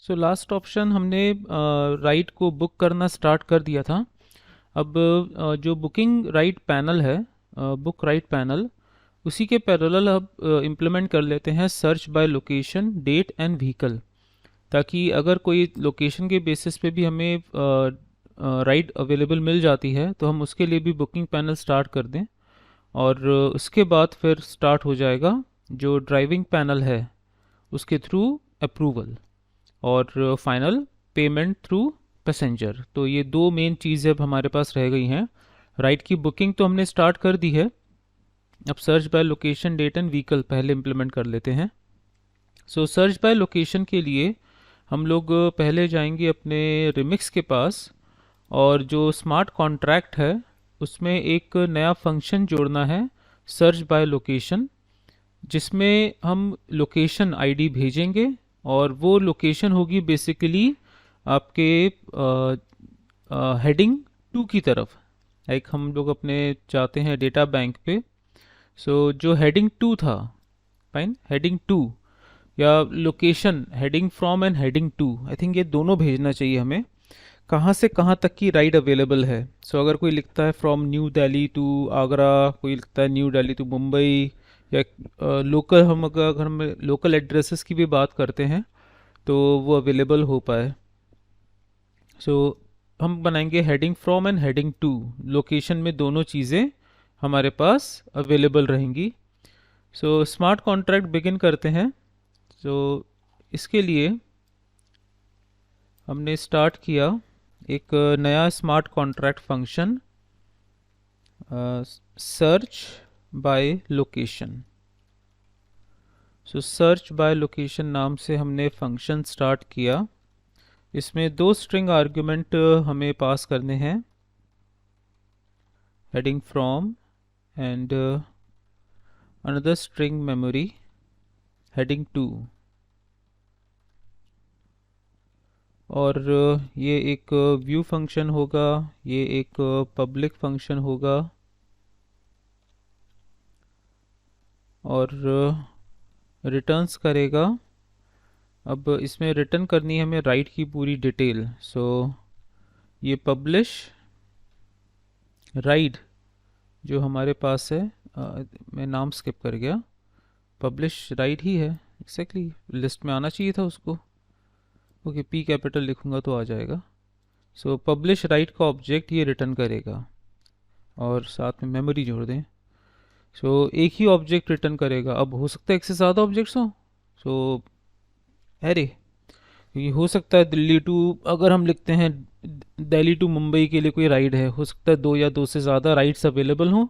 सो last option हमने ride को book करना स्टार्ट कर दिया था। अब जो बुकिंग राइड पैनल है, बुक राइड पैनल, उसी के पैरेलल अब इम्प्लीमेंट कर लेते हैं search by location date and vehicle, ताकि अगर कोई लोकेशन के बेसिस पे भी हमें राइड अवेलेबल मिल जाती है तो हम उसके लिए भी बुकिंग पैनल स्टार्ट कर दें। और उसके बाद फिर स्टार्ट हो जाएगा जो ड्राइविंग पैनल है उसके थ्रू अप्रूवल और फाइनल पेमेंट थ्रू पैसेंजर। तो ये दो मेन चीज़ें अब हमारे पास रह गई हैं। राइड की बुकिंग तो हमने स्टार्ट कर दी है, अब search by location date and vehicle पहले इम्प्लीमेंट कर लेते हैं। सो सर्च बाय लोकेशन के लिए हम लोग पहले जाएंगे अपने रिमिक्स के पास, और जो स्मार्ट कॉन्ट्रैक्ट है उसमें एक नया फंक्शन जोड़ना है, सर्च बाय लोकेशन, जिसमें हम लोकेशन आईडी भेजेंगे और वो लोकेशन होगी बेसिकली आपके हेडिंग टू की तरफ। लाइक हम लोग अपने जाते हैं डेटा बैंक पे, सो जो हेडिंग टू था, फाइन, हेडिंग टू या location heading from and heading to, I think ये दोनों भेजना चाहिए हमें, कहाँ से कहाँ तक की राइड अवेलेबल है। सो अगर कोई लिखता है फ्रॉम न्यू दिल्ली टू आगरा, कोई लिखता है न्यू दिल्ली टू मुंबई, या लोकल, हम अगर हम लोकल एड्रेसेस की भी बात करते हैं तो वो अवेलेबल हो पाए। सो हम बनाएंगे heading from and heading to, location में दोनों चीज़ें हमारे पास अवेलेबल रहेंगी। सो स्मार्ट कॉन्ट्रैक्ट बिगिन करते हैं। सो इसके लिए हमने स्टार्ट किया एक नया smart contract function, search by location. So search by location नाम से हमने फंक्शन स्टार्ट किया। इसमें दो स्ट्रिंग आर्ग्यूमेंट हमें पास करने हैं, heading from and another string memory heading to. और ये एक व्यू फंक्शन होगा, ये एक पब्लिक फंक्शन होगा, और रिटर्न्स करेगा। अब इसमें रिटर्न करनी है हमें राइट की पूरी डिटेल। सो ये पब्लिश राइड जो हमारे पास है, मैं नाम स्किप कर गया, पब्लिश राइड ही है एक्जैक्टली, लिस्ट में आना चाहिए था उसको। ओके, पी कैपिटल लिखूंगा तो आ जाएगा। सो पब्लिश राइट का ऑब्जेक्ट ये रिटर्न करेगा, और साथ में मेमोरी जोड़ दें। सो एक ही ऑब्जेक्ट रिटर्न करेगा। अब हो सकता है एक से ज़्यादा ऑब्जेक्ट्स हों, सो अरे ये हो सकता है दिल्ली टू, अगर हम लिखते हैं दिल्ली टू मुंबई के लिए कोई राइड है, हो सकता है दो या दो से ज़्यादा राइड्स अवेलेबल हों।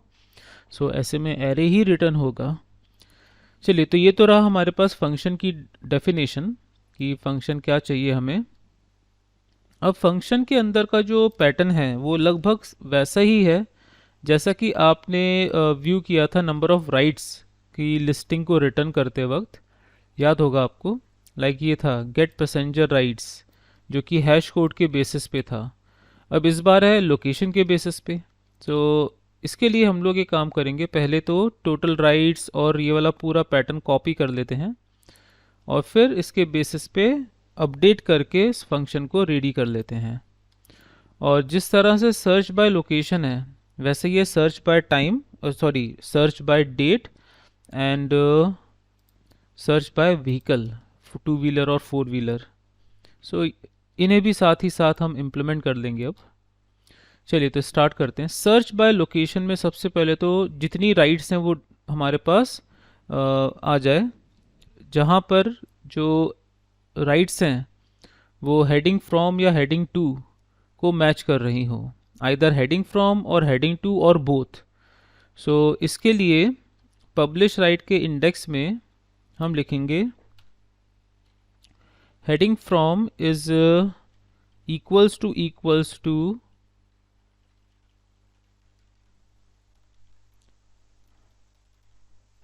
सो ऐसे में एरे ही रिटर्न होगा। चलिए, तो ये तो रहा हमारे पास फंक्शन की डेफिनेशन कि फंक्शन क्या चाहिए हमें। अब फंक्शन के अंदर का जो पैटर्न है वो लगभग वैसा ही है जैसा कि आपने व्यू किया था नंबर ऑफ राइड्स की लिस्टिंग को रिटर्न करते वक्त, याद होगा आपको। लाइक ये था गेट पैसेंजर राइड्स, जो कि हैश कोड के बेसिस पे था। अब इस बार है लोकेशन के बेसिस पे। तो इसके लिए हम लोग एक काम करेंगे, पहले तो टोटल राइड्स और ये वाला पूरा पैटर्न कॉपी कर लेते हैं, और फिर इसके बेसिस पे अपडेट करके इस फंक्शन को रेडी कर लेते हैं। और जिस तरह से सर्च बाय लोकेशन है वैसे ये search by time, sorry search by date and search by vehicle, two wheeler और फोर व्हीलर। सो इन्हें भी साथ ही साथ हम इम्प्लीमेंट कर लेंगे अब। चलिए, तो स्टार्ट करते हैं। सर्च बाय लोकेशन में सबसे पहले तो जितनी राइड्स हैं वो हमारे पास आ जाए, जहाँ पर जो राइड्स हैं वो हेडिंग फ्रॉम या हेडिंग टू को मैच कर रही हो, आइदर हेडिंग फ्रॉम और हेडिंग टू और बोथ। सो इसके लिए पब्लिश राइट के इंडेक्स में हम लिखेंगे heading from is equals to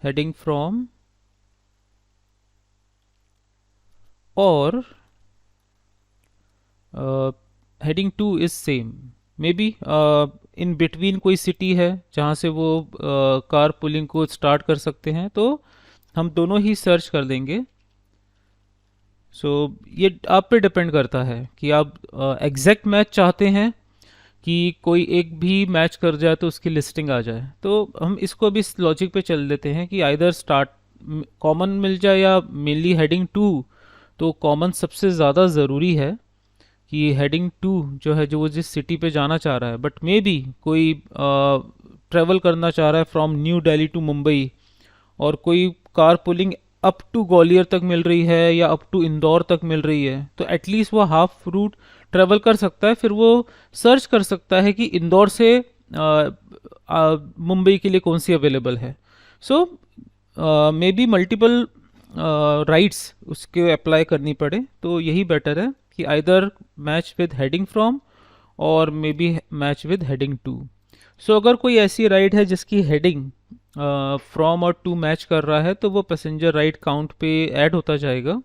heading from, और heading to is same, may be in between कोई सिटी है जहाँ से वो कार पुलिंग को स्टार्ट कर सकते हैं, तो हम दोनों ही सर्च कर देंगे। सो ये आप पे डिपेंड करता है कि आप एग्जैक्ट मैच चाहते हैं कि कोई एक भी मैच कर जाए तो उसकी लिस्टिंग आ जाए। तो हम इसको भी इस लॉजिक पे चल देते हैं कि आइदर स्टार्ट कॉमन मिल जाए या मेनली हेडिंग टू। तो कॉमन सबसे ज़्यादा ज़रूरी है कि हेडिंग टू जो है, जो वो जिस सिटी पे जाना चाह रहा है, बट मे बी कोई ट्रेवल करना चाह रहा है फ्रॉम न्यू दिल्ली टू मुंबई, और कोई car pooling up to Gwalior तक मिल रही है या अप टू इंदौर तक मिल रही है, तो एटलीस्ट वो हाफ रूट ट्रेवल कर सकता है। फिर वो सर्च कर सकता है कि इंदौर से मुंबई के लिए कौन सी अवेलेबल है। So may be multiple rides उसके अप्लाई करनी पड़े, तो यही बेटर है कि either match with heading from और may be match with heading to. So अगर कोई ऐसी राइड है जिसकी हेडिंग फ्रॉम और टू मैच कर रहा है, तो वो पैसेंजर राइड काउंट पे ऐड होता जाएगा,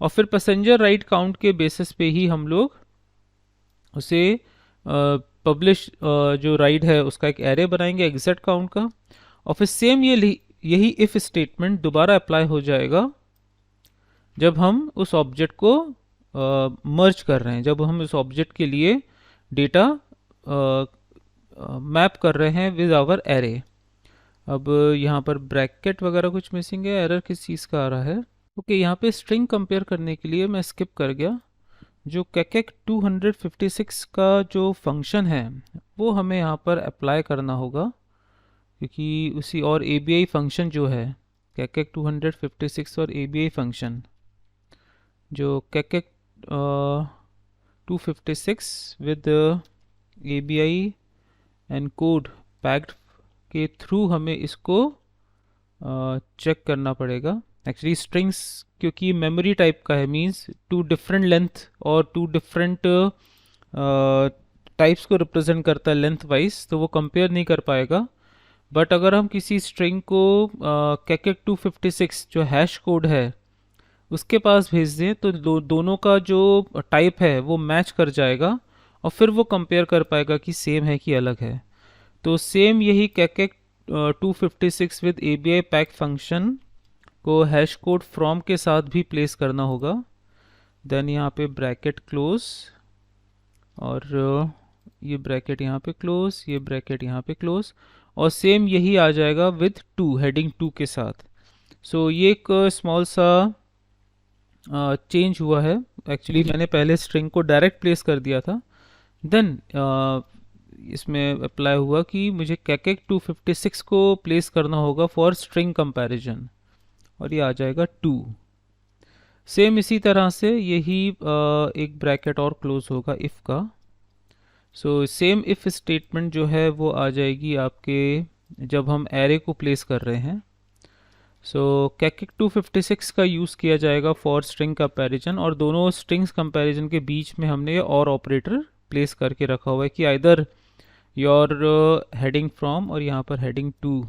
और फिर पैसेंजर राइड काउंट के बेसिस पे ही हम लोग उसे पब्लिश जो राइड है उसका एक एरे बनाएंगे एग्जैक्ट काउंट का। और फिर सेम यही इफ स्टेटमेंट दोबारा अप्लाई हो जाएगा जब हम उस ऑब्जेक्ट को मर्ज कर रहे हैं, जब हम उस ऑब्जेक्ट के लिए डेटा मैप कर रहे हैं विद आवर एरे। अब यहाँ पर ब्रैकेट वगैरह कुछ मिसिंग है, एरर किस चीज़ का आ रहा है। ओके, यहाँ पे स्ट्रिंग कंपेयर करने के लिए मैं स्किप कर गया। जो कैकेक 256 का जो फंक्शन है वो हमें यहाँ पर अप्लाई करना होगा, क्योंकि उसी और ABI फंक्शन जो है कैकेक 256 और ABI फंक्शन, जो कैकेक 256 with ABI and code packed के थ्रू हमें इसको चेक करना पड़ेगा। एक्चुअली स्ट्रिंग्स क्योंकि मेमोरी टाइप का है, मींस टू डिफरेंट लेंथ और टू डिफरेंट टाइप्स को रिप्रेजेंट करता है लेंथ वाइज, तो वो कंपेयर नहीं कर पाएगा। बट अगर हम किसी स्ट्रिंग को कैकेक 256 जो हैश कोड है उसके पास भेज दें, तो दोनों का जो टाइप है वो मैच कर जाएगा, और फिर वो कंपेयर कर पाएगा कि सेम है कि अलग है। तो सेम यही कैकेक 256 विद ABI पैक फंक्शन को हैश कोड फ्रॉम के साथ भी प्लेस करना होगा। देन यहाँ पे ब्रैकेट क्लोज, और ये ब्रैकेट यहाँ पे क्लोज, ये ब्रैकेट यहाँ पे क्लोज, और सेम यही आ जाएगा विद टू, हेडिंग टू के साथ। सो ये एक स्मॉल सा चेंज हुआ है। एक्चुअली मैंने पहले स्ट्रिंग को डायरेक्ट प्लेस कर दिया था, देन इसमें अप्लाई हुआ कि मुझे कैकेक 256 को प्लेस करना होगा फॉर स्ट्रिंग कंपैरिजन, और ये आ जाएगा 2। सेम इसी तरह से यही एक ब्रैकेट और क्लोज होगा इफ़ का। सो सेम इफ़ स्टेटमेंट जो है वो आ जाएगी आपके जब हम एरे को प्लेस कर रहे हैं। सो कैकेक 256 का यूज़ किया जाएगा फॉर स्ट्रिंग कंपैरिजन, और दोनों स्ट्रिंग्स कंपैरिजन के बीच में हमने ये और ऑपरेटर प्लेस करके रखा हुआ है कि आइदर योर हेडिंग फ्रॉम और यहाँ पर हेडिंग टू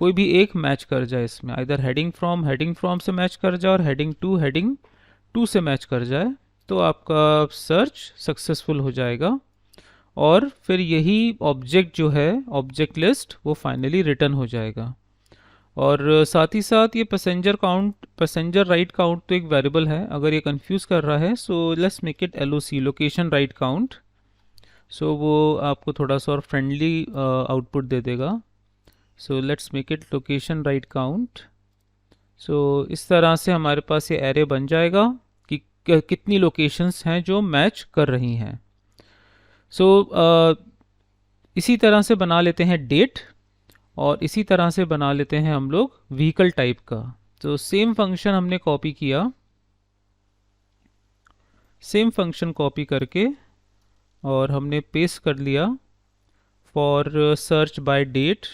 कोई भी एक मैच कर जाए इसमें, आइदर हेडिंग फ्रॉम से मैच कर जाए और हेडिंग टू से मैच कर जाए, तो आपका सर्च सक्सेसफुल हो जाएगा। और फिर यही ऑब्जेक्ट जो है ऑब्जेक्ट लिस्ट वो फाइनली रिटर्न हो जाएगा। और साथ ही साथ ये पैसेंजर राइट काउंट तो एक वेरिएबल है, अगर ये कंफ्यूज कर रहा है so let's make it LOC, location ride count. So वो आपको थोड़ा सा और फ्रेंडली आउटपुट दे देगा। So let's make it location ride count. So इस तरह से हमारे पास ये एरे बन जाएगा कि कितनी लोकेशंस हैं जो मैच कर रही हैं। सो इसी तरह से बना लेते हैं डेट, और इसी तरह से बना लेते हैं हम लोग व्हीकल टाइप का। तो सेम फंक्शन हमने कॉपी किया, सेम फंक्शन कॉपी करके और हमने पेस्ट कर लिया फॉर सर्च बाय डेट।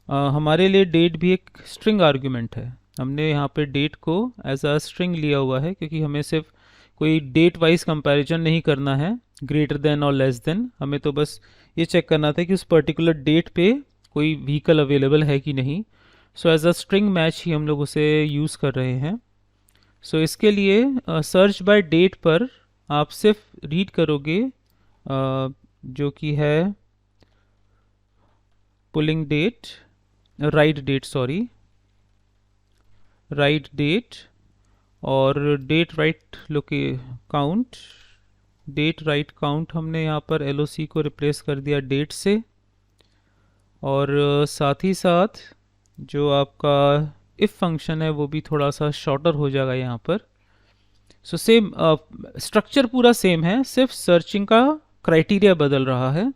हमारे लिए डेट भी एक स्ट्रिंग आर्ग्यूमेंट है, हमने यहाँ पे डेट को एज अ स्ट्रिंग लिया हुआ है, क्योंकि हमें सिर्फ कोई डेट वाइज कंपैरिजन नहीं करना है ग्रेटर देन और लेस देन, हमें तो बस ये चेक करना था कि उस पर्टिकुलर डेट पे कोई व्हीकल अवेलेबल है कि नहीं। So as a string match ही हम लोग उसे यूज़ कर रहे हैं। सो इसके लिए सर्च बाय डेट पर आप सिर्फ रीड करोगे जो कि है पुलिंग डेट, राइट डेट, और डेट राइट लोके काउंट, डेट राइट काउंट हमने यहाँ पर LOC को रिप्लेस कर दिया डेट से। और साथ ही साथ जो आपका इफ़ फंक्शन है वो भी थोड़ा सा शॉर्टर हो जाएगा यहाँ पर। सो सेम स्ट्रक्चर पूरा सेम है, सिर्फ सर्चिंग का क्राइटेरिया बदल रहा है।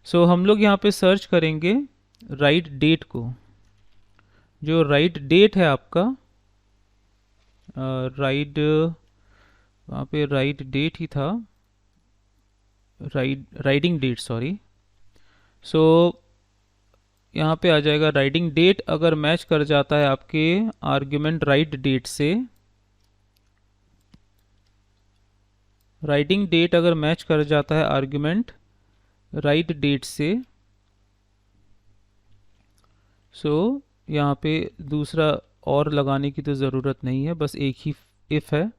सो हम लोग यहाँ पे सर्च करेंगे राइट डेट को। जो राइट डेट है आपका, राइट, वहाँ पे राइट डेट ही था, राइडिंग डेट सॉरी। सो यहाँ पे आ जाएगा राइडिंग डेट अगर मैच कर जाता है आपके आर्ग्यूमेंट राइट डेट से, राइडिंग डेट अगर मैच कर जाता है आर्ग्यूमेंट राइट डेट से, सो यहाँ पे दूसरा और लगाने की तो ज़रूरत नहीं है, बस एक ही इफ़ है।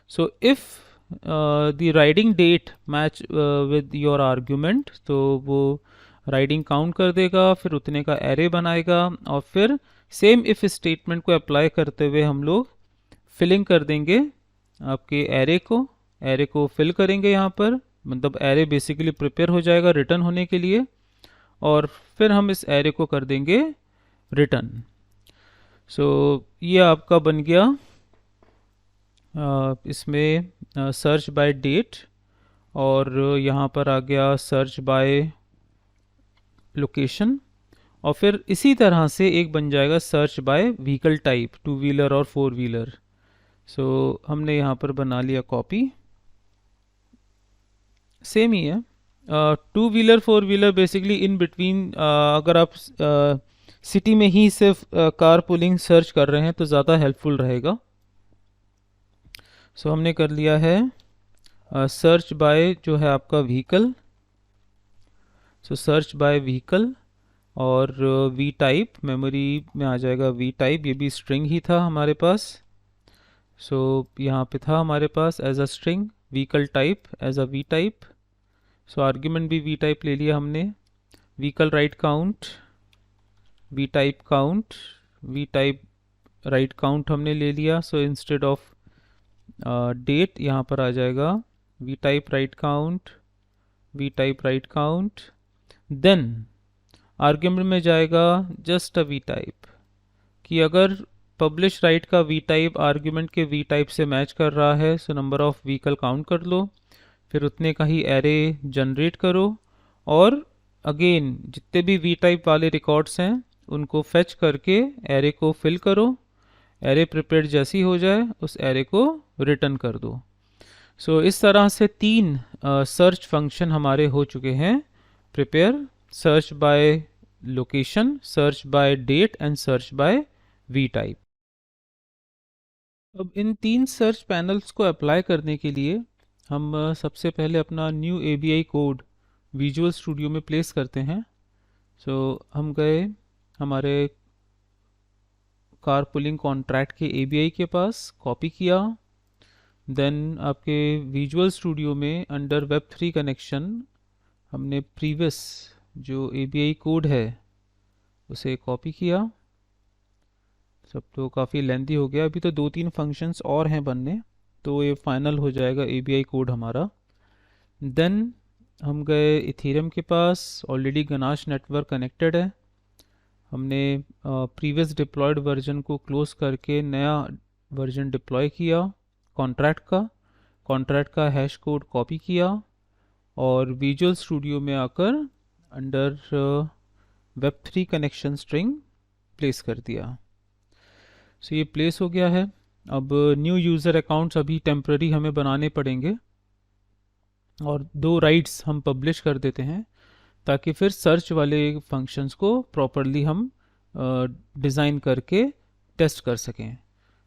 So if the riding date match with your argument, तो वो राइडिंग काउंट कर देगा, फिर उतने का एरे बनाएगा और फिर सेम इफ़ स्टेटमेंट को अप्लाई करते हुए हम लोग फिलिंग कर देंगे आपके एरे को फिल करेंगे यहाँ पर, मतलब एरे बेसिकली प्रिपेयर हो जाएगा रिटर्न होने के लिए, और फिर हम इस एरे को कर देंगे रिटर्न। सो ये आपका बन गया इसमें सर्च बाय डेट, और यहाँ पर आ गया सर्च बाय लोकेशन, और फिर इसी तरह से एक बन जाएगा search by vehicle type, to wheeler और फोर व्हीलर। सो हमने यहाँ पर बना लिया कॉपी, सेम ही है। Two wheeler four wheeler basically in between, अगर आप सिटी में ही सिर्फ कार पुलिंग सर्च कर रहे हैं तो ज़्यादा हेल्पफुल रहेगा। सो हमने कर लिया है सर्च बाय जो है आपका vehicle, so search by vehicle, और वी टाइप मेमोरी में आ जाएगा वी टाइप, ये भी स्ट्रिंग ही था हमारे पास। सो यहाँ पे था हमारे पास as a string, vehicle type as a V type. So argument भी वी टाइप ले लिया हमने, vehicle ride count, V type count, V type ride count हमने ले लिया। सो इंस्टेड ऑफ डेट यहाँ पर आ जाएगा V type ride count, V type ride count, then argument में जाएगा जस्ट अ वी टाइप, कि अगर पब्लिश राइट का वी टाइप आर्ग्यूमेंट के वी टाइप से मैच कर रहा है, so number of vehicle count कर लो, फिर उतने का ही एरे जनरेट करो, और अगेन जितने भी वी टाइप वाले रिकॉर्ड्स हैं उनको फेच करके एरे को फिल करो, एरे प्रिपेयर्ड जैसी हो जाए उस एरे को रिटर्न कर दो। सो इस तरह से तीन सर्च फंक्शन हमारे हो चुके हैं prepare, search by location, search by date and search by V type. अब इन तीन सर्च पैनल्स को अप्लाई करने के लिए हम सबसे पहले अपना new ABI code visual studio में प्लेस करते हैं। सो हम गए हमारे कार पुलिंग कॉन्ट्रैक्ट के ABI के पास, कॉपी किया, देन आपके विजुअल स्टूडियो में अंडर वेब3 कनेक्शन हमने प्रीवियस जो ABI कोड है उसे कॉपी किया। सब तो काफ़ी लेंथी हो गया, अभी तो दो तीन फंक्शंस और हैं बनने, तो ये फाइनल हो जाएगा ABI कोड हमारा। देन हम गए इथेरियम के पास, ऑलरेडी गनाश नेटवर्क कनेक्टेड है, हमने प्रीवियस डिप्लॉयड वर्जन को क्लोज करके नया वर्जन डिप्लॉय किया कॉन्ट्रैक्ट का हैश कोड कॉपी किया, और विजुअल स्टूडियो में आकर under Web3 connection string place कर दिया। सो ये प्लेस हो गया है। अब न्यू यूज़र अकाउंट्स अभी टेम्प्ररी हमें बनाने पड़ेंगे, और दो राइट्स हम पब्लिश कर देते हैं ताकि फिर सर्च वाले फंक्शंस को प्रॉपरली हम डिज़ाइन करके टेस्ट कर सकें।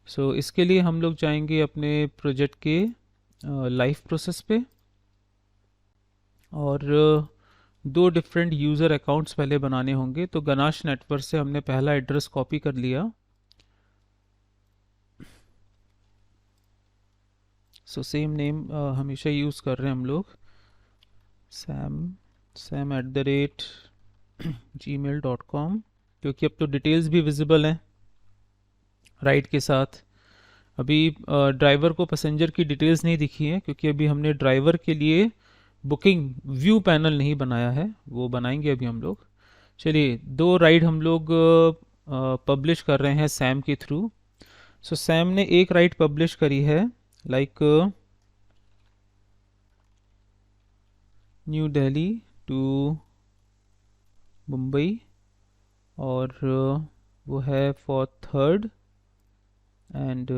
सो इसके लिए हम लोग जाएंगे अपने प्रोजेक्ट के लाइव प्रोसेस पे, और दो डिफरेंट यूज़र अकाउंट्स पहले बनाने होंगे। तो गनाश नेटवर्क से हमने पहला एड्रेस कॉपी कर लिया, सो सेम नेम हमेशा यूज़ कर रहे हैं हम लोग, sam@gmail.com, क्योंकि अब तो डिटेल्स भी विजिबल हैं राइट के साथ। अभी ड्राइवर को पैसेंजर की डिटेल्स नहीं दिखी हैं क्योंकि अभी हमने ड्राइवर के लिए बुकिंग व्यू पैनल नहीं बनाया है, वो बनाएंगे अभी हम लोग। चलिए, दो राइड हम लोग पब्लिश कर रहे हैं सैम के थ्रू। सो सैम ने एक राइड पब्लिश करी है, लाइक न्यू दिल्ली टू मुंबई, और वो है फॉर 3rd, एंड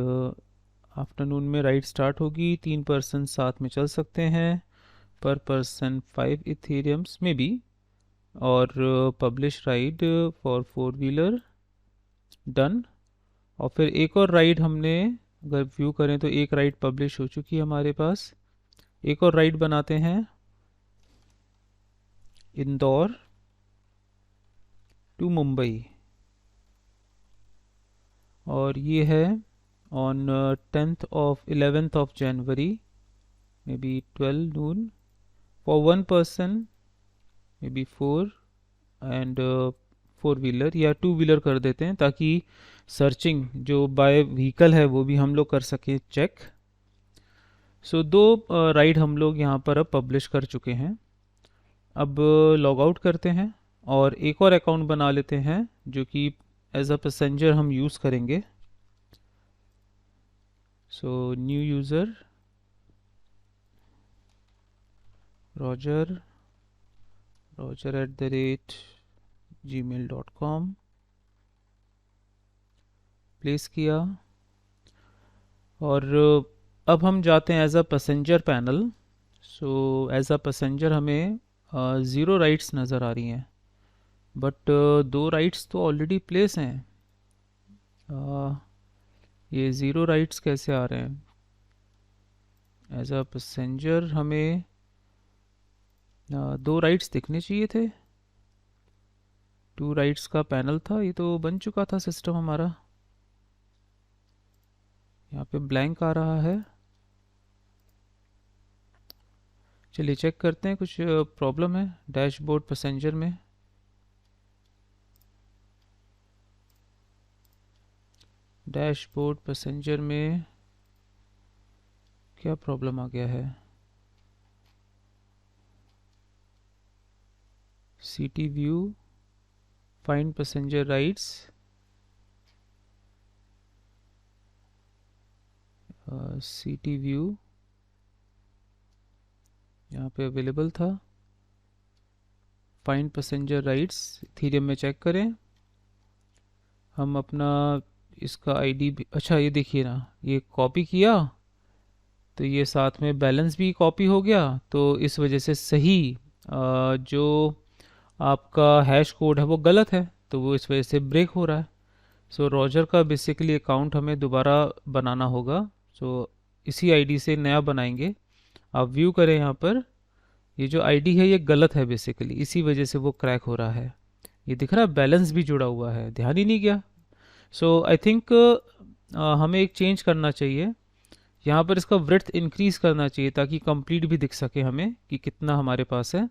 आफ्टरनून में राइड स्टार्ट होगी। 3 पर्सन साथ में चल सकते हैं, पर पर्सन 5 इथेरियम्स में भी। और publish ride for 4 wheeler done. और फिर एक और राइड हमने, अगर व्यू करें तो एक राइड पब्लिश हो चुकी है हमारे पास। एक और राइड बनाते हैं, इंदौर टू मुंबई, और ये है on 11th of January, may be 12 noon, for 1 person, may be 4, and 4 wheeler या 2 व्हीलर कर देते हैं ताकि सर्चिंग जो बाय व्हीकल है वो भी हम लोग कर सकें चेक। सो दो राइड हम लोग यहाँ पर अब पब्लिश कर चुके हैं। अब लॉग आउट करते हैं और एक और अकाउंट बना लेते हैं जो कि एज अ पैसेंजर हम यूज़ करेंगे। So new user roger@gmail.com place किया। और अब हम जाते हैं as a passenger panel. So as a passenger हमें 0 राइड्स नज़र आ रही हैं, बट 2 राइड्स तो ऑलरेडी प्लेस हैं। ये 0 राइड्स कैसे आ रहे हैं? एज अ पैसेंजर हमें 2 राइड्स दिखने चाहिए थे। 2 राइड्स का पैनल था, ये तो बन चुका था सिस्टम हमारा। यहाँ पे ब्लैंक आ रहा है। चलिए चेक करते हैं, कुछ प्रॉब्लम है डैशबोर्ड पैसेंजर में। डैशबोर्ड पैसेंजर में क्या प्रॉब्लम आ गया है? City view, find passenger rides, city view यहाँ पे अवेलेबल था। फाइंड पैसेंजर राइड्स इथीरियम में चेक करें। हम अपना इसका आईडी भी, अच्छा ये देखिए ना, ये कॉपी किया तो ये साथ में बैलेंस भी कॉपी हो गया। तो इस वजह से सही जो आपका हैश कोड है वो गलत है, तो वो इस वजह से ब्रेक हो रहा है। सो रॉजर का बेसिकली अकाउंट हमें दोबारा बनाना होगा। सो इसी आईडी से नया बनाएंगे। आप व्यू करें यहाँ पर, ये जो आईडी है ये गलत है बेसिकली, इसी वजह से वो क्रैक हो रहा है। ये दिख रहा है बैलेंस भी जुड़ा हुआ है, ध्यान ही नहीं गया। सो आई थिंक हमें एक चेंज करना चाहिए। यहाँ पर इसका ब्रेड्थ इंक्रीज़ करना चाहिए ताकि कंप्लीट भी दिख सके हमें कि कितना हमारे पास है।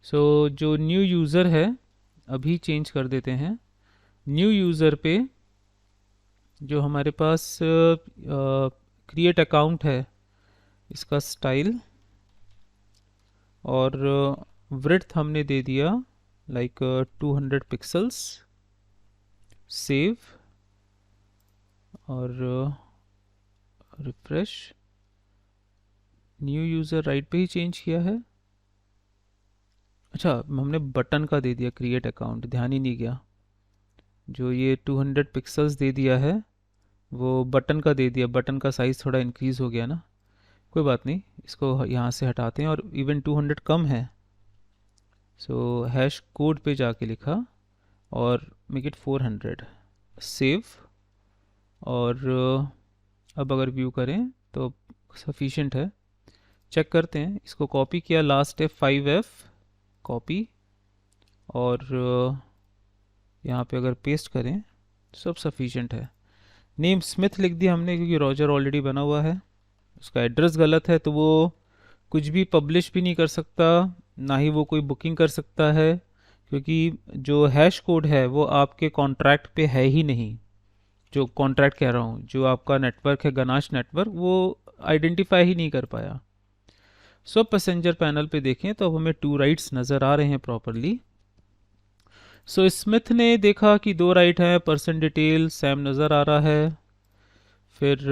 सो जो न्यू यूज़र है, अभी चेंज कर देते हैं। न्यू यूज़र पे जो हमारे पास क्रिएट अकाउंट है, इसका स्टाइल और ब्रेड्थ हमने दे दिया लाइक 200 पिक्सल्स। सेव और रिफ्रेश। न्यू यूज़र राइट पे ही चेंज किया है। अच्छा, हमने बटन का दे दिया क्रिएट अकाउंट, ध्यान ही नहीं गया। जो ये 200 पिक्सल्स दे दिया है वो बटन का दे दिया, बटन का साइज़ थोड़ा इंक्रीज़ हो गया ना। कोई बात नहीं, इसको यहाँ से हटाते हैं। और इवन 200 कम है। सो हैश कोड पे जाके लिखा और मेक इट 400। सेव। और अब अगर व्यू करें तो सफिशेंट है। चेक करते हैं, इसको कॉपी किया, लास्ट है 5F कॉपी, और यहाँ पे अगर पेस्ट करें सब सफिशेंट है। नेम स्मिथ लिख दिया हमने क्योंकि रॉजर ऑलरेडी बना हुआ है। उसका एड्रेस गलत है तो वो कुछ भी पब्लिश भी नहीं कर सकता, ना ही वो कोई बुकिंग कर सकता है, क्योंकि जो हैश कोड है वो आपके कॉन्ट्रैक्ट पे है ही नहीं। जो कॉन्ट्रैक्ट कह रहा हूँ, जो आपका नेटवर्क है गनाश नेटवर्क, वो आइडेंटिफाई ही नहीं कर पाया। सो पैसेंजर पैनल पे देखें तो अब हमें 2 राइड्स नज़र आ रहे हैं प्रॉपरली। सो स्मिथ ने देखा कि 2 राइड हैं, पर्सन डिटेल सैम नज़र आ रहा है। फिर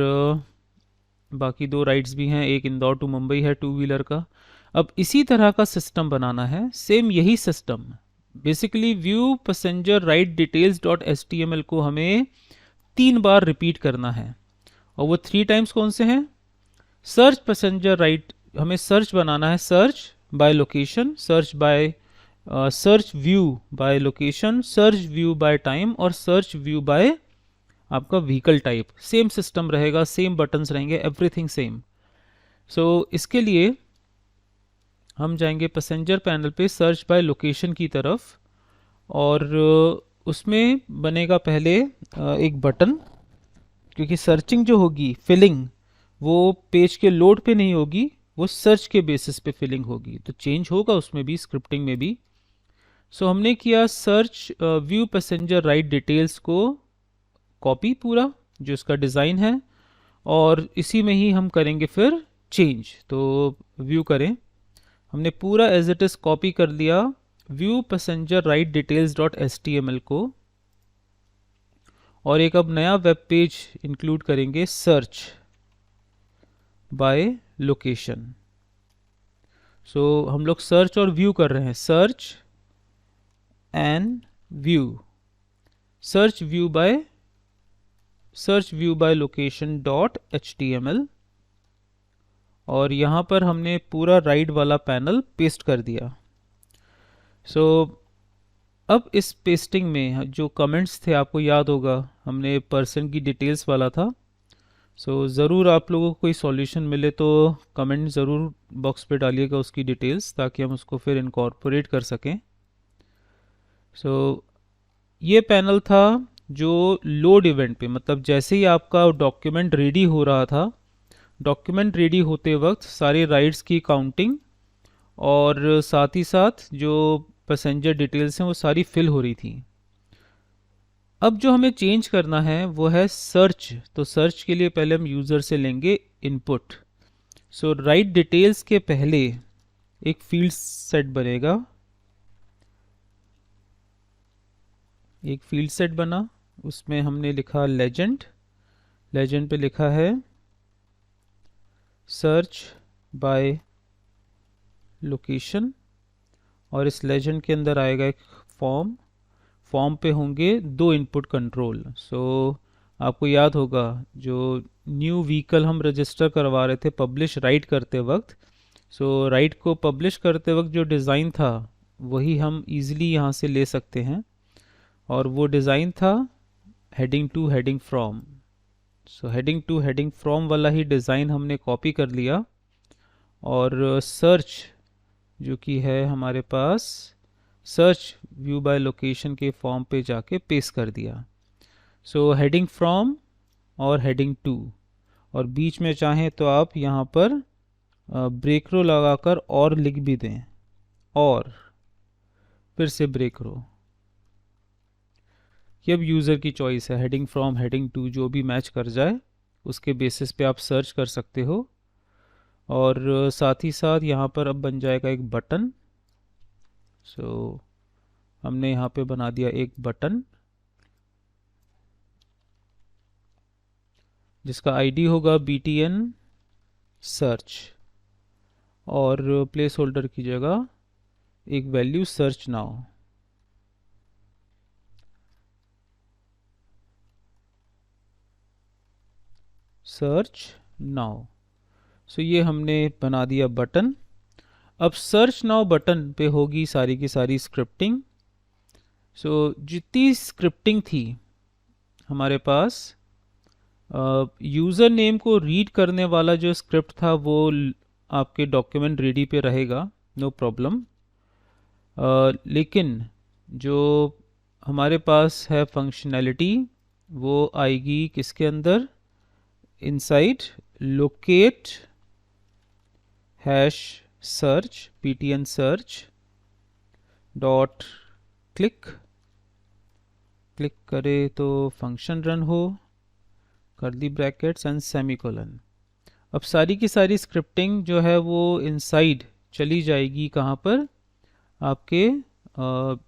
बाकी 2 राइड्स भी हैं, एक इंदौर टू मुंबई है 2 व्हीलर का। अब इसी तरह का सिस्टम बनाना है, सेम यही system. Basically view passenger ride details dot H T M L को हमें 3 बार रिपीट करना है। और वो 3 टाइम्स कौन से हैं? सर्च पैसेंजर राइट, हमें सर्च बनाना है, search by location, search bye search view by location, search view by time और सर्च व्यू बाय आपका व्हीकल टाइप। सेम सिस्टम रहेगा, सेम बटन्स रहेंगे, एवरीथिंग सेम। सो इसके लिए हम जाएंगे पैसेंजर पैनल पे सर्च बाय लोकेशन की तरफ, और उसमें बनेगा पहले एक बटन, क्योंकि सर्चिंग जो होगी, फिलिंग, वो पेज के लोड पे नहीं होगी, वो सर्च के बेसिस पे फिलिंग होगी, तो चेंज होगा उसमें भी, स्क्रिप्टिंग में भी। सो हमने किया search view passenger ride details को कॉपी पूरा, जो इसका डिज़ाइन है, और इसी में ही हम करेंगे फिर चेंज। तो व्यू करें, हमने पूरा एज इट इज़ कॉपी कर लिया view passenger ride details dot H T M L को, और एक अब नया वेब पेज इंक्लूड करेंगे, सर्च बाय लोकेशन। सो हम लोग सर्च और व्यू कर रहे हैं, search and view, search view by location dot H T M L, और यहाँ पर हमने पूरा राइड वाला पैनल पेस्ट कर दिया। सो अब इस पेस्टिंग में जो कमेंट्स थे, आपको याद होगा हमने पर्सन की डिटेल्स वाला था। सो ज़रूर आप लोगों को कोई सॉल्यूशन मिले तो कमेंट ज़रूर बॉक्स पे डालिएगा उसकी डिटेल्स, ताकि हम उसको फिर इनकॉर्पोरेट कर सकें। सो ये पैनल था जो लोड इवेंट पे, मतलब जैसे ही आपका डॉक्यूमेंट रेडी हो रहा था, डॉक्यूमेंट रेडी होते वक्त सारे राइड्स की काउंटिंग और साथ ही साथ जो पैसेंजर डिटेल्स हैं वो सारी फिल हो रही थी। अब जो हमें चेंज करना है वो है सर्च। तो सर्च के लिए पहले हम यूज़र से लेंगे इनपुट। सो राइड डिटेल्स के पहले एक फील्ड सेट बनेगा, एक फील्ड सेट बना, उसमें हमने लिखा लेजेंड, लेजेंड पे लिखा है सर्च बाय लोकेशन, और इस लेजेंड के अंदर आएगा एक फॉर्म, फॉर्म पे होंगे 2 इनपुट कंट्रोल। सो आपको याद होगा जो न्यू व्हीकल हम रजिस्टर करवा रहे थे पब्लिश राइट करते वक्त, सो राइट को पब्लिश करते वक्त जो डिज़ाइन था वही हम इजीली यहाँ से ले सकते हैं, और वो डिज़ाइन था heading to heading from. So heading to heading from वाला ही डिज़ाइन हमने कॉपी कर लिया, और सर्च जो कि है हमारे पास, सर्च व्यू बाय लोकेशन के फॉर्म पे जाके पेस्ट कर दिया। सो हेडिंग फ्रॉम और हेडिंग टू, और बीच में चाहें तो आप यहाँ पर ब्रेक रो लगाकर और लिख भी दें, और फिर से ब्रेक रो। ये अब यूज़र की चॉइस है, हेडिंग फ्रॉम हेडिंग टू जो भी मैच कर जाए उसके बेसिस पे आप सर्च कर सकते हो। और साथ ही साथ यहाँ पर अब बन जाएगा एक बटन। सो हमने यहाँ पे बना दिया एक बटन जिसका आईडी होगा BTN सर्च, और प्लेस होल्डर की जगह एक value search now. Search now. So ये हमने बना दिया बटन। अब सर्च नाउ बटन पे होगी सारी की सारी स्क्रिप्टिंग। सो जितनी स्क्रिप्टिंग थी हमारे पास, यूज़र नेम को रीड करने वाला जो स्क्रिप्ट था वो आपके डॉक्यूमेंट रेडी पे रहेगा, नो प्रॉब्लम। लेकिन जो हमारे पास है फंक्शनैलिटी वो आएगी किसके अंदर, inside locate hash search PTN search dot click, click करे तो फंक्शन रन हो, कर्ली ब्रैकेट्स एंड सेमीकोलन। अब सारी की सारी स्क्रिप्टिंग जो है वो इनसाइड चली जाएगी, कहाँ पर, आपके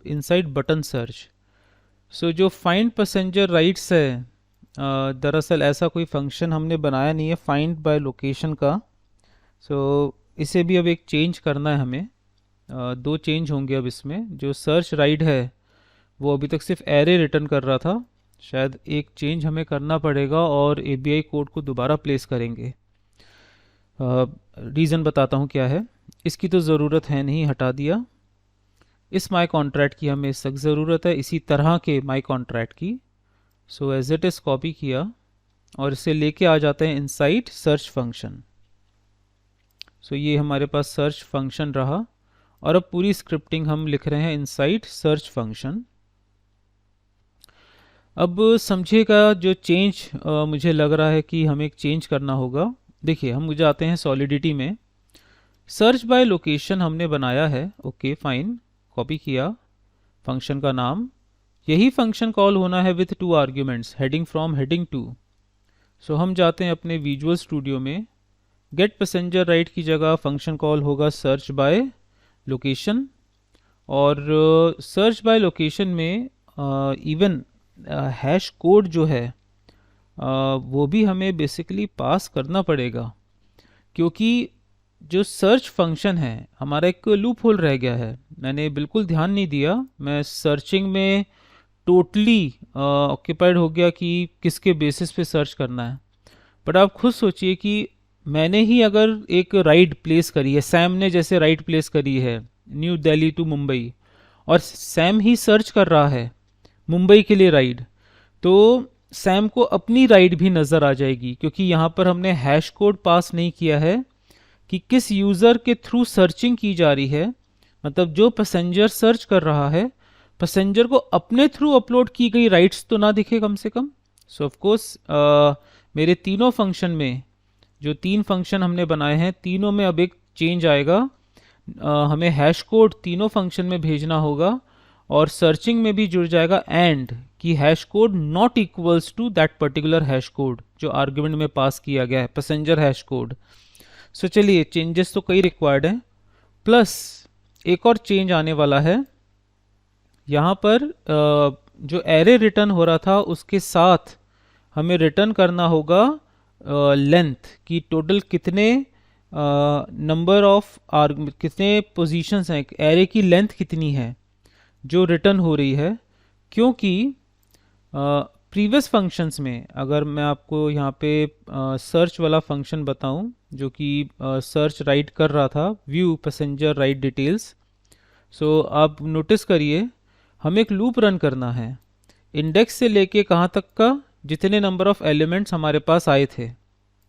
इनसाइड बटन सर्च। सो जो फाइंड पैसेंजर राइट्स है, दरअसल ऐसा कोई फंक्शन हमने बनाया नहीं है फाइंड बाय लोकेशन का। सो इसे भी अब एक चेंज करना है हमें। दो चेंज होंगे अब इसमें। जो सर्च राइट है वो अभी तक सिर्फ एरे रिटर्न कर रहा था, शायद एक चेंज हमें करना पड़ेगा और एबीआई कोड को दोबारा प्लेस करेंगे। रीज़न बताता हूँ क्या है। इसकी तो ज़रूरत है नहीं, हटा दिया। इस माई कॉन्ट्रैक्ट की हमें सख्त ज़रूरत है, इसी तरह के माई कॉन्ट्रैक्ट की। So as it is copy किया और इसे लेके आ जाते हैं इनसाइड सर्च फंक्शन। सो ये हमारे पास सर्च फंक्शन रहा और अब पूरी स्क्रिप्टिंग हम लिख रहे हैं इनसाइड सर्च फंक्शन। अब समझिएगा जो चेंज मुझे लग रहा है कि हमें एक चेंज करना होगा। देखिए हम जाते हैं सॉलिडिटी में, सर्च बाय लोकेशन हमने बनाया है, ओके फाइन, कॉपी किया फंक्शन का नाम। यही फंक्शन कॉल होना है with two arguments, heading from, heading to. So हम जाते हैं अपने विजुअल स्टूडियो में, गेट पैसेंजर राइट की जगह फंक्शन कॉल होगा सर्च बाय लोकेशन। और सर्च बाय लोकेशन में इवन हैश कोड जो है वो भी हमें बेसिकली पास करना पड़ेगा, क्योंकि जो सर्च फंक्शन है हमारा एक लूप होल रह गया है। मैंने बिल्कुल ध्यान नहीं दिया, मैं सर्चिंग में टोटली ऑक्यूपाइड हो गया कि किसके बेसिस पे सर्च करना है। बट आप खुद सोचिए कि मैंने ही अगर एक राइड प्लेस करी है, सैम ने जैसे राइड प्लेस करी है न्यू दिल्ली टू मुंबई, और सैम ही सर्च कर रहा है मुंबई के लिए राइड, तो सैम को अपनी राइड भी नज़र आ जाएगी, क्योंकि यहाँ पर हमने हैश कोड पास नहीं किया है कि किस यूज़र के थ्रू सर्चिंग की जा रही है। मतलब जो पैसेंजर सर्च कर रहा है, पैसेंजर को अपने थ्रू अपलोड की गई राइट्स तो ना दिखे कम से कम। सो ऑफ कोर्स मेरे तीनों फंक्शन में, जो तीन फंक्शन हमने बनाए हैं, तीनों में अब एक चेंज आएगा। हमें हैश कोड तीनों फंक्शन में भेजना होगा और सर्चिंग में भी जुड़ जाएगा एंड कि hash code not equals to that particular hash code जो आर्ग्यूमेंट में पास किया गया है, पैसेंजर हैश कोड। सो चलिए चेंजेस तो कई रिक्वायर्ड हैं, प्लस एक और चेंज आने वाला है। यहाँ पर जो एरे रिटर्न हो रहा था उसके साथ हमें रिटर्न करना होगा लेंथ की, टोटल कितने नंबर ऑफ कितने पोजीशंस हैं, एरे की लेंथ कितनी है जो रिटर्न हो रही है। क्योंकि प्रीवियस फंक्शंस में, अगर मैं आपको यहाँ पे सर्च वाला फंक्शन बताऊँ जो कि सर्च राइट कर रहा था, व्यू पैसेंजर राइट डिटेल्स। सो आप नोटिस करिए हमें एक लूप रन करना है इंडेक्स से लेके कहाँ तक का, जितने नंबर ऑफ एलिमेंट्स हमारे पास आए थे,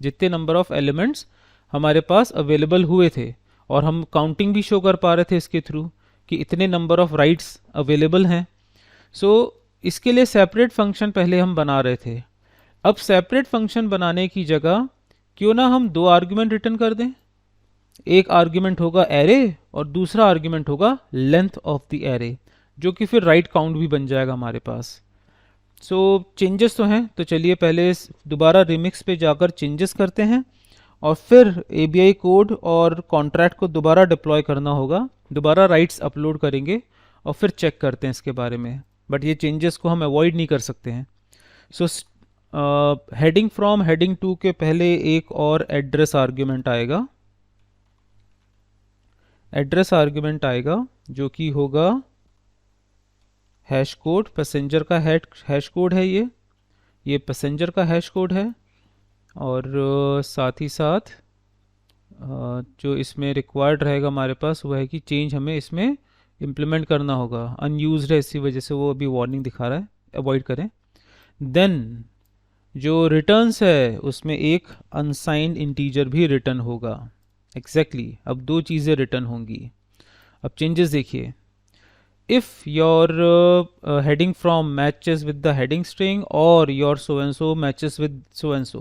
जितने नंबर ऑफ एलिमेंट्स हमारे पास अवेलेबल हुए थे, और हम काउंटिंग भी शो कर पा रहे थे इसके थ्रू कि इतने नंबर ऑफ राइट्स अवेलेबल हैं। सो इसके लिए सेपरेट फंक्शन पहले हम बना रहे थे। अब सेपरेट फंक्शन बनाने की जगह क्यों ना हम दो आर्ग्यूमेंट रिटर्न कर दें। एक आर्ग्यूमेंट होगा एरे और दूसरा आर्ग्यूमेंट होगा लेंथ ऑफ द एरे, जो कि फिर राइट काउंट भी बन जाएगा हमारे पास। सो चेंजेस तो हैं, तो चलिए पहले दोबारा रिमिक्स पे जाकर चेंजेस करते हैं और फिर एबीआई कोड और कॉन्ट्रैक्ट को दोबारा डिप्लॉय करना होगा, दोबारा राइट्स अपलोड करेंगे और फिर चेक करते हैं इसके बारे में। बट ये चेंजेस को हम अवॉइड नहीं कर सकते हैं। So heading from, heading to के पहले एक और एड्रेस आर्ग्यूमेंट आएगा, एड्रेस आर्ग्यूमेंट आएगा जो कि होगा हैश कोड, पैसेंजर का हैश कोड है, ये पैसेंजर का हैश कोड है। और साथ ही साथ जो इसमें रिक्वायर्ड रहेगा हमारे पास वह है कि चेंज हमें इसमें इम्प्लीमेंट करना होगा। अनयूज्ड है, इसी वजह से वो अभी वार्निंग दिखा रहा है, अवॉइड करें। देन जो रिटर्न्स है उसमें एक अनसाइंड इंटीजर भी रिटर्न होगा। एग्जैक्टली अब दो चीज़ें रिटर्न होंगी। अब चेंजेस देखिए, if your heading from matches with the heading string or your so and so matches with so and so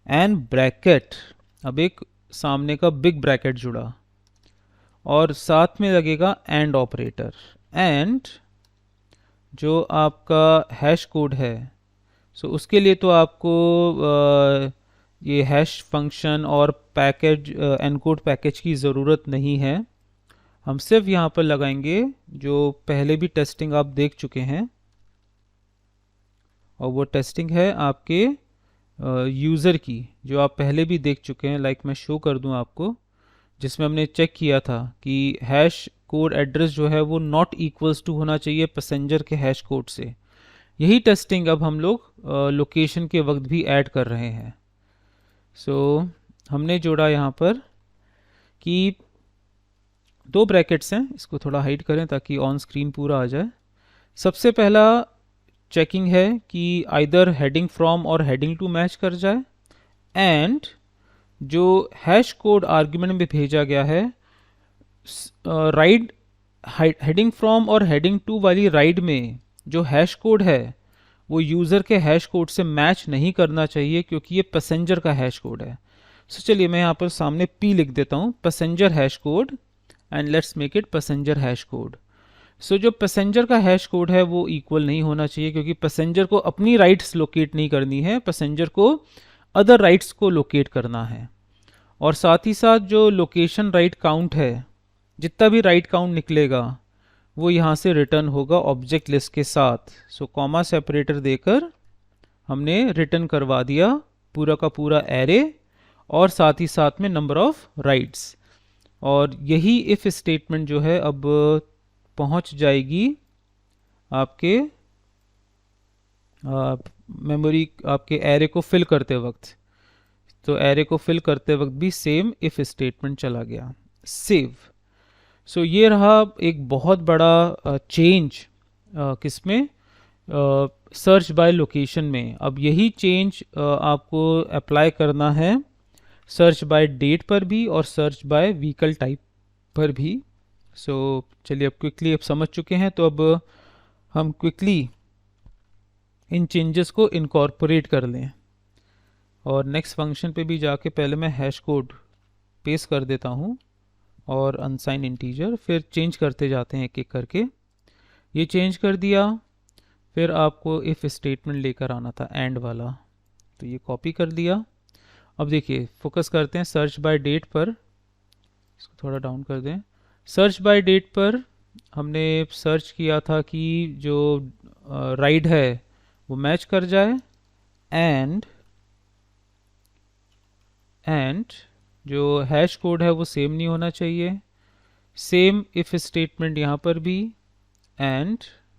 and bracket, अब एक सामने का बिग ब्रैकेट जुड़ा और साथ में लगेगा एंड ऑपरेटर। एंड जो आपका हैश कोड है सो उसके लिए तो आपको ये हैश फंक्शन और पैकेज एनकोड पैकेज की ज़रूरत नहीं है। हम सिर्फ यहाँ पर लगाएंगे जो पहले भी टेस्टिंग आप देख चुके हैं, और वो टेस्टिंग है आपके यूज़र की, जो आप पहले भी देख चुके हैं। लाइक मैं शो कर दूं आपको, जिसमें हमने चेक किया था कि हैश कोड एड्रेस जो है वो नॉट इक्वल्स टू होना चाहिए पैसेंजर के हैश कोड से। यही टेस्टिंग अब हम लोग लोकेशन के वक्त भी ऐड कर रहे हैं। सो हमने जोड़ा यहाँ पर कि दो ब्रैकेट्स हैं, इसको थोड़ा हाइड करें ताकि ऑन स्क्रीन पूरा आ जाए। सबसे पहला चेकिंग है कि आइदर हेडिंग फ्रॉम और हेडिंग टू मैच कर जाए, एंड जो हैश कोड आर्ग्यूमेंट में भेजा गया है राइट हेडिंग फ्रॉम और हेडिंग टू वाली राइड में जो हैश कोड है वो यूज़र के हैश कोड से मैच नहीं करना चाहिए, क्योंकि ये पैसेंजर का हैश कोड है। सो चलिए मैं यहाँ पर सामने P लिख देता हूँ, passenger hash code, and let's make it passenger hash code. So जो पैसेंजर का हैश कोड है वो इक्वल नहीं होना चाहिए, क्योंकि पैसेंजर को अपनी राइट्स लोकेट नहीं करनी है, पैसेंजर को अदर राइट्स को लोकेट करना है। और साथ ही साथ जो लोकेशन राइट काउंट है, जितना भी राइट काउंट निकलेगा वो यहाँ से रिटर्न होगा ऑब्जेक्ट लिस्ट के साथ। सो कॉमा सेपरेटर देकर हमने रिटर्न करवा दिया पूरा का पूरा एरे, और साथ ही साथ में नंबर ऑफ राइट्स। और यही इफ स्टेटमेंट जो है अब पहुंच जाएगी आपके मेमोरी, आपके एरे को फिल करते वक्त। तो एरे को फिल करते वक्त भी सेम इफ स्टेटमेंट चला गया। सेव। सो ये रहा एक बहुत बड़ा चेंज किसमें, सर्च बाय लोकेशन में। अब यही चेंज आपको अप्लाई करना है सर्च बाय डेट पर भी और सर्च बाय व्हीकल टाइप पर भी। सो चलिए अब क्विकली अब समझ चुके हैं, तो अब हम क्विकली इन चेंजेस को इनकॉर्पोरेट कर लें। और नेक्स्ट फंक्शन पे भी जाके पहले मैं हैश कोड पेस्ट कर देता हूँ और अनसाइन इंटीजर, फिर चेंज करते जाते हैं एक एक करके। ये चेंज कर दिया, फिर आपको इफ़ स्टेटमेंट लेकर आना था एंड वाला, तो ये कॉपी कर दिया। अब देखिए फोकस करते हैं सर्च बाय डेट पर, इसको थोड़ा डाउन कर दें। सर्च बाय डेट पर हमने सर्च किया था कि जो राइड है वो मैच कर जाए, एंड जो हैश कोड है वो सेम नहीं होना चाहिए। सेम इफ स्टेटमेंट यहाँ पर भी, एंड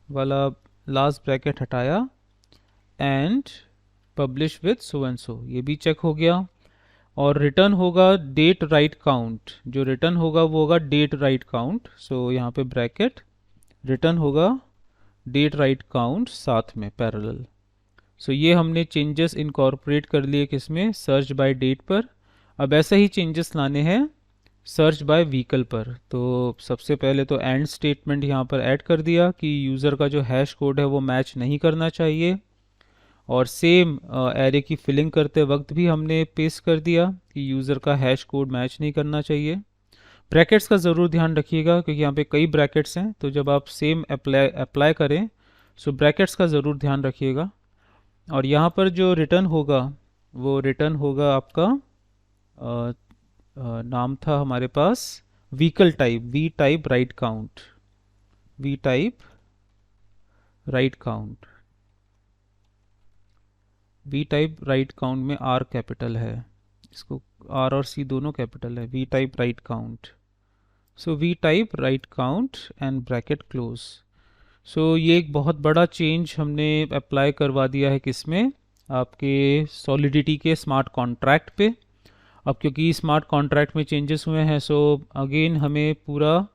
वाला लास्ट ब्रैकेट हटाया, and publish with so and so, ये भी चेक हो गया। और रिटर्न होगा डेट राइट काउंट, जो रिटर्न होगा वो होगा डेट राइट काउंट। सो यहाँ पे ब्रैकेट रिटर्न होगा डेट राइट काउंट साथ में पैरेलल। सो ये हमने चेंजेस इनकॉर्पोरेट कर लिए किसमें, सर्च बाय डेट पर। अब ऐसा ही चेंजेस लाने हैं सर्च बाय व्हीकल पर। तो सबसे पहले तो एंड स्टेटमेंट यहाँ पर ऐड कर दिया कि यूज़र का जो हैश कोड है वो मैच नहीं करना चाहिए, और सेम एरे की फिलिंग करते वक्त भी हमने पेस्ट कर दिया कि यूज़र का हैश कोड मैच नहीं करना चाहिए। ब्रैकेट्स का ज़रूर ध्यान रखिएगा, क्योंकि यहाँ पे कई ब्रैकेट्स हैं, तो जब आप सेम अप्लाई करें सो ब्रैकेट्स का ज़रूर ध्यान रखिएगा। और यहाँ पर जो रिटर्न होगा वो रिटर्न होगा आपका नाम था हमारे पास vehicle type, V type ride count, V type ride count. V type ride count में आर कैपिटल है, इसको आर और सी दोनों कैपिटल है, V type ride count. So V type ride count and bracket close. So ये एक बहुत बड़ा चेंज हमने अप्लाई करवा दिया है किसमें, आपके सॉलिडिटी के स्मार्ट कॉन्ट्रैक्ट पे। अब क्योंकि स्मार्ट कॉन्ट्रैक्ट में चेंजेस हुए हैं, सो अगेन हमें पूरा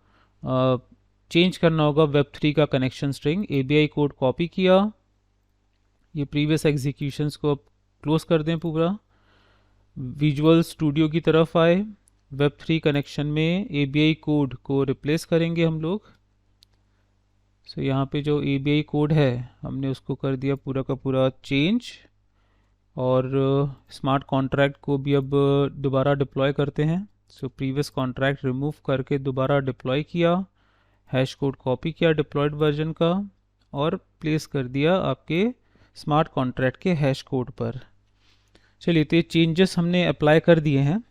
चेंज करना होगा वेब3 का connection string. ABI code copy किया, ये प्रीवियस एग्जीक्यूशंस को अब क्लोज कर दें पूरा, विजुअल स्टूडियो की तरफ आए, वेब3 कनेक्शन में ABI कोड को रिप्लेस करेंगे हम लोग। सो यहाँ पे जो ABI कोड है हमने उसको कर दिया पूरा का पूरा चेंज, और स्मार्ट कॉन्ट्रैक्ट को भी अब दोबारा डिप्लॉय करते हैं। सो प्रीवियस कॉन्ट्रैक्ट रिमूव करके दोबारा डिप्लॉय किया, हैश कोड कॉपी किया डिप्लॉयड वर्जन का, और प्लेस कर दिया आपके स्मार्ट कॉन्ट्रैक्ट के हैश कोड पर। चलिए, तो ये चेंजेस हमने अप्लाई कर दिए हैं।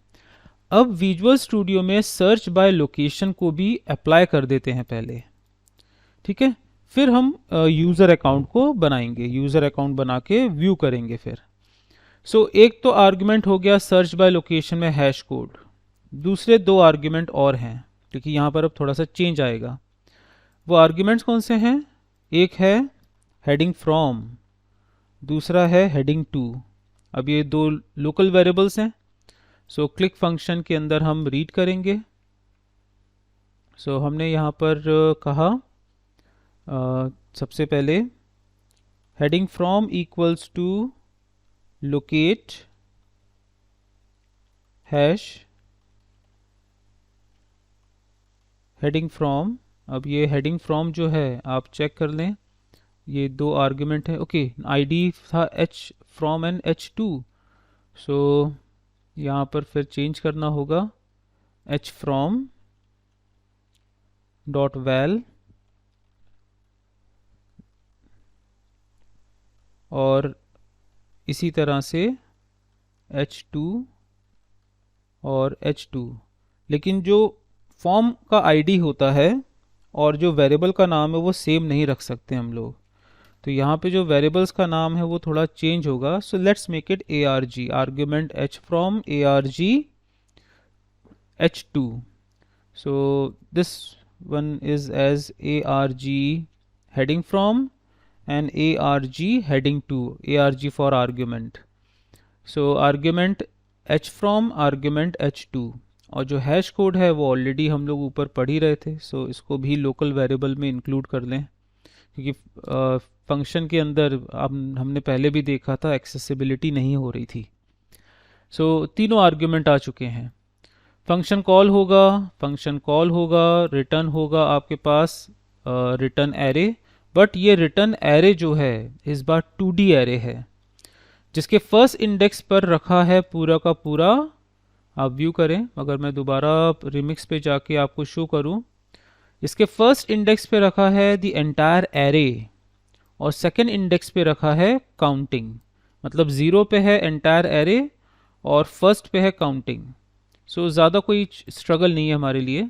अब विजुअल स्टूडियो में सर्च बाय लोकेशन को भी अप्लाई कर देते हैं पहले, ठीक है। फिर हम यूज़र अकाउंट को बनाएंगे, यूज़र अकाउंट बना के व्यू करेंगे फिर। सो एक तो आर्गुमेंट हो गया सर्च बाय लोकेशन में हैश कोड, दूसरे दो आर्गुमेंट और हैं, क्योंकि यहाँ पर अब थोड़ा सा चेंज आएगा। वो आर्ग्यूमेंट्स कौन से हैं? एक है हेडिंग फ्रॉम, दूसरा है हेडिंग टू। अब ये दो लोकल वेरिएबल्स हैं। सो क्लिक फंक्शन के अंदर हम रीड करेंगे। सो हमने यहाँ पर कहा सबसे पहले heading from equals to locate hash heading from. अब ये हेडिंग फ्रॉम जो है आप चेक कर लें, ये दो आर्ग्यूमेंट है। ओके, आईडी था H from and H to. So यहाँ पर फिर चेंज करना होगा एच फ्रॉम डॉट वैल, और इसी तरह से h2 और h2। लेकिन जो फॉर्म का आईडी होता है और जो वेरिएबल का नाम है वो सेम नहीं रख सकते हम लोग। तो यहाँ पे जो वेरिएबल्स का नाम है वो थोड़ा चेंज होगा। So let's make it arg, argument h from arg h2। So this one is as arg heading from and arg heading to, arg for argument। so argument h from, argument h2। और जो hash code है वो already हम लोग ऊपर पढ़ ही रहे थे। सो इसको भी लोकल वेरिएबल में इंक्लूड कर लें, क्योंकि फंक्शन के अंदर हमने पहले भी देखा था एक्सेसिबिलिटी नहीं हो रही थी। सो तीनों आर्ग्यूमेंट आ चुके हैं। फंक्शन कॉल होगा, रिटर्न होगा आपके पास रिटर्न एरे। बट ये रिटर्न एरे जो है इस बार 2D एरे है, जिसके फर्स्ट इंडेक्स पर रखा है पूरा का पूरा। आप व्यू करें, अगर मैं दोबारा रिमिक्स पे जाके आपको शो करूं, इसके फर्स्ट इंडेक्स पे रखा है द एंटायर एरे, और सेकंड इंडेक्स पे रखा है काउंटिंग। मतलब 0 पे है एंटायर एरे और फर्स्ट पे है काउंटिंग। सो ज़्यादा कोई स्ट्रगल नहीं है हमारे लिए।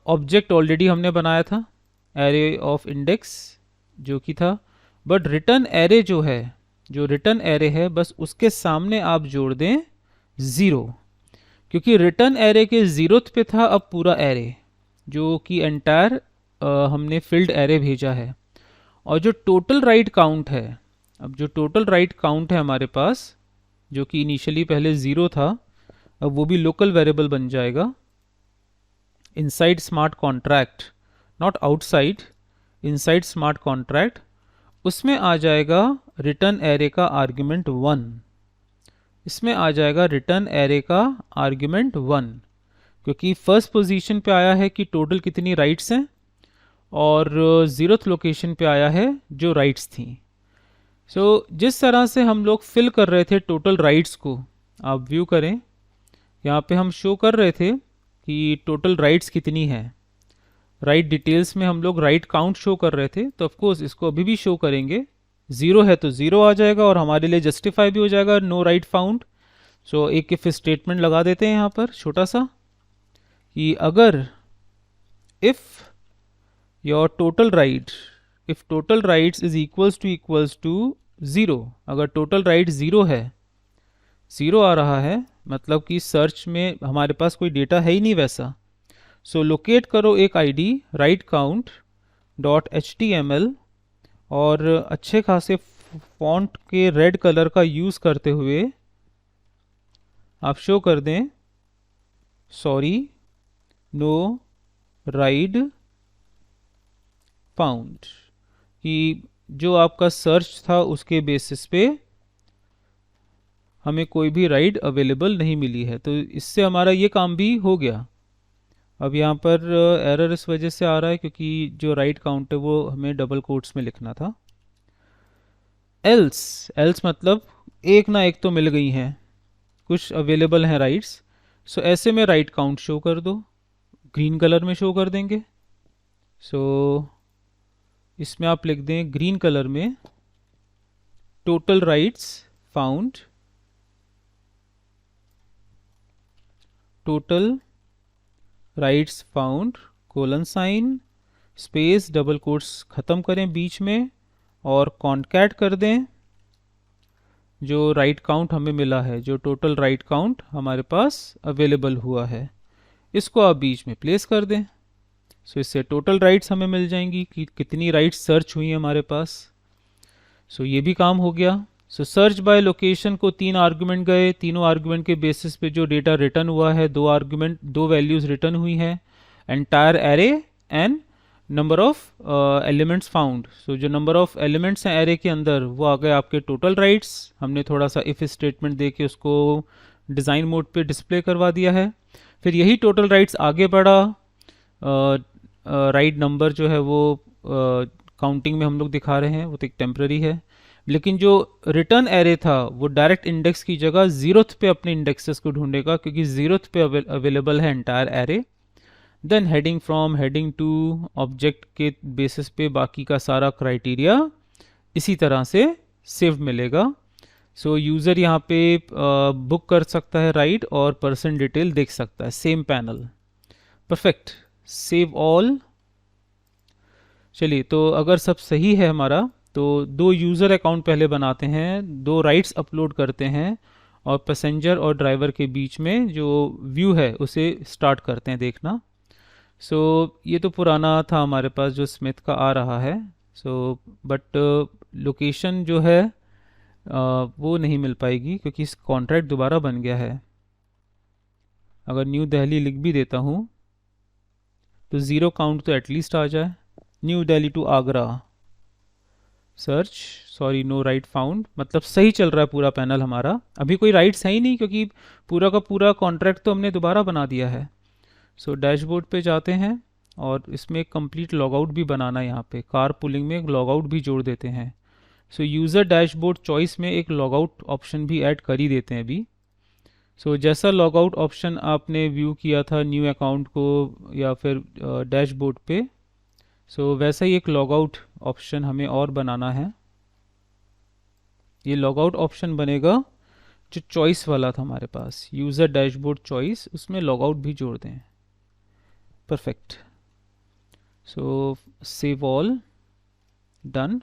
ऑब्जेक्ट ऑलरेडी हमने बनाया था एरे ऑफ इंडेक्स जो कि था, बट रिटर्न एरे जो है, जो रिटर्न एरे है, बस उसके सामने आप जोड़ दें 0, क्योंकि रिटर्न एरे के 0th पे था अब पूरा एरे, जो कि एंटायर हमने फिल्ड एरे भेजा है। और जो टोटल राइट काउंट है, अब जो टोटल राइट काउंट है हमारे पास, जो कि इनिशियली पहले 0 था, अब वो भी लोकल वेरिएबल बन जाएगा inside smart contract, not outside, inside smart contract. उसमें आ जाएगा रिटर्न एरे का आर्ग्यूमेंट 1, इसमें आ जाएगा रिटर्न एरे का आर्ग्यूमेंट 1, क्योंकि फर्स्ट पोजीशन पे आया है कि टोटल कितनी राइट्स हैं, और 0th लोकेशन पे आया है जो राइट्स थी। सो जिस तरह से हम लोग फिल कर रहे थे टोटल राइट्स को, आप व्यू करें, यहाँ पे हम शो कर रहे थे कि टोटल राइट्स कितनी है। राइट डिटेल्स में हम लोग राइट काउंट शो कर रहे थे, तो ऑफकोर्स इसको अभी भी शो करेंगे। 0 है तो 0 आ जाएगा और हमारे लिए जस्टिफाई भी हो जाएगा, नो राइट फाउंड। सो एक इफ स्टेटमेंट लगा देते हैं यहाँ पर छोटा सा, कि अगर if your total ride, if total rides is equals to 0, अगर टोटल राइट 0 है, 0 आ रहा है, मतलब कि सर्च में हमारे पास कोई डेटा है ही नहीं वैसा। सो लोकेट करो एक ID right count dot HTML, और अच्छे खासे फॉन्ट के रेड कलर का यूज़ करते हुए आप शो कर दें सॉरी नो राइड फाउंड, कि जो आपका सर्च था उसके बेसिस पे हमें कोई भी राइड अवेलेबल नहीं मिली है। तो इससे हमारा ये काम भी हो गया। अब यहाँ पर एरर इस वजह से आ रहा है क्योंकि जो राइट काउंट है वो हमें डबल कोट्स में लिखना था। एल्स मतलब एक ना एक तो मिल गई हैं, कुछ अवेलेबल हैं राइट्स। सो ऐसे में राइट काउंट शो कर दो, ग्रीन कलर में शो कर देंगे। सो इसमें आप लिख दें ग्रीन कलर में total rides found, total rides found colon sign space double quotes ख़त्म करें बीच में और कॉन्कैट कर दें जो राइट काउंट हमें मिला है, जो टोटल राइट काउंट हमारे पास अवेलेबल हुआ है, इसको आप बीच में प्लेस कर दें। सो इससे टोटल राइट्स हमें मिल जाएंगी कि कितनी राइट्स सर्च हुई हैं हमारे पास। सो ये भी काम हो गया। सो सर्च बाय लोकेशन को 3 आर्गुमेंट गए, तीनों आर्गुमेंट के बेसिस पे जो डेटा रिटर्न हुआ है, 2 वैल्यूज़ रिटर्न हुई हैं, entire array and number of elements found. So जो नंबर ऑफ एलिमेंट्स हैं एरे के अंदर वो आ गए आपके टोटल राइट्स। हमने थोड़ा सा इफ़ स्टेटमेंट दे के उसको डिज़ाइन मोड पे डिस्प्ले करवा दिया है। फिर यही टोटल राइट्स आगे बढ़ा, राइट नंबर जो है वो काउंटिंग में हम लोग दिखा रहे हैं, वो तो एक टेम्प्रेरी है, लेकिन जो रिटर्न एरे था वो डायरेक्ट इंडेक्स की जगह 0th पे अपने इंडेक्सेस को ढूंढेगा क्योंकि 0th पे अवेलेबल है entire array. Then heading from heading to object के बेसिस पे बाकी का सारा क्राइटेरिया इसी तरह से सेव मिलेगा। सो यूज़र यहाँ पे बुक कर सकता है राइट और पर्सन डिटेल देख सकता है, same panel. Perfect, save all. चलिए, तो अगर सब सही है हमारा तो 2 यूज़र अकाउंट पहले बनाते हैं, 2 राइट्स अपलोड करते हैं और पैसेंजर और ड्राइवर के बीच में जो व्यू है उसे स्टार्ट करते हैं देखना। सो ये तो पुराना था हमारे पास जो स्मिथ का आ रहा है। सो बट लोकेशन जो है वो नहीं मिल पाएगी क्योंकि इस कॉन्ट्रैक्ट दोबारा बन गया है। अगर न्यू दिल्ली लिख भी देता हूँ तो 0 काउंट तो एटलीस्ट आ जाए। New Delhi to Agra, search, sorry no ride found, मतलब सही चल रहा है पूरा पैनल हमारा। अभी कोई राइट्स है ही नहीं क्योंकि पूरा का पूरा कॉन्ट्रैक्ट तो हमने दोबारा बना दिया है। सो डैशबोर्ड पे जाते हैं और इसमें एक कंप्लीट लॉगआउट भी बनाना है, यहाँ पे कार पुलिंग में एक लॉगआउट भी जोड़ देते हैं। सो यूज़र डैशबोर्ड चॉइस में एक लॉगआउट ऑप्शन भी ऐड कर ही देते हैं अभी। सो जैसा लॉगआउट ऑप्शन आपने व्यू किया था न्यू अकाउंट को या फिर डैशबोर्ड पे, सो वैसा ही एक लॉगआउट ऑप्शन हमें और बनाना है। ये लॉगआउट ऑप्शन बनेगा जो चॉइस वाला था हमारे पास, यूज़र डैशबोर्ड चॉइस, उसमें लॉगआउट भी जोड़ दें। Perfect. So save all, done.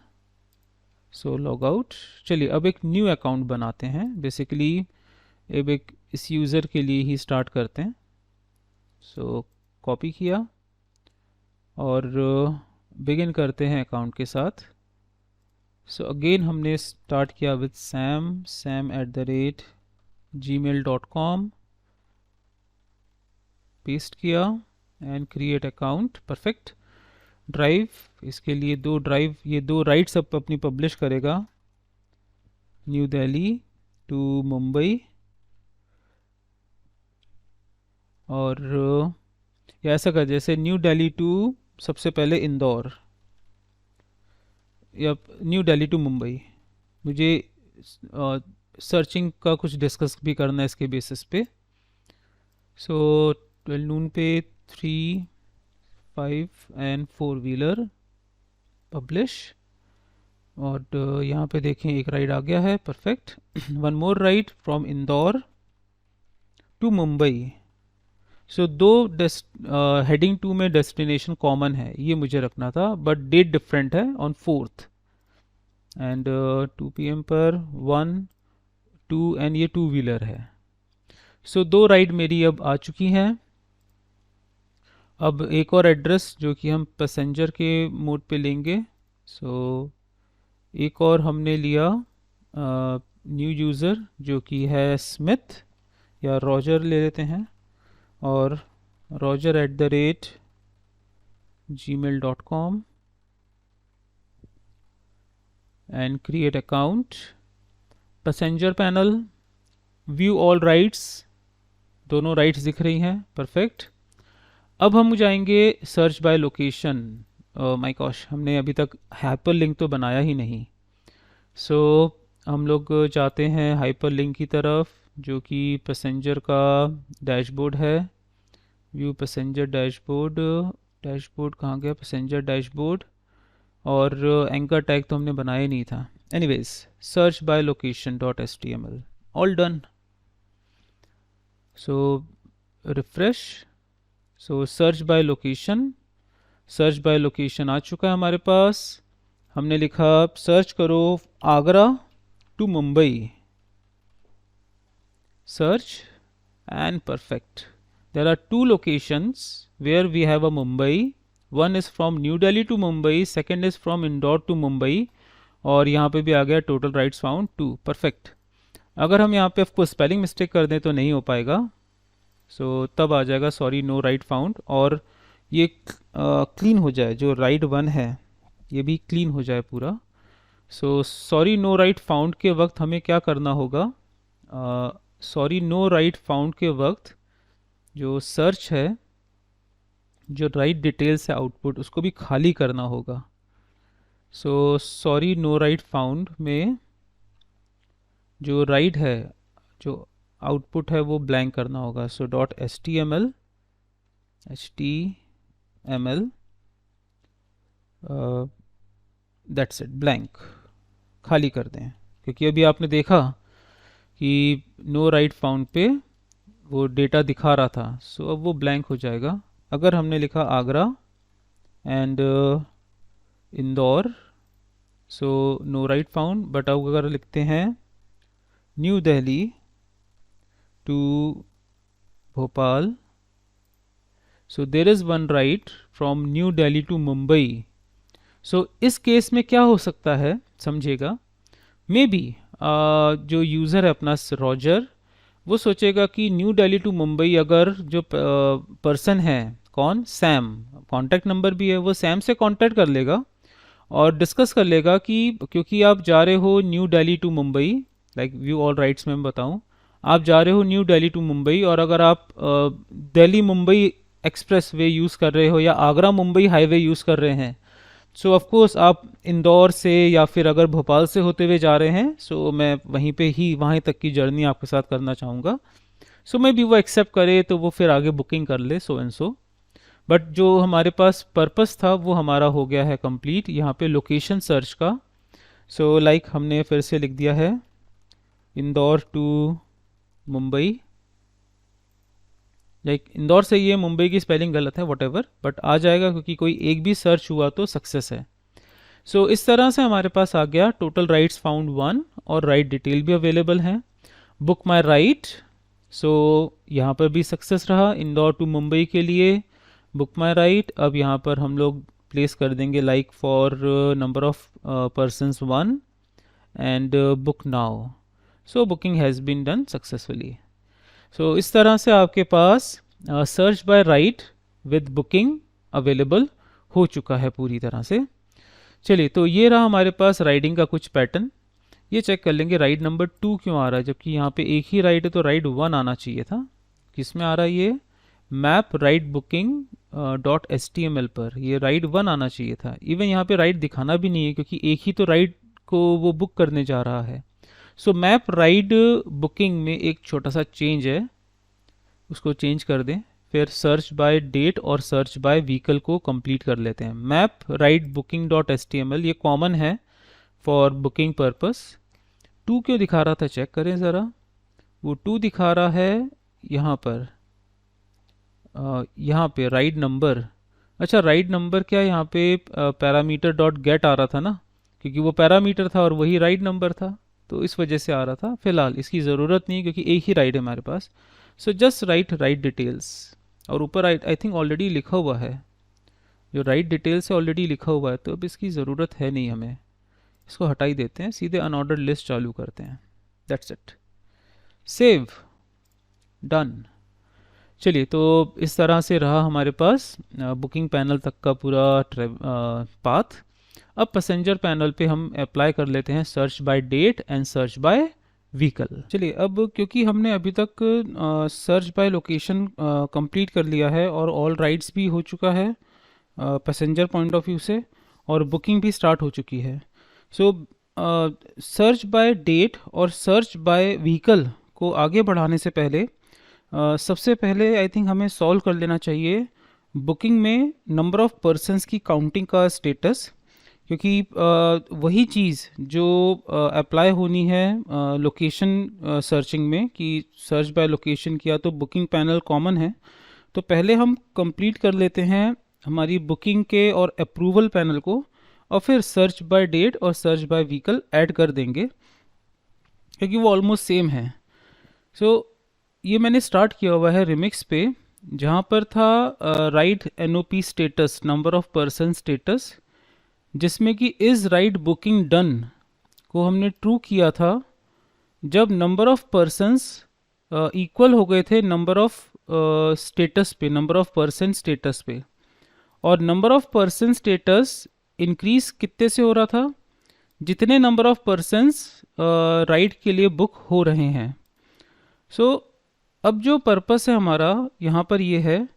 So logout. चलिए अब एक न्यू अकाउंट बनाते हैं। बेसिकली अब एक इस यूज़र के लिए ही स्टार्ट करते हैं। सो कॉपी किया और बिगिन करते हैं अकाउंट के साथ। सो अगेन हमने स्टार्ट किया विद sam@gmail.com, पेस्ट किया and create account. Perfect. Drive, इसके लिए 2 ड्राइव, ये 2 राइट्स अब अपनी पब्लिश करेगा, न्यू दिल्ली टू मुंबई, और या ऐसा कर जैसे न्यू दिल्ली टू सबसे पहले इंदौर या न्यू दिल्ली टू मुंबई। मुझे सर्चिंग का कुछ डिस्कस भी करना है इसके बेसिस पे। सो 12 नून पे 3, 5 एंड 4 व्हीलर पब्लिश, और यहाँ पे देखें एक राइड आ गया है। Perfect. One more ride from Indore to Mumbai. So 2 heading 2 में डेस्टिनेशन कॉमन है, ये मुझे रखना था, बट डेट डिफरेंट है ऑन 4th एंड 2 PM पर 1, 2 एंड ये 2 व्हीलर है। सो 2 राइड मेरी अब आ चुकी हैं। अब एक और एड्रेस जो कि हम पैसेंजर के मोड पे लेंगे। सो एक और हमने लिया न्यू यूज़र जो कि है स्मिथ या रॉजर ले लेते हैं, और roger@gmail.com and create account। Passenger panel, view all rights, दोनों राइट्स दिख रही हैं। परफेक्ट। अब हम जाएंगे search by location. My gosh, हमने अभी तक हाइपर लिंक तो बनाया ही नहीं। सो हम लोग जाते हैं हाइपर लिंक की तरफ जो कि पैसेंजर का डैशबोर्ड है। व्यू पैसेंजर डैशबोर्ड, डैशबोर्ड कहाँ गया, पैसेंजर डैशबोर्ड, और एंकर टैग तो हमने बनाया नहीं था। anyways, search by location .html, all done. So refresh. So search by location आ चुका है हमारे पास. हमने लिखा सर्च करो Agra to Mumbai, search, and perfect. There are two locations where we have a Mumbai. One is from New Delhi to Mumbai, second is from Indore to Mumbai. और यहाँ पे भी आ गया टोटल राइट्स फाउंड 2. परफेक्ट. अगर हम यहाँ पे आपको स्पेलिंग मिस्टेक कर दें तो नहीं हो पाएगा. सो तब आ जाएगा सॉरी नो राइट फाउंड, और ये क्लीन हो जाए, जो राइट 1 है ये भी क्लीन हो जाए पूरा. So sorry no ride found के वक्त हमें क्या करना होगा? सॉरी नो राइट फाउंड के वक्त जो सर्च है, जो राइट डिटेल्स है आउटपुट, उसको भी खाली करना होगा. So sorry no ride found में जो राइट है, जो आउटपुट है, वो ब्लैंक करना होगा. सो .html दैट्स इट, ब्लैंक, खाली कर दें. क्योंकि अभी आपने देखा कि नो राइट फाउंड पे वो डेटा दिखा रहा था. सो अब वो ब्लैंक हो जाएगा. अगर हमने लिखा Agra and Indore, so no ride found. But अब अगर लिखते हैं New Delhi to Bhopal, so there is one ride from New Delhi to Mumbai. सो इस केस में क्या हो सकता है समझिएगा, मे बी जो यूज़र है अपना रॉजर, वो सोचेगा कि न्यू दिल्ली टू मुंबई अगर जो पर्सन है, कौन, सैम, कॉन्टैक्ट नंबर भी है, वो सैम से कॉन्टैक्ट कर लेगा और डिस्कस कर लेगा कि क्योंकि आप जा रहे हो New Delhi to Mumbai, like view all rides में मैं बताऊं, आप जा रहे हो न्यू दिल्ली टू मुंबई, और अगर आप Delhi Mumbai express way use कर रहे हो या आगरा मुंबई हाईवे यूज़ कर रहे हैं, सो ऑफ कोर्स आप इंदौर से या फिर अगर भोपाल से होते हुए जा रहे हैं, सो मैं वहीं पे ही वहीं तक की जर्नी आपके साथ करना चाहूँगा. सो मे बी वो एक्सेप्ट करे तो वो फिर आगे बुकिंग कर ले, सो एंड सो. बट जो हमारे पास पर्पस था वो हमारा हो गया है कंप्लीट यहाँ पे लोकेशन सर्च का. सो लाइक हमने फिर से लिख दिया है इंदौर टू मुंबई, लाइक इंदौर से ये मुंबई की स्पेलिंग गलत है वॉट, बट आ जाएगा क्योंकि कोई एक भी सर्च हुआ तो सक्सेस है. सो इस तरह से हमारे पास आ गया टोटल राइट्स फाउंड 1 और राइट डिटेल भी अवेलेबल है. बुक माई राइट, सो यहाँ पर भी सक्सेस रहा इंदौर टू मुंबई के लिए. बुक माई राइट, अब यहाँ पर हम लोग प्लेस कर देंगे like for number of persons 1 and book now. So booking has been done successfully. So इस तरह से आपके पास search by ride with booking available हो चुका है पूरी तरह से. चलिए, तो ये रहा हमारे पास राइडिंग का कुछ पैटर्न. ये चेक कर लेंगे राइड नंबर 2 क्यों आ रहा है, जबकि यहाँ पे एक ही राइड है तो राइड 1 आना चाहिए था. किस में आ रहा है ये? मैप राइड बुकिंग .html पर ये राइड 1 आना चाहिए था. इवन यहाँ पे राइड दिखाना भी नहीं है क्योंकि एक ही तो राइड को वो बुक करने जा रहा है. सो मैप राइड बुकिंग में एक छोटा सा चेंज है, उसको चेंज कर दें. फिर सर्च बाय डेट और सर्च बाय व्हीकल को कंप्लीट कर लेते हैं. मैप राइड बुकिंग .html ये कॉमन है फॉर बुकिंग पर्पस. 2 क्यों दिखा रहा था चेक करें ज़रा. वो 2 दिखा रहा है यहाँ पर, यहाँ पे राइड नंबर. अच्छा, राइड नंबर क्या, यहाँ पे पैरामीटर डॉट गेट आ रहा था ना, क्योंकि वो पैरामीटर था और वही राइड नंबर था, तो इस वजह से आ रहा था. फिलहाल इसकी ज़रूरत नहीं क्योंकि एक ही राइड है हमारे पास. So just write ride details, और ऊपर आई थिंक ऑलरेडी लिखा हुआ है, जो राइट डिटेल्स है ऑलरेडी लिखा हुआ है, तो अब इसकी ज़रूरत है नहीं हमें. इसको हटा ही देते हैं, सीधे अनऑर्डर्ड लिस्ट चालू करते हैं. That's it. Save, done. चलिए, तो इस तरह से रहा हमारे पास बुकिंग पैनल तक का पूरा पाथ. अब पैसेंजर पैनल पे हम अप्लाई कर लेते हैं search by date and search by vehicle. चलिए, अब क्योंकि हमने अभी तक सर्च बाय लोकेशन कंप्लीट कर लिया है और ऑल राइड्स भी हो चुका है पैसेंजर पॉइंट ऑफ व्यू से, और बुकिंग भी स्टार्ट हो चुकी है. सो सर्च बाय डेट और सर्च बाय व्हीकल को आगे बढ़ाने से पहले सबसे पहले आई थिंक हमें सॉल्व कर लेना चाहिए बुकिंग में नंबर ऑफ पर्सन्स की काउंटिंग का स्टेटस. क्योंकि वही चीज़ जो अप्लाई होनी है लोकेशन सर्चिंग में, कि सर्च बाय लोकेशन किया तो बुकिंग पैनल कॉमन है, तो पहले हम कंप्लीट कर लेते हैं हमारी बुकिंग के और अप्रूवल पैनल को, और फिर सर्च बाय डेट और सर्च बाय व्हीकल ऐड कर देंगे, क्योंकि वो ऑलमोस्ट सेम है। सो ये मैंने स्टार्ट किया हुआ है रिमिक्स पे, जहाँ पर था right NOP status, number of person status, जिसमें कि इज़ राइट बुकिंग डन को हमने ट्रू किया था जब नंबर ऑफ पर्सन्स इक्वल हो गए थे नंबर ऑफ स्टेटस पे, नंबर ऑफ पर्सन स्टेटस पे। और number of person status increase कितने से हो रहा था, जितने नंबर ऑफ पर्सन्स राइट के लिए बुक हो रहे हैं। सो अब जो पर्पस है हमारा यहाँ पर ये है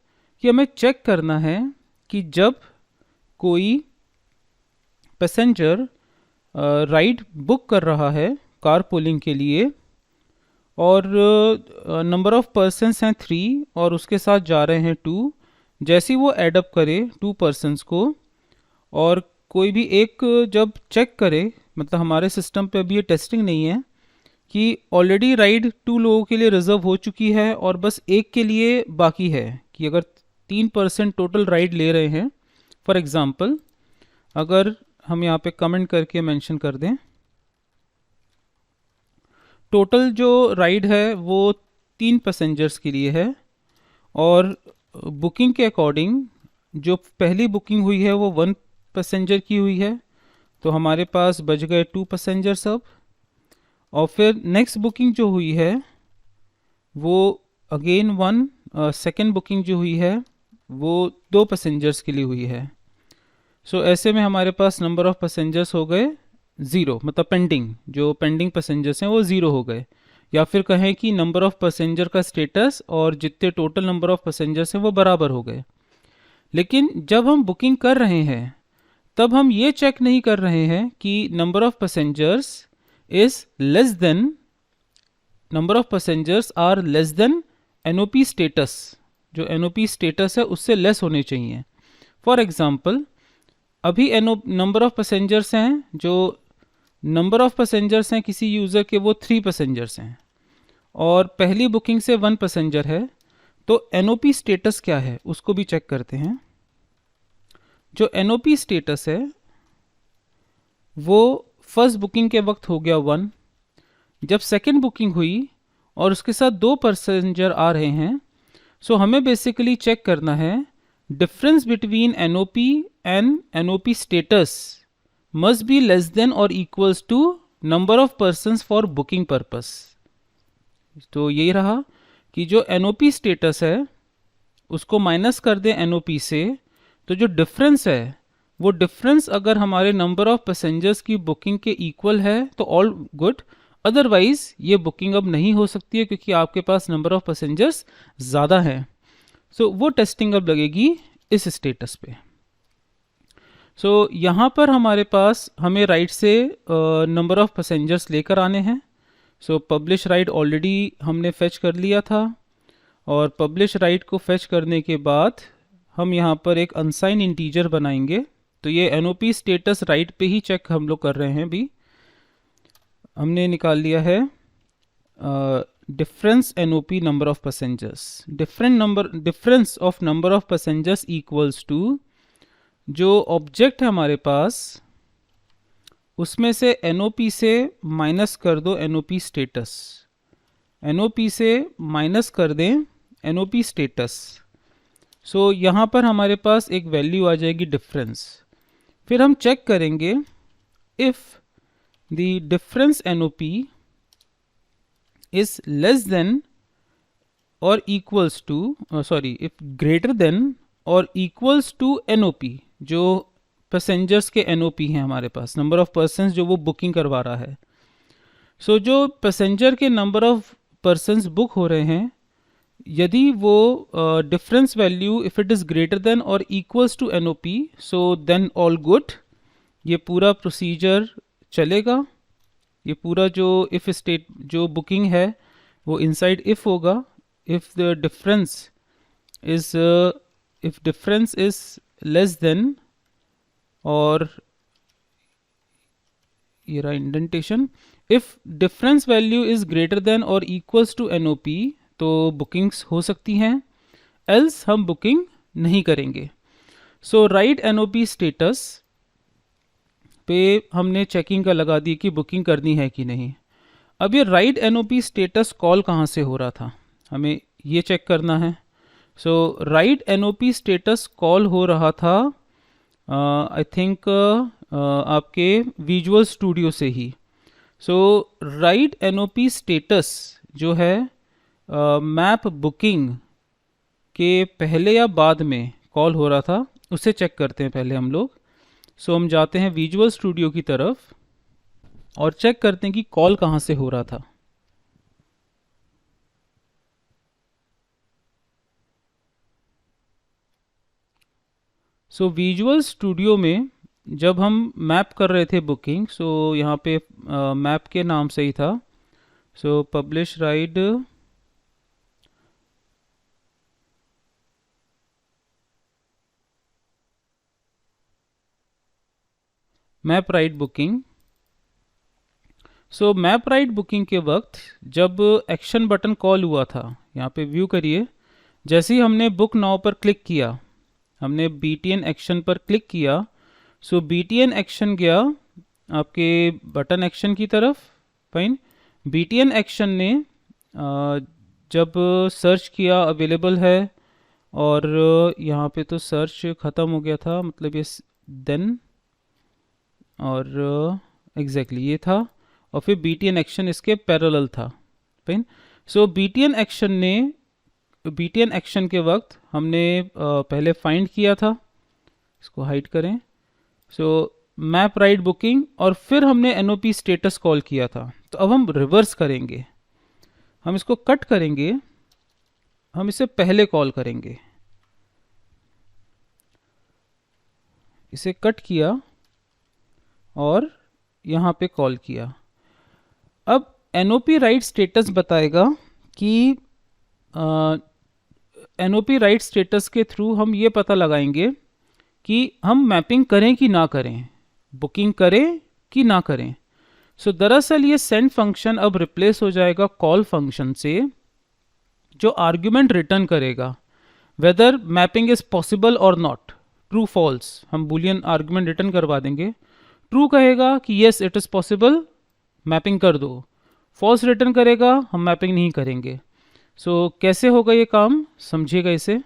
कि हमें चेक करना है कि जब कोई पैसेंजर राइड बुक कर रहा है कार पुलिंग के लिए, और नंबर ऑफ पर्सन्स हैं 3 और उसके साथ जा रहे हैं 2, जैसे ही वो एडअप करे 2 पर्सन्स को, और कोई भी एक जब चेक करे, मतलब हमारे सिस्टम पे अभी ये टेस्टिंग नहीं है कि ऑलरेडी राइड 2 लोगों के लिए रिजर्व हो चुकी है और बस एक के लिए बाकी है, कि अगर 3% टोटल राइड ले रहे हैं, फॉर एग्ज़ाम्पल अगर हम यहाँ पे कमेंट करके मेंशन कर दें, टोटल जो राइड है वो 3 पैसेंजर्स के लिए है, और बुकिंग के अकॉर्डिंग जो पहली बुकिंग हुई है वो 1 पैसेंजर की हुई है, तो हमारे पास बच गए 2 पैसेंजर्स अब। और फिर नेक्स्ट बुकिंग जो हुई है वो अगेन 1, सेकेंड बुकिंग जो हुई है वो 2 पैसेंजर्स के लिए हुई है। सो ऐसे में हमारे पास नंबर ऑफ पैसेंजर्स हो गए 0, मतलब पेंडिंग, जो पेंडिंग पैसेंजर्स हैं वो 0 हो गए, या फिर कहें कि नंबर ऑफ पैसेंजर का स्टेटस और जितने टोटल नंबर ऑफ पैसेंजर्स हैं वो बराबर हो गए। लेकिन जब हम बुकिंग कर रहे हैं तब हम ये चेक नहीं कर रहे हैं कि number of passengers is less than, number of passengers are less than NOP status, जो एनओपी स्टेटस है उससे लेस होने चाहिए। फॉर एग्जांपल अभी नंबर ऑफ पैसेंजर्स हैं, जो नंबर ऑफ पैसेंजर्स हैं किसी यूज़र के वो 3 पैसेंजर्स हैं, और पहली बुकिंग से 1 पैसेंजर है, तो एनओपी स्टेटस क्या है उसको भी चेक करते हैं। जो एनओपी स्टेटस है वो फर्स्ट बुकिंग के वक्त हो गया 1, जब सेकेंड बुकिंग हुई और उसके साथ 2 पैसेंजर आ रहे हैं, सो हमें बेसिकली चेक करना है difference between NOP and NOP status must be less than और equals to number of persons for booking purpose. तो यही रहा कि जो एनओपी स्टेटस है उसको माइनस कर दें एनओपी से, तो जो डिफरेंस है वो डिफरेंस अगर हमारे नंबर ऑफ पैसेंजर्स की बुकिंग के इक्वल है तो ऑल गुड, अदरवाइज ये बुकिंग अब नहीं हो सकती है क्योंकि आपके पास नंबर ऑफ पैसेंजर्स ज़्यादा हैं। सो वो टेस्टिंग अब लगेगी इस स्टेटस पे। सो यहाँ पर हमारे पास हमें राइट से नंबर ऑफ पैसेंजर्स लेकर आने हैं। सो पब्लिश राइट ऑलरेडी हमने फेच कर लिया था, और पब्लिश राइट को फेच करने के बाद हम यहाँ पर एक अनसाइन इंटीजर बनाएंगे। तो ये एनओपी स्टेटस राइट पे ही चेक हम लोग कर रहे हैं। अभी हमने निकाल लिया है difference NOP number of passengers, difference of number of passengers equals to जो ऑब्जेक्ट है हमारे पास उसमें से एनओपी से माइनस कर दो एनओपी स्टेटस, एनओपी से माइनस कर दें एनओपी स्टेटस। सो यहाँ पर हमारे पास एक वैल्यू आ जाएगी डिफरेंस। फिर हम चेक करेंगे if the difference NOP is less than और equals to, if greater than और इक्वल्स टू एनओपी, जो पैसेंजर्स के एनओपी हैं हमारे पास, नंबर ऑफ पर्सन्स जो वो बुकिंग करवा रहा है। सो जो पैसेंजर के नंबर ऑफ पर्सन्स बुक हो रहे हैं, यदि वो difference value if it is greater than और equals to NOP, so then all good, ये पूरा प्रोसीजर चलेगा। ये पूरा जो इफ स्टेट जो बुकिंग है वो इनसाइड इफ होगा। If the difference is less than और ये रहा indentation. If difference value is greater than और इक्वल्स टू NOP तो बुकिंग्स हो सकती हैं, एल्स हम बुकिंग नहीं करेंगे। सो राइट NOP स्टेटस पे हमने चेकिंग का लगा दी कि बुकिंग करनी है कि नहीं। अब ये राइट NOP स्टेटस कॉल कहाँ से हो रहा था, हमें ये चेक करना है। सो राइट NOP स्टेटस कॉल हो रहा था आई थिंक आपके विजुअल स्टूडियो से ही। सो राइट NOP स्टेटस जो है मैप बुकिंग के पहले या बाद में कॉल हो रहा था, उसे चेक करते हैं पहले हम लोग। सो हम जाते हैं विजुअल स्टूडियो की तरफ और चेक करते हैं कि कॉल कहाँ से हो रहा था। सो विजुअल स्टूडियो में जब हम मैप कर रहे थे बुकिंग, सो यहाँ पे मैप के नाम से ही था। So publish ride map ride booking. So map ride booking के वक्त जब एक्शन बटन कॉल हुआ था, यहाँ पे व्यू करिए, जैसे ही हमने बुक नाउ पर क्लिक किया, हमने BTN एक्शन पर क्लिक किया, सो BTN एक्शन गया आपके बटन एक्शन की तरफ। फाइन। BTN एक्शन ने जब सर्च किया अवेलेबल है, और यहाँ पे तो सर्च ख़त्म हो गया था, मतलब ये देन और एग्जैक्टली ये था, और फिर BTN एक्शन इसके पैरेलल था। फाइन। सो BTN एक्शन ने BTN एक्शन के वक्त हमने पहले फाइंड किया था, इसको हाइड करें। सो मैप राइड बुकिंग, और फिर हमने NOP स्टेटस कॉल किया था। तो अब हम रिवर्स करेंगे, हम इसको कट करेंगे, हम इसे पहले कॉल करेंगे। इसे कट किया और यहाँ पे कॉल किया। अब NOP राइट स्टेटस बताएगा कि NOP राइट स्टेटस के थ्रू हम ये पता लगाएंगे कि हम मैपिंग करें कि ना करें, बुकिंग करें कि ना करें। सो दरअसल ये सेंड फंक्शन अब रिप्लेस हो जाएगा कॉल फंक्शन से, जो आर्ग्यूमेंट रिटर्न करेगा वेदर मैपिंग इज पॉसिबल और नॉट, ट्रू फॉल्स। हम बुलियन आर्ग्यूमेंट रिटर्न करवा देंगे। ट्रू कहेगा कि yes it is possible, mapping कर दो। फॉल्स रिटर्न करेगा, हम मैपिंग नहीं करेंगे। सो कैसे होगा ये काम, समझिएगा इसे।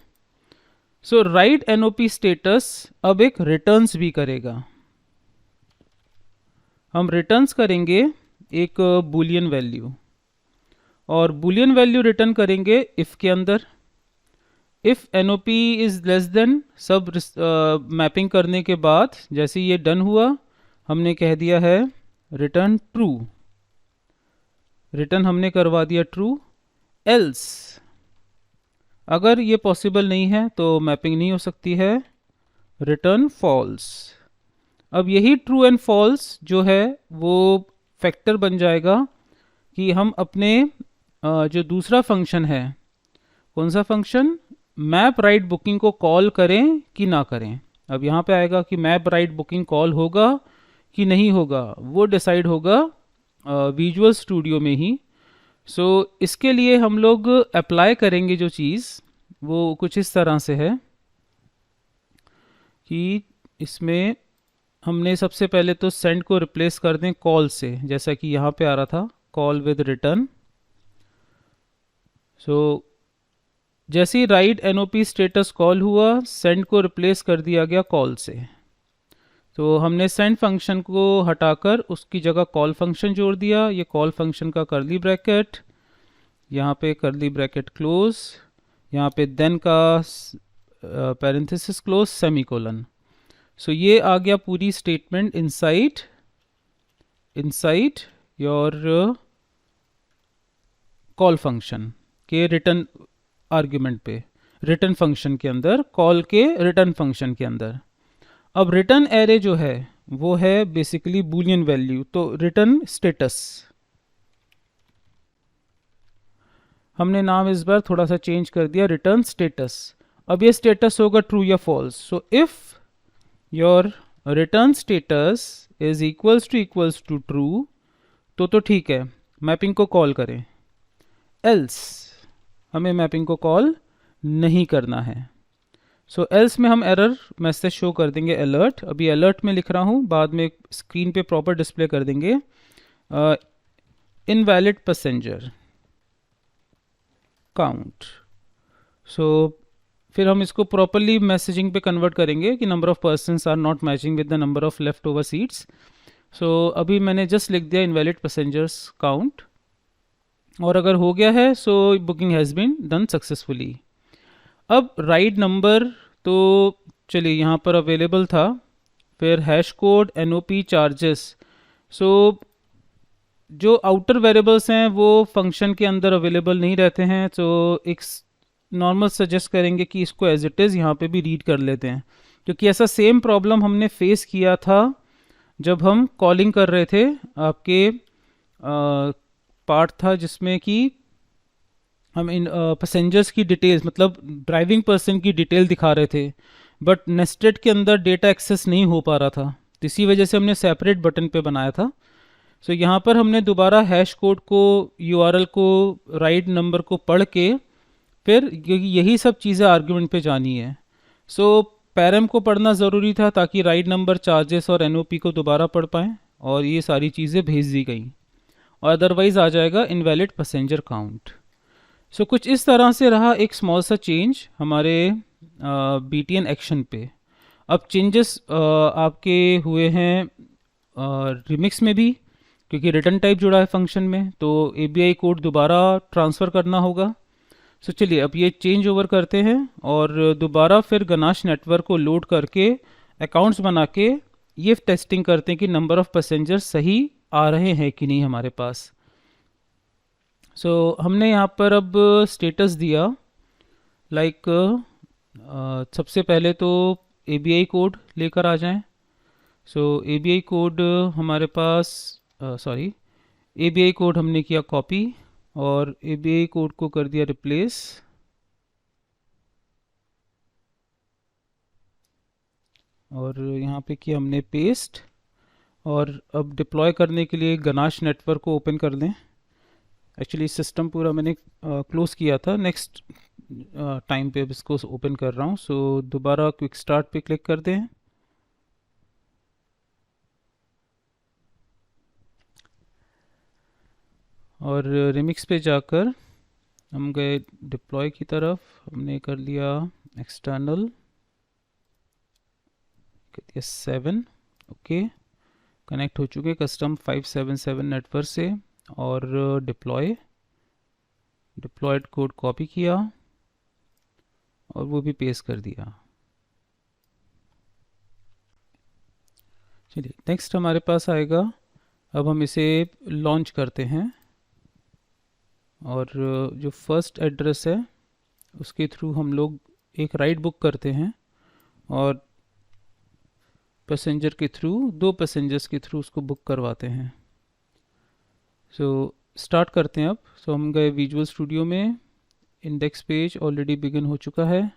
सो राइट NOP स्टेटस अब एक रिटर्न्स भी करेगा। हम रिटर्न्स करेंगे एक बुलियन वैल्यू, और बुलियन वैल्यू रिटर्न करेंगे इफ के अंदर। If NOP is less then, सब मैपिंग करने के बाद जैसे ये डन हुआ, हमने कह दिया है रिटर्न ट्रू, रिटर्न हमने करवा दिया ट्रू। एल्स अगर ये पॉसिबल नहीं है तो मैपिंग नहीं हो सकती है, रिटर्न फॉल्स। अब यही ट्रू एंड फॉल्स जो है वो फैक्टर बन जाएगा कि हम अपने जो दूसरा फंक्शन है, कौन सा फंक्शन, मैप राइट बुकिंग को कॉल करें कि ना करें। अब यहाँ पे आएगा कि मैप राइट बुकिंग कॉल होगा कि नहीं होगा, वो डिसाइड होगा विजुअल स्टूडियो में ही। सो इसके लिए हम लोग अप्लाई करेंगे जो चीज़, वो कुछ इस तरह से है कि इसमें हमने सबसे पहले तो सेंड को रिप्लेस कर दें कॉल से, जैसा कि यहाँ पे आ रहा था कॉल विद रिटर्न। सो जैसे ही राइट NOP स्टेटस कॉल हुआ, सेंड को रिप्लेस कर दिया गया कॉल से। तो हमने सेंड फंक्शन को हटाकर उसकी जगह कॉल फंक्शन जोड़ दिया। ये कॉल फंक्शन का कर्ली ब्रैकेट, यहाँ पे कर्ली ब्रैकेट क्लोज, यहाँ पे देन का पैरेंथेसिस क्लोज सेमीकोलन। सो ये आ गया पूरी statement inside your call function के रिटर्न आर्ग्यूमेंट पे, रिटर्न फंक्शन के अंदर, कॉल के रिटर्न फंक्शन के अंदर। अब रिटर्न एरे जो है वो है बेसिकली बूलियन वैल्यू, तो रिटर्न स्टेटस हमने नाम इस बार थोड़ा सा चेंज कर दिया, रिटर्न स्टेटस। अब ये स्टेटस होगा ट्रू या false. So if your return status is equals to true, तो ठीक है, मैपिंग को कॉल करें। एल्स हमें मैपिंग को कॉल नहीं करना है। सो एल्स में हम एरर मैसेज शो कर देंगे अलर्ट। अभी अलर्ट में लिख रहा हूँ, बाद में स्क्रीन पे प्रॉपर डिस्प्ले कर देंगे। Invalid passenger count. सो फिर हम इसको प्रॉपरली मैसेजिंग पे कन्वर्ट करेंगे कि number of persons are not matching with the number of left over seats. So अभी मैंने जस्ट लिख दिया इनवैलिड पैसेंजर्स काउंट, और अगर हो गया है so booking has been done successfully. अब राइड नंबर तो चलिए यहाँ पर अवेलेबल था, फिर hash code NOP charges. So जो आउटर वेरिएबल्स हैं वो फंक्शन के अंदर अवेलेबल नहीं रहते हैं, तो एक नॉर्मल सजेस्ट करेंगे कि इसको एज इट इज़ यहाँ पे भी रीड कर लेते हैं, क्योंकि ऐसा सेम प्रॉब्लम हमने फेस किया था जब हम कॉलिंग कर रहे थे। आपके पार्ट था जिसमें कि हम इन पैसेंजर्स की डिटेल्स, मतलब ड्राइविंग पर्सन की डिटेल दिखा रहे थे, बट नेस्टेड के अंदर डेटा एक्सेस नहीं हो पा रहा था, तो इसी वजह से हमने सेपरेट बटन पे बनाया था। सो यहाँ पर हमने दोबारा हैश कोड को, URL को, राइड नंबर को पढ़ के फिर यही सब चीज़ें आर्ग्यूमेंट पे जानी है। सो पैरम को पढ़ना ज़रूरी था ताकि राइड नंबर, चार्जेस और NOP को दोबारा पढ़ पाएँ, और ये सारी चीज़ें भेज दी गई, और अदरवाइज़ आ जाएगा इनवैलिड पैसेंजर काउंट। सो कुछ इस तरह से रहा एक स्मॉल सा चेंज हमारे BTN एक्शन पे। अब चेंजेस आपके हुए हैं रिमिक्स में भी, क्योंकि रिटर्न टाइप जुड़ा है फंक्शन में, तो ABI कोड दोबारा ट्रांसफ़र करना होगा। सो चलिए अब ये चेंज ओवर करते हैं, और दोबारा फिर गनाश नेटवर्क को लोड करके अकाउंट्स बना के ये टेस्टिंग करते हैं कि नंबर ऑफ़ पैसेंजर सही आ रहे हैं कि नहीं हमारे पास। सो हमने यहाँ पर अब स्टेटस दिया, लाइक सबसे पहले तो ABI कोड लेकर आ जाएं। सो ABI कोड हमारे पास ABI कोड हमने किया कॉपी, और ABI कोड को कर दिया रिप्लेस, और यहाँ पे किया हमने पेस्ट। और अब डिप्लॉय करने के लिए गनाश नेटवर्क को ओपन कर दें। एक्चुअली सिस्टम पूरा मैंने क्लोज किया था, नेक्स्ट टाइम पे अब इसको ओपन कर रहा हूँ। सो दोबारा क्विक स्टार्ट पे क्लिक कर दें, और रिमिक्स पे जाकर हम गए डिप्लॉय की तरफ। हमने कर लिया एक्सटर्नल, कर दिया 7, ओके, कनेक्ट हो चुके कस्टम 577 नेटवर्क से, और डिप्लॉयड कोड कॉपी किया और वो भी पेस्ट कर दिया। चलिए नेक्स्ट हमारे पास आएगा, अब हम इसे लॉन्च करते हैं, और जो फर्स्ट एड्रेस है उसके थ्रू हम लोग एक राइड बुक करते हैं, और पैसेंजर के थ्रू, 2 पैसेंजर्स के थ्रू उसको बुक करवाते हैं। सो स्टार्ट करते हैं अब। सो हम गए विजुअल स्टूडियो में, इंडेक्स पेज ऑलरेडी बिगिन हो चुका है,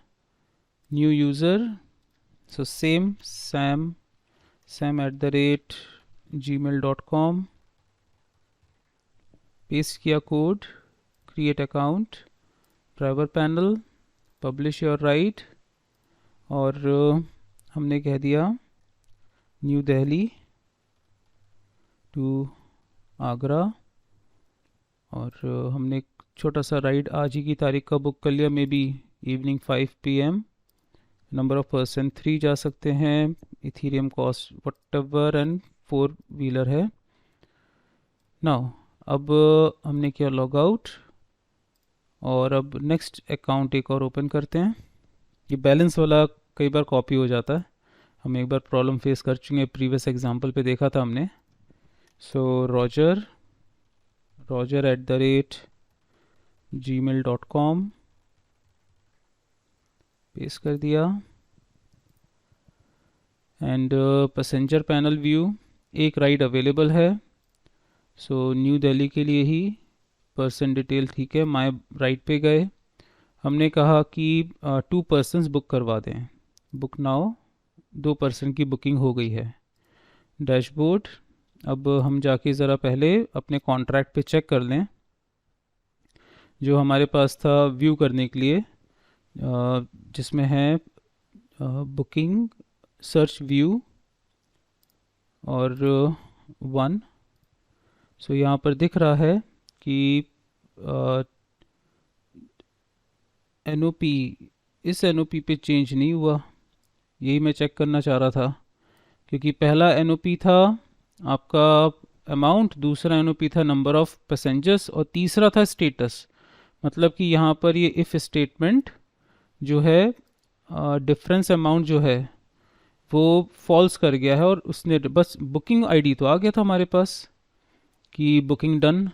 न्यू यूज़र। सो sam@gmail.com, पेस्ट किया code, create account, driver panel, publish your ride, और हमने कह दिया न्यू दिल्ली टू आगरा, और हमने एक छोटा सा राइड आज ही की तारीख का बुक कर लिया, may be evening 5 PM। Number of person 3 जा सकते हैं, Ethereum cost whatever, and 4 wheeler है। नाउ अब हमने किया लॉग आउट, और अब नेक्स्ट अकाउंट एक और ओपन करते हैं। ये बैलेंस वाला कई बार कॉपी हो जाता है, हम एक बार प्रॉब्लम फेस कर चुके हैं, प्रीवियस एग्जांपल पे देखा था हमने। सो roger@gmail.com, पेस्ट कर दिया, एंड पैसेंजर पैनल व्यू, एक राइड अवेलेबल है। सो न्यू दिल्ली के लिए ही पर्सन डिटेल ठीक है, माय राइड पे गए, हमने कहा कि 2 पर्सन्स बुक करवा दें, बुक नाउ 2% की बुकिंग हो गई है। डैशबोर्ड, अब हम जाके ज़रा पहले अपने कॉन्ट्रैक्ट पे चेक कर लें जो हमारे पास था व्यू करने के लिए, जिसमें है बुकिंग, सर्च व्यू और 1। सो यहाँ पर दिख रहा है कि NOP, इस NOP पे चेंज नहीं हुआ। यही मैं चेक करना चाह रहा था, क्योंकि पहला NOP था आपका अमाउंट, दूसरा NOP था नंबर ऑफ पैसेंजर्स और तीसरा था स्टेटस। मतलब कि यहाँ पर ये इफ़ स्टेटमेंट जो है, डिफरेंस अमाउंट जो है वो फॉल्स कर गया है, और उसने बस बुकिंग आईडी तो आ गया था हमारे पास कि बुकिंग डन।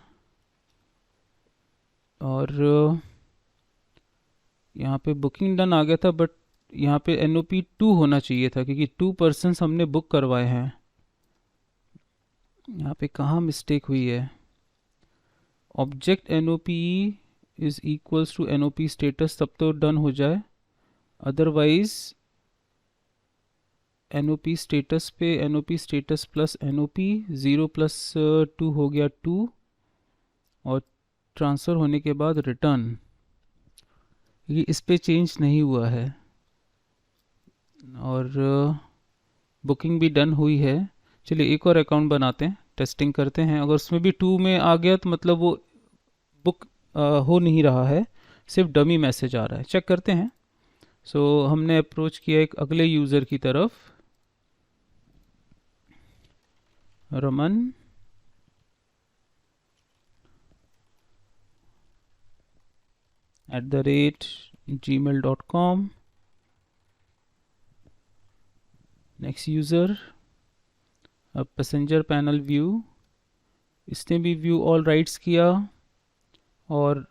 और यहाँ पे बुकिंग डन आ गया था, बट यहाँ पे NOP 2 होना चाहिए था, क्योंकि 2 पर्सन्स हमने बुक करवाए हैं। यहाँ पे कहाँ मिस्टेक हुई है? Object NOP is equals to NOP status, तब तो डन हो जाए, अदरवाइज NOP स्टेटस पे NOP status plus NOP 0 plus 2 हो गया 2, और ट्रांसफ़र होने के बाद रिटर्न, ये इस पे चेंज नहीं हुआ है, और बुकिंग भी डन हुई है। चलिए एक और अकाउंट बनाते हैं, टेस्टिंग करते हैं। अगर उसमें भी 2 में आ गया तो मतलब वो बुक हो नहीं रहा है, सिर्फ डमी मैसेज आ रहा है। चेक करते हैं। सो हमने अप्रोच किया एक अगले यूज़र की तरफ, रमन @gmail.com। नेक्स्ट यूज़र, अब पैसेंजर पैनल व्यू, इसने भी व्यू ऑल राइट्स किया और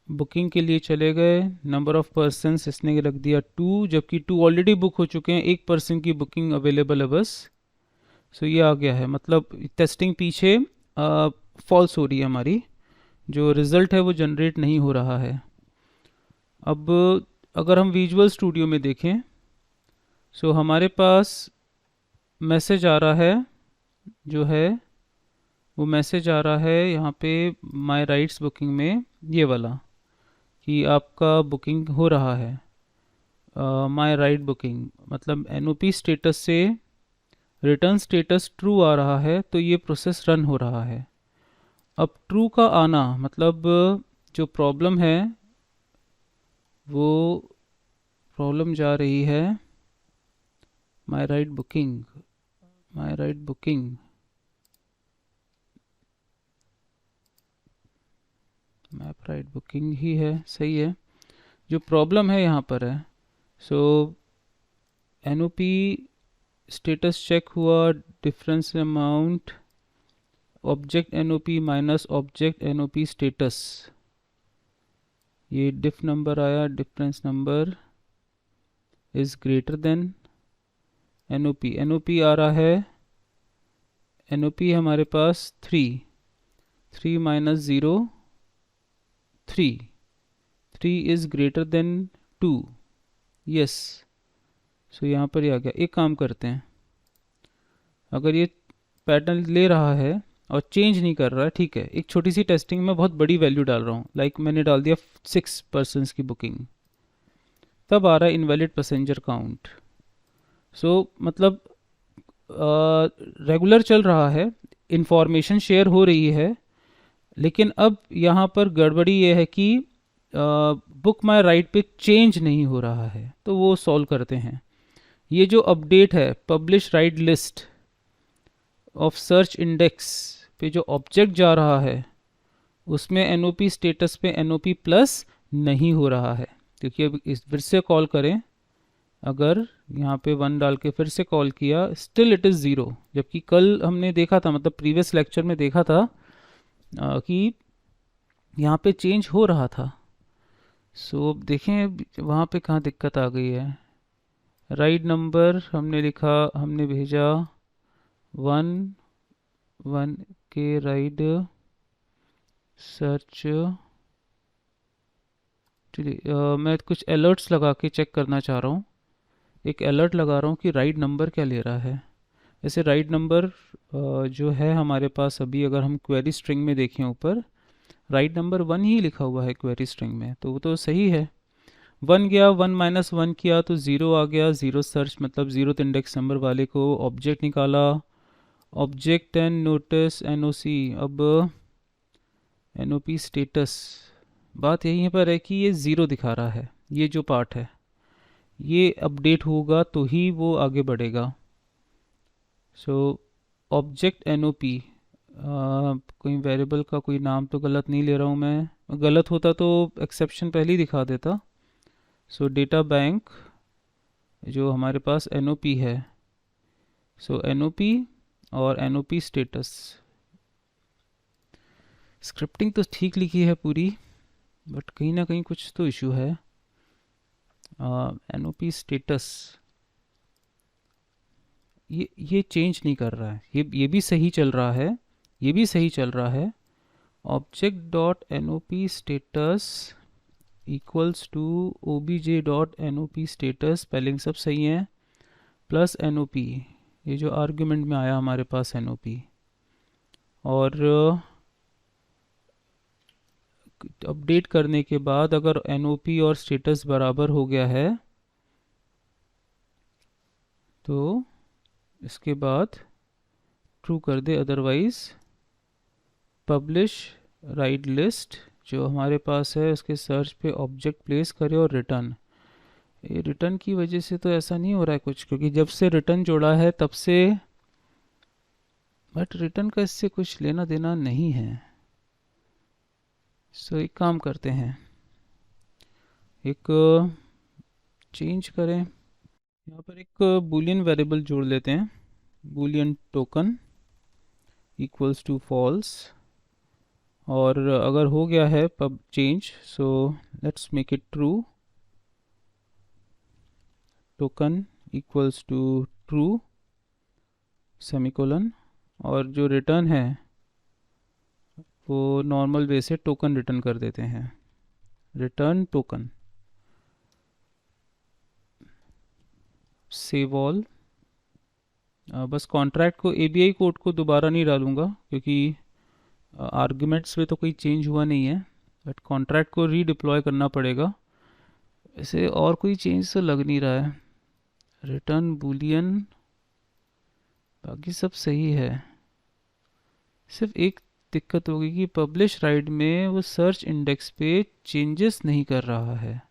बुकिंग के लिए चले गए। नंबर ऑफ पर्सन्स इसने रख दिया 2, जबकि 2 ऑलरेडी बुक हो चुके हैं, 1 पर्सन की बुकिंग अवेलेबल है बस। सो ये आ गया है, मतलब टेस्टिंग पीछे फॉल्स हो रही है हमारी, जो रिज़ल्ट है वो जनरेट नहीं हो रहा है। अब अगर हम विजुअल स्टूडियो में देखें, सो हमारे पास मैसेज आ रहा है, जो है वो मैसेज आ रहा है यहाँ पे माय राइट्स बुकिंग में, ये वाला, कि आपका बुकिंग हो रहा है। माय राइट बुकिंग मतलब NOP स्टेटस से रिटर्न स्टेटस ट्रू आ रहा है, तो ये प्रोसेस रन हो रहा है। अब ट्रू का आना मतलब जो प्रॉब्लम है वो प्रॉब्लम जा रही है my ride booking, my ride booking, map ride booking ही है, सही है। जो प्रॉब्लम है यहाँ पर है, सो NOP स्टेटस चेक हुआ, difference amount, object NOP minus object NOP status, ये डिफ नंबर आया, difference number is greater than NOP। NOP आ रहा है, NOP हमारे पास 3 minus 0 3 is greater than 2, yes. So यहाँ पर ही आ गया। एक काम करते हैं, अगर ये पैटर्न ले रहा है और चेंज नहीं कर रहा है, ठीक है, एक छोटी सी टेस्टिंग में बहुत बड़ी वैल्यू डाल रहा हूँ, लाइक मैंने डाल दिया 6 पर्सन्स की बुकिंग, तब आ रहा है इनवैलिड पैसेंजर काउंट। सो मतलब रेगुलर चल रहा है, इंफॉर्मेशन शेयर हो रही है, लेकिन अब यहाँ पर गड़बड़ी ये है कि बुक माई राइट पे चेंज नहीं हो रहा है। तो वो सॉल्व करते हैं। ये जो अपडेट है publish right list of search index पे, जो ऑब्जेक्ट जा रहा है उसमें NOP स्टेटस पे NOP प्लस नहीं हो रहा है, क्योंकि अब इस फिर से कॉल करें, अगर यहाँ पे 1 डाल के फिर से कॉल किया, स्टिल इट इज़ 0, जबकि कल हमने देखा था, मतलब प्रीवियस लेक्चर में देखा था कि यहाँ पे चेंज हो रहा था। सो देखें वहाँ पे कहाँ दिक्कत आ गई है। राइट नंबर हमने लिखा, हमने भेजा 1 के राइट सर्च। चलिए मैं कुछ अलर्ट्स लगा के चेक करना चाह रहा हूँ एक अलर्ट लगा रहा हूँ कि राइट नंबर क्या ले रहा है। ऐसे राइट नंबर जो है हमारे पास अभी, अगर हम क्वेरी स्ट्रिंग में देखें ऊपर, राइट नंबर 1 ही लिखा हुआ है क्वेरी स्ट्रिंग में, तो वो तो सही है। 1 गया, 1 - 1 किया तो 0 आ गया। 0 सर्च मतलब 0th इंडेक्स नंबर वाले को ऑब्जेक्ट निकाला। Object and notice NOC। अब NOP स्टेटस, बात यहीं पर है कि ये 0 दिखा रहा है। ये जो पार्ट है ये अपडेट होगा तो ही वो आगे बढ़ेगा। सो ऑब्जेक्ट NOP, कोई वेरिएबल का कोई नाम तो गलत नहीं ले रहा हूँ मैं, गलत होता तो एक्सेप्शन पहले ही दिखा देता। सो डेटा बैंक जो हमारे पास NOP है, सो NOP और NOP स्टेटस। स्क्रिप्टिंग तो ठीक लिखी है पूरी, बट कहीं ना कहीं कुछ तो इशू है। NOP स्टेटस ये चेंज नहीं कर रहा है। ये भी सही चल रहा है, ये भी सही चल रहा है। Object dot NOP status equals to obj dot NOP status, spelling सब सही है, प्लस NOP, ये जो आर्ग्यूमेंट में आया हमारे पास NOP। और अपडेट करने के बाद अगर NOP और स्टेटस बराबर हो गया है तो इसके बाद ट्रू कर दे, अदरवाइज पब्लिश राइट लिस्ट जो हमारे पास है उसके सर्च पे ऑब्जेक्ट प्लेस करे और रिटर्न। ये रिटर्न की वजह से तो ऐसा नहीं हो रहा है कुछ, क्योंकि जब से रिटर्न जोड़ा है तब से, बट रिटर्न का इससे कुछ लेना देना नहीं है। सो एक काम करते हैं, एक चेंज करें, यहाँ पर एक बूलियन वेरिएबल जोड़ लेते हैं, boolean token equals to false. और अगर हो गया है पब change, so let's make it true, token equals to true semicolon, और जो रिटर्न है वो नॉर्मल वे से टोकन रिटर्न कर देते हैं, रिटर्न टोकन। Save all. बस कॉन्ट्रैक्ट को ABI कोड को दोबारा नहीं डालूंगा क्योंकि आर्ग्यूमेंट्स में तो कोई चेंज हुआ नहीं है, बट कॉन्ट्रैक्ट को रीडिप्लॉय करना पड़ेगा। ऐसे और कोई चेंज तो लग नहीं रहा है। रिटर्न बूलियन, बाकी सब सही है। सिर्फ एक दिक्कत होगी कि पब्लिश राइट में वो सर्च इंडेक्स पे चेंजेस नहीं कर रहा है,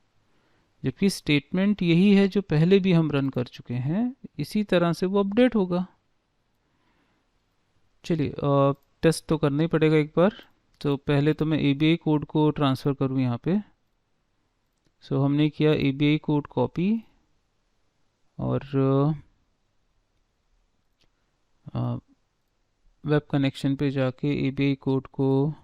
जबकि स्टेटमेंट यही है जो पहले भी हम रन कर चुके हैं, इसी तरह से वो अपडेट होगा। चलिए टेस्ट तो करना ही पड़ेगा एक बार। तो पहले तो मैं ABI कोड को ट्रांसफ़र करूँ यहाँ पे। सो हमने किया ABI कोड कॉपी, और वेब कनेक्शन पे जाके ABI कोड को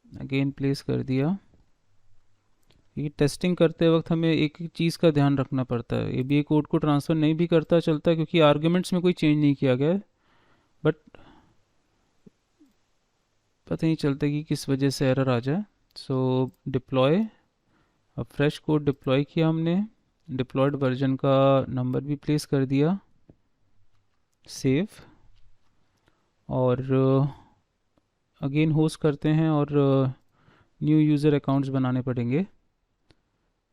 अगेन प्लेस कर दिया। ये टेस्टिंग करते वक्त हमें एक एक चीज़ का ध्यान रखना पड़ता है, ABI कोड को ट्रांसफ़र नहीं भी करता चलता क्योंकि आर्ग्यूमेंट्स में कोई चेंज नहीं किया गया है, बट पता नहीं चलता कि किस वजह से एरर आ जाए। सो डिप्लॉय, अब फ्रेश कोड डिप्लॉय किया हमने, डिप्लॉयड वर्जन का नंबर भी प्लेस कर दिया, सेव, और अगेन होस्ट करते हैं और न्यू यूज़र अकाउंट्स बनाने पड़ेंगे।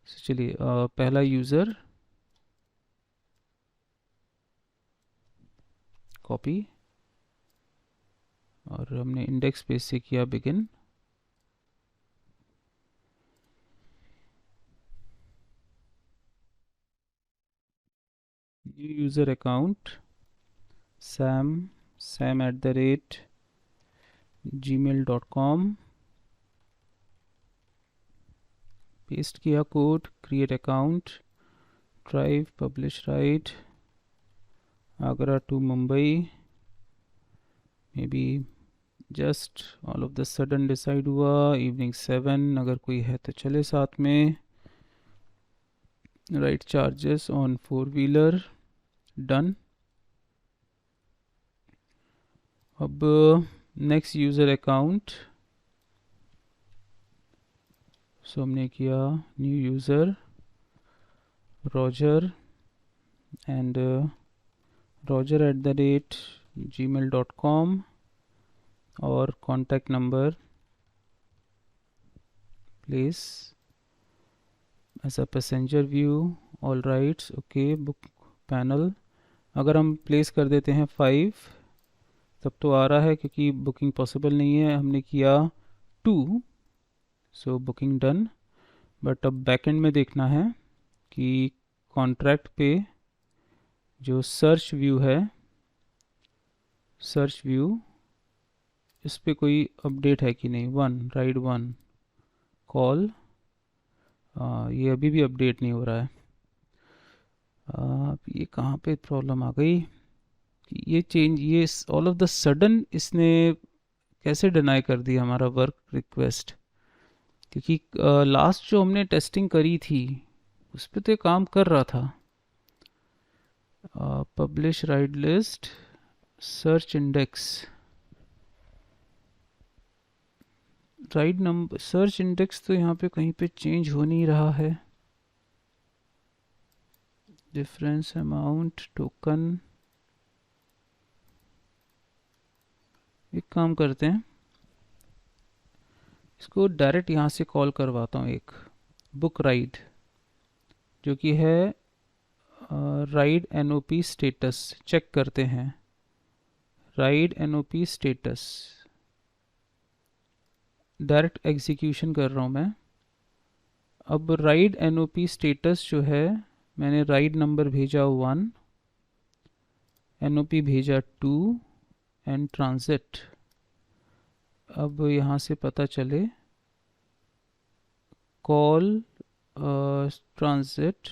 चलिए पहला यूज़र कॉपी, और हमने इंडेक्स पेज से किया begin. New user account sam@gmail.com, paste किया code, create account, drive publish ride Agra to Mumbai, may be just all of the sudden decide हुआ इवनिंग 7, अगर कोई है तो चले साथ में। राइट चार्जेस ऑन 4-व्हीलर, डन। अब नेक्स्ट यूज़र अकाउंट सो हमने किया new user Roger and roger@gmail.com और contact number place as a passenger view, all rides okay, book panel अगर हम प्लेस कर देते हैं 5 तब तो आ रहा है, क्योंकि बुकिंग पॉसिबल नहीं है। हमने किया 2, सो बुकिंग डन। बट अब बैकएंड में देखना है कि कॉन्ट्रैक्ट पे जो सर्च व्यू है, सर्च व्यू इस पे कोई अपडेट है कि नहीं। 1 राइड 1 कॉल, ये अभी भी अपडेट नहीं हो रहा है। ये कहाँ पे प्रॉब्लम आ गई कि ये चेंज, ये ऑल ऑफ द सडन इसने कैसे डिनाई कर दिया हमारा वर्क रिक्वेस्ट, क्योंकि लास्ट जो हमने टेस्टिंग करी थी उस पे तो ये काम कर रहा था। Publish ride list search index, ride number search index तो यहाँ पे कहीं पे चेंज हो नहीं रहा है। डिफरेंस अमाउंट टोकन, एक काम करते हैं, इसको डायरेक्ट यहाँ से कॉल करवाता हूँ। एक बुक राइड जो कि है राइड एनओपी स्टेटस, चेक करते हैं ride NOP status. Direct execution कर रहा हूँ मैं। अब राइड एनओपी स्टेटस जो है, मैंने राइड नंबर भेजा 1, एनओपी भेजा 2 एंड ट्रांजिट। अब यहाँ से पता चले कॉल ट्रांजिट,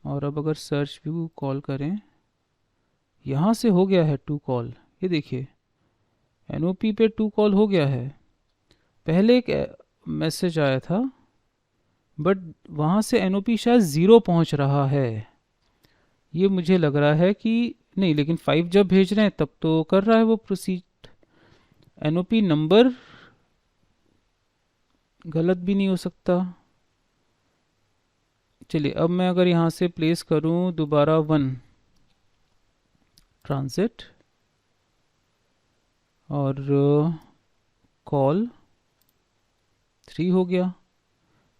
और अब अगर सर्च व्यू कॉल करें, यहाँ से हो गया है 2 कॉल। ये देखिए एनओपी पे 2 कॉल हो गया है। पहले एक मैसेज आया था बट वहाँ से एनओपी शायद 0 पहुँच रहा है। ये मुझे लग रहा है कि नहीं, लेकिन 5 जब भेज रहे हैं तब तो कर रहा है वो प्रोसीड। एनओपी नंबर गलत भी नहीं हो सकता। चलिए अब मैं अगर यहाँ से प्लेस करूँ दोबारा 1 ट्रांजिट और कॉल 3 हो गया,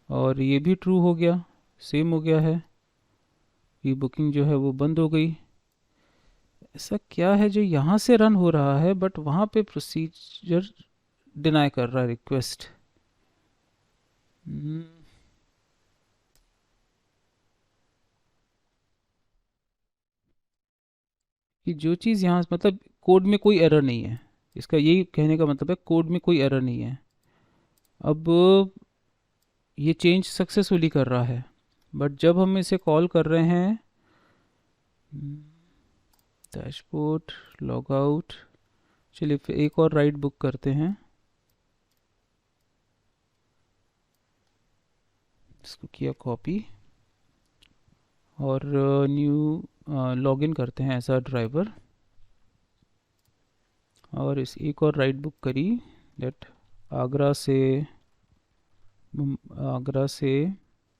और ये भी ट्रू हो गया, सेम हो गया है। ये बुकिंग जो है वो बंद हो गई। ऐसा क्या है जो यहाँ से रन हो रहा है बट वहाँ पे प्रोसीजर डिनाई कर रहा है रिक्वेस्ट। कि जो चीज़ यहाँ मतलब कोड में कोई एरर नहीं है, इसका यही कहने का मतलब है कोड में कोई एरर नहीं है। अब ये चेंज सक्सेसफुली कर रहा है, बट जब हम इसे कॉल कर रहे हैं डैशबोर्ड लॉग आउट, चलिए फिर एक और राइड बुक करते हैं। इसको किया कॉपी और न्यू लॉगिन करते हैं एज अ ड्राइवर, और इस एक और राइड बुक करी दैट आगरा से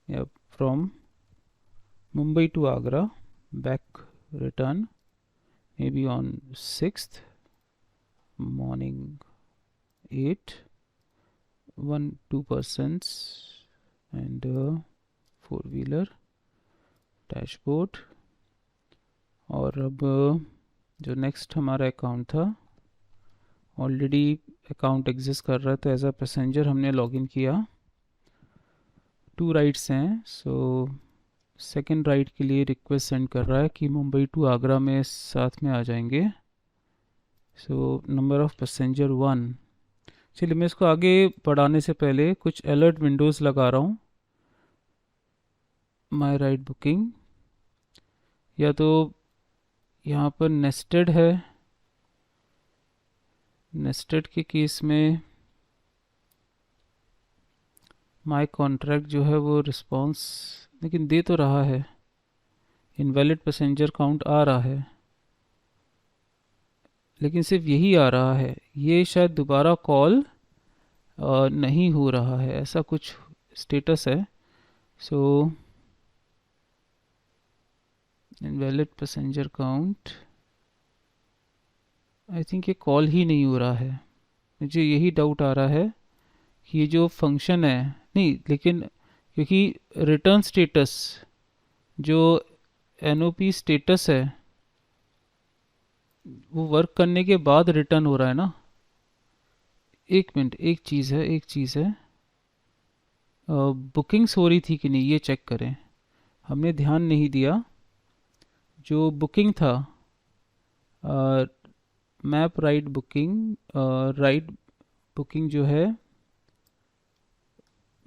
या from Mumbai to Agra back return may be on 6th morning 8, 2 persons and 4-wheeler dashboard. और अब जो नेक्स्ट हमारा अकाउंट था, ऑलरेडी अकाउंट एग्जिस्ट कर रहा है तो एज अ पैसेंजर हमने लॉगिन किया। 2 राइड्स हैं, सो सेकंड राइड के लिए रिक्वेस्ट सेंड कर रहा है कि मुंबई टू आगरा में साथ में आ जाएंगे। सो नंबर ऑफ पैसेंजर 1। चलिए मैं इसको आगे बढ़ाने से पहले कुछ अलर्ट विंडोज़ लगा रहा हूँ। माय राइड बुकिंग, या तो यहाँ पर नेस्टेड है, नेस्टेड के केस में माय कॉन्ट्रैक्ट जो है वो रिस्पॉन्स लेकिन दे तो रहा है, इनवैलिड पैसेंजर काउंट आ रहा है, लेकिन सिर्फ यही आ रहा है। ये शायद दोबारा कॉल नहीं हो रहा है, ऐसा कुछ स्टेटस है। So invalid passenger count, I think ये कॉल ही नहीं हो रहा है। मुझे यही डाउट आ रहा है कि ये जो फंक्शन है, नहीं लेकिन क्योंकि रिटर्न स्टेटस जो NOP स्टेटस है वो वर्क करने के बाद रिटर्न हो रहा है ना। एक मिनट, एक चीज़ है, बुकिंग्स हो रही थी कि नहीं ये चेक करें। हमने ध्यान नहीं दिया, जो बुकिंग था map ride booking, ride booking जो है,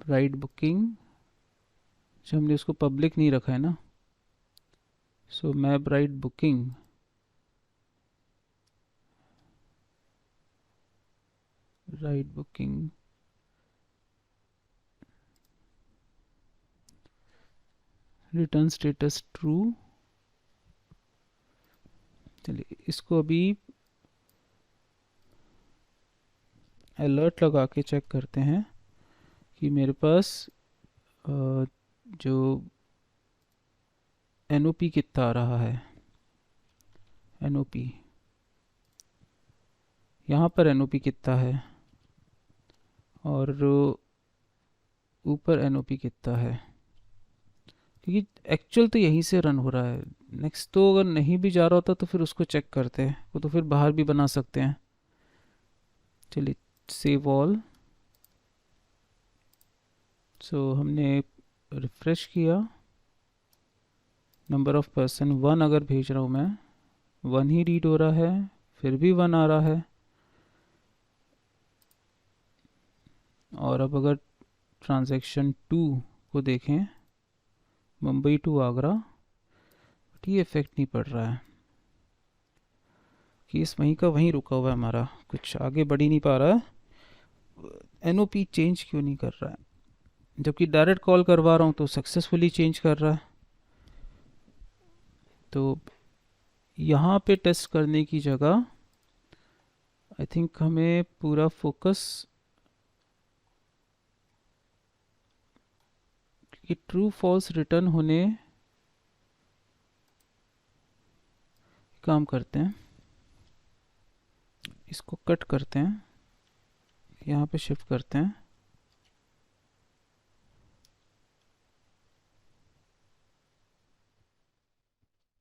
राइड बुकिंग जो हमने उसको पब्लिक नहीं रखा है ना। सो map ride booking, ride booking return status true. चलिए इसको अभी अलर्ट लगा के चेक करते हैं कि मेरे पास जो NOP कितना आ रहा है। NOP यहाँ पर NOP कितना है और ऊपर NOP कितना है, क्योंकि एक्चुअल तो यहीं से रन हो रहा है। नेक्स्ट तो अगर नहीं भी जा रहा होता तो फिर उसको चेक करते हैं, वो तो फिर बाहर भी बना सकते हैं। चलिए सेव ऑल। सो हमने रिफ्रेश किया, नंबर ऑफ पर्सन 1 अगर भेज रहा हूँ मैं, 1 ही रीड हो रहा है, फिर भी 1 आ रहा है। और अब अगर ट्रांजैक्शन 2 को देखें, मुंबई टू आगरा, बट ये इफेक्ट नहीं पड़ रहा है। केस वहीं का वहीं रुका हुआ है हमारा, कुछ आगे बढ़ ही नहीं पा रहा है। NOP चेंज क्यों नहीं कर रहा है, जबकि डायरेक्ट कॉल करवा रहा हूँ तो सक्सेसफुली चेंज कर रहा है। तो यहाँ पे टेस्ट करने की जगह आई थिंक हमें पूरा फोकस, कि ट्रू फॉल्स रिटर्न होने काम करते हैं, इसको कट करते हैं, यहाँ पे शिफ्ट करते हैं।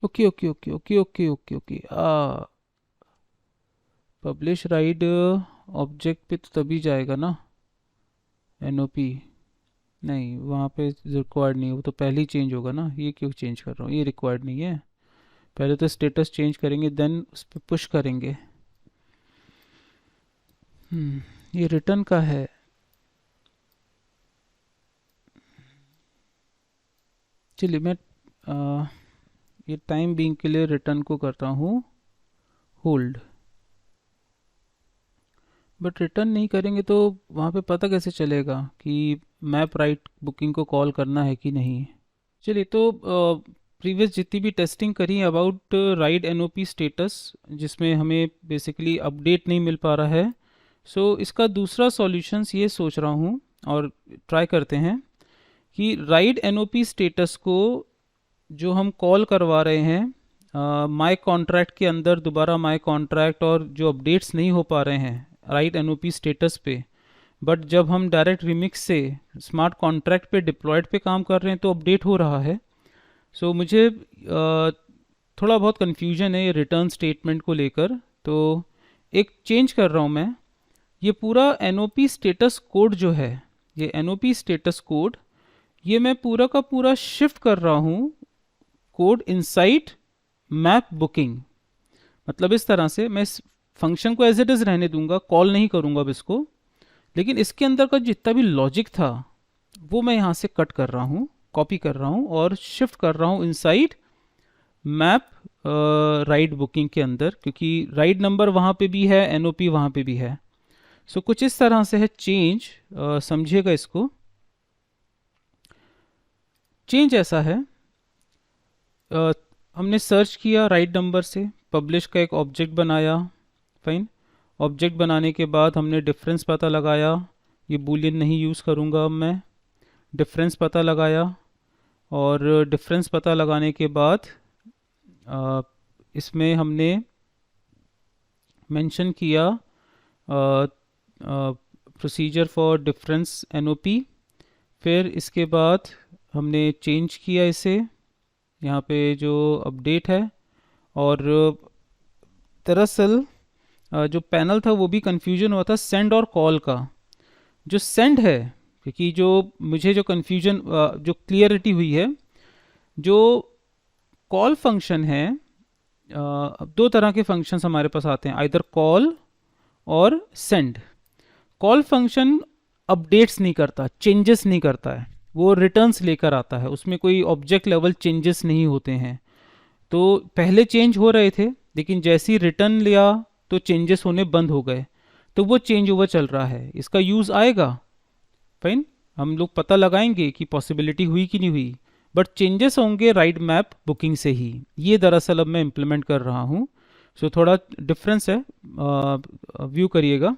Okay okay okay okay okay okay okay publish ride object पे तो तभी जाएगा ना NOP, नहीं वहाँ पे रिक्वायर्ड नहीं है, वो तो पहले ही चेंज होगा ना। ये क्यों चेंज कर रहा हूँ, ये रिक्वायर्ड नहीं है। पहले तो स्टेटस चेंज करेंगे देन उस पर पुश करेंगे। ये रिटर्न का है। चलिए मैं ये टाइम बीइंग के लिए रिटर्न को करता हूँ होल्ड, बट रिटर्न नहीं करेंगे तो वहाँ पे पता कैसे चलेगा कि मैप राइट बुकिंग को कॉल करना है कि नहीं। चलिए तो प्रीवियस जितनी भी टेस्टिंग करी अबाउट राइड NOP स्टेटस, जिसमें हमें बेसिकली अपडेट नहीं मिल पा रहा है, सो इसका दूसरा सॉल्यूशंस ये सोच रहा हूँ और ट्राई करते हैं कि राइड NOP स्टेटस को जो हम कॉल करवा रहे हैं माई कॉन्ट्रैक्ट के अंदर, दोबारा माई कॉन्ट्रैक्ट, और जो अपडेट्स नहीं हो पा रहे हैं राइट NOP स्टेटस पे, बट जब हम डायरेक्ट रिमिक्स से स्मार्ट कॉन्ट्रैक्ट पे डिप्लॉयड पे काम कर रहे हैं तो अपडेट हो रहा है। सो मुझे थोड़ा बहुत कन्फ्यूजन है ये रिटर्न स्टेटमेंट को लेकर, तो एक चेंज कर रहा हूँ मैं। ये पूरा NOP स्टेटस कोड जो है, ये NOP स्टेटस कोड, ये मैं पूरा का पूरा शिफ्ट कर रहा हूँ कोड इनसाइड मैप बुकिंग। मतलब इस तरह से मैं इस फंक्शन को एज इट इज़ रहने दूंगा, कॉल नहीं करूंगा अब इसको, लेकिन इसके अंदर का जितना भी लॉजिक था वो मैं यहाँ से कट कर रहा हूँ, कॉपी कर रहा हूँ और शिफ्ट कर रहा हूँ इनसाइड मैप राइड बुकिंग के अंदर, क्योंकि राइड नंबर वहाँ पे भी है, NOP वहाँ पे भी है। सो कुछ इस तरह से है चेंज, समझिएगा इसको। चेंज ऐसा है, हमने सर्च किया राइड नंबर से, पब्लिश का एक ऑब्जेक्ट बनाया, फाइन। ऑब्जेक्ट बनाने के बाद हमने डिफरेंस पता लगाया, ये बूलियन नहीं यूज़ करूँगा अब मैं। डिफरेंस पता लगाया, और डिफरेंस पता लगाने के बाद इसमें हमने मेंशन किया प्रोसीजर फॉर डिफरेंस एनओपी। फिर इसके बाद हमने चेंज किया इसे, यहाँ पे जो अपडेट है। और दरअसल जो पैनल था वो भी कंफ्यूजन हुआ था सेंड और कॉल का। जो सेंड है, क्योंकि जो मुझे जो कंफ्यूजन जो क्लियरिटी हुई है, जो कॉल फंक्शन है, अब दो तरह के फंक्शंस हमारे पास आते हैं, आइदर कॉल और सेंड। कॉल फंक्शन अपडेट्स नहीं करता, चेंजेस नहीं करता है, वो रिटर्न्स लेकर आता है, उसमें कोई ऑब्जेक्ट लेवल चेंजेस नहीं होते हैं। तो पहले चेंज हो रहे थे, लेकिन जैसे ही रिटर्न लिया तो चेंजेस होने बंद हो गए। तो वो चेंज ओवर चल रहा है, इसका यूज़ आएगा, फाइन, हम लोग पता लगाएंगे कि पॉसिबिलिटी हुई कि नहीं हुई, बट चेंजेस होंगे राइट मैप बुकिंग से ही। ये दरअसल अब मैं इम्प्लीमेंट कर रहा हूँ। सो थोड़ा डिफरेंस है, व्यू करिएगा।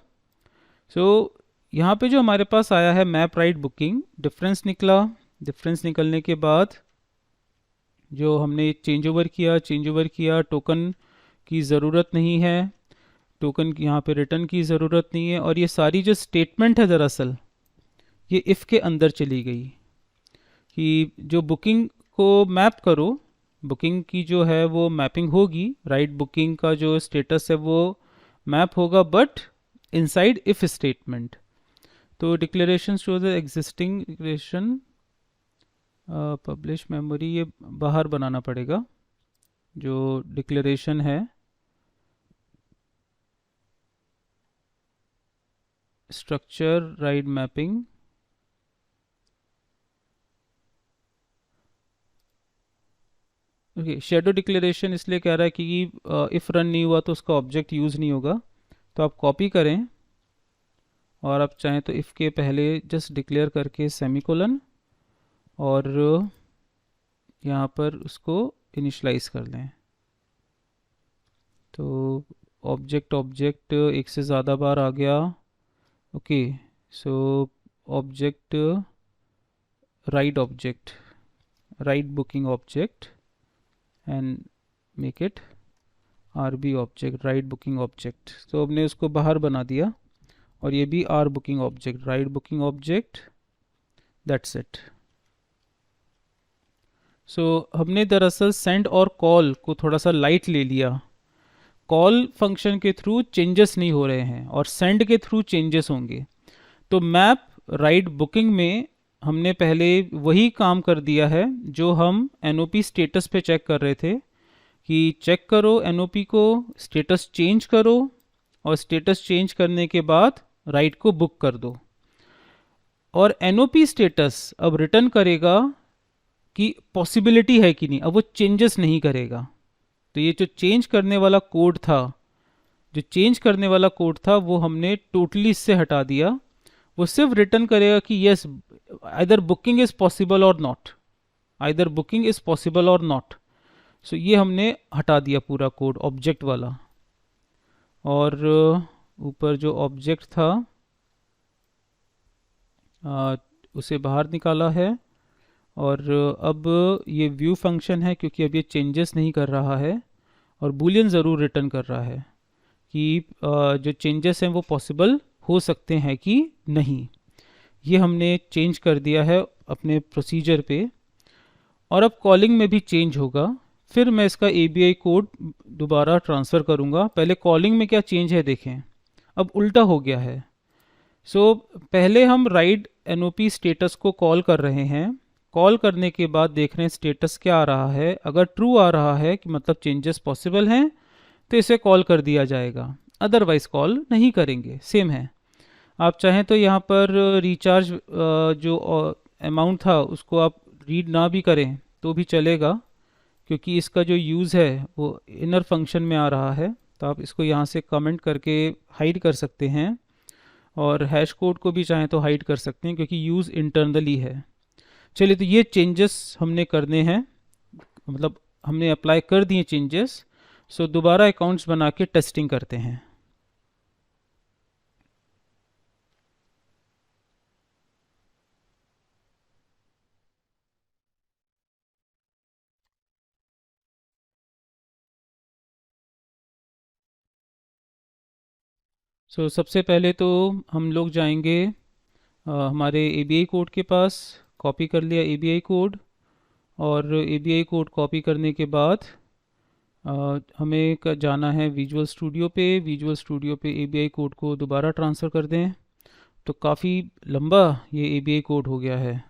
सो यहाँ पे जो हमारे पास आया है मैप राइट बुकिंग, डिफरेंस निकला। डिफरेंस निकलने के बाद जो हमने चेंज ओवर किया, टोकन की ज़रूरत नहीं है, टोकन की यहाँ पे रिटर्न की ज़रूरत नहीं है। और ये सारी जो स्टेटमेंट है दरअसल ये इफ़ के अंदर चली गई कि जो बुकिंग को मैप करो, बुकिंग की जो है वो मैपिंग होगी, राइट बुकिंग का जो स्टेटस है वो मैप होगा, बट इनसाइड इफ स्टेटमेंट। तो declaration show the existing declaration publish memory, ये बाहर बनाना पड़ेगा जो डिक्लेरेशन है। Structure right mapping, okay. Shadow declaration इसलिए कह रहा है कि इफ़ रन नहीं हुआ तो उसका ऑब्जेक्ट यूज़ नहीं होगा। तो आप कॉपी करें, और आप चाहें तो इफ़ के पहले जस्ट डिक्लेयर करके सेमीकोलन, और यहाँ पर उसको इनिशलाइज कर लें। तो ऑब्जेक्ट ऑब्जेक्ट एक से ज़्यादा बार आ गया, okay. So object ride booking object and make it RB object, ride booking object. तो हमने उसको बाहर बना दिया, और ये भी R booking object, ride booking object, that's it. So हमने दरअसल सेंड और कॉल को थोड़ा सा लाइट ले लिया। कॉल फंक्शन के थ्रू चेंजेस नहीं हो रहे हैं, और सेंड के थ्रू चेंजेस होंगे। तो मैप राइट बुकिंग में हमने पहले वही काम कर दिया है जो हम NOP स्टेटस पे चेक कर रहे थे, कि चेक करो NOP को, स्टेटस चेंज करो, और स्टेटस चेंज करने के बाद राइट को बुक कर दो। और NOP स्टेटस अब रिटर्न करेगा कि पॉसिबिलिटी है कि नहीं, अब वो चेंजेस नहीं करेगा। तो ये जो चेंज करने वाला कोड था, वो हमने टोटली इससे हटा दिया। वो सिर्फ रिटर्न करेगा कि yes either booking is possible और नॉट, सो ये हमने हटा दिया पूरा कोड ऑब्जेक्ट वाला। और ऊपर जो ऑब्जेक्ट था उसे बाहर निकाला है। और अब ये व्यू फंक्शन है, क्योंकि अब ये चेंजेस नहीं कर रहा है, और बूलियन ज़रूर रिटर्न कर रहा है कि जो चेंजेस हैं वो पॉसिबल हो सकते हैं कि नहीं। ये हमने चेंज कर दिया है अपने प्रोसीजर पे। और अब कॉलिंग में भी चेंज होगा। फिर मैं इसका ABI कोड दोबारा ट्रांसफ़र करूँगा। पहले कॉलिंग में क्या चेंज है देखें, अब उल्टा हो गया है। सो पहले हम राइट NOP स्टेटस को कॉल कर रहे हैं, कॉल करने के बाद देख रहे हैं स्टेटस क्या आ रहा है। अगर ट्रू आ रहा है कि मतलब चेंजेस पॉसिबल हैं, तो इसे कॉल कर दिया जाएगा, अदरवाइज कॉल नहीं करेंगे, सेम है। आप चाहें तो यहाँ पर रिचार्ज जो अमाउंट था उसको आप रीड ना भी करें तो भी चलेगा, क्योंकि इसका जो यूज़ है वो इनर फंक्शन में आ रहा है। तो आप इसको यहाँ से कमेंट करके हाइड कर सकते हैं, और हैश कोड को भी चाहें तो हाइड कर सकते हैं, क्योंकि यूज़ इंटरनली है। चलिए, तो ये चेंजेस हमने करने हैं, मतलब हमने अप्लाई कर दिए चेंजेस। सो दोबारा अकाउंट्स बना के टेस्टिंग करते हैं। सबसे पहले तो हम लोग जाएंगे हमारे ABI कोड के पास। कॉपी कर लिया ABI कोड, और ABI कोड कॉपी करने के बाद हमें जाना है विजुअल स्टूडियो पे। विजुअल स्टूडियो पे ABI कोड को दोबारा ट्रांसफ़र कर दें। तो काफ़ी लंबा ये ABI कोड हो गया है।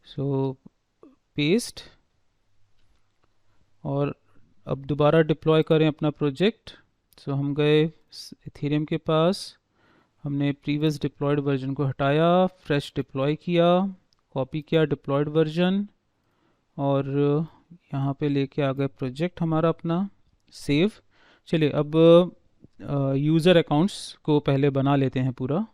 सो पेस्ट, और अब दोबारा डिप्लॉय करें अपना प्रोजेक्ट। हम गए इथेरियम के पास, हमने प्रीवियस डिप्लॉयड वर्जन को हटाया, फ्रेश डिप्लॉय किया, कॉपी किया डिप्लॉयड वर्जन, और यहाँ पे लेके आ गए प्रोजेक्ट हमारा अपना, सेव। चलिए अब यूज़र अकाउंट्स को पहले बना लेते हैं पूरा।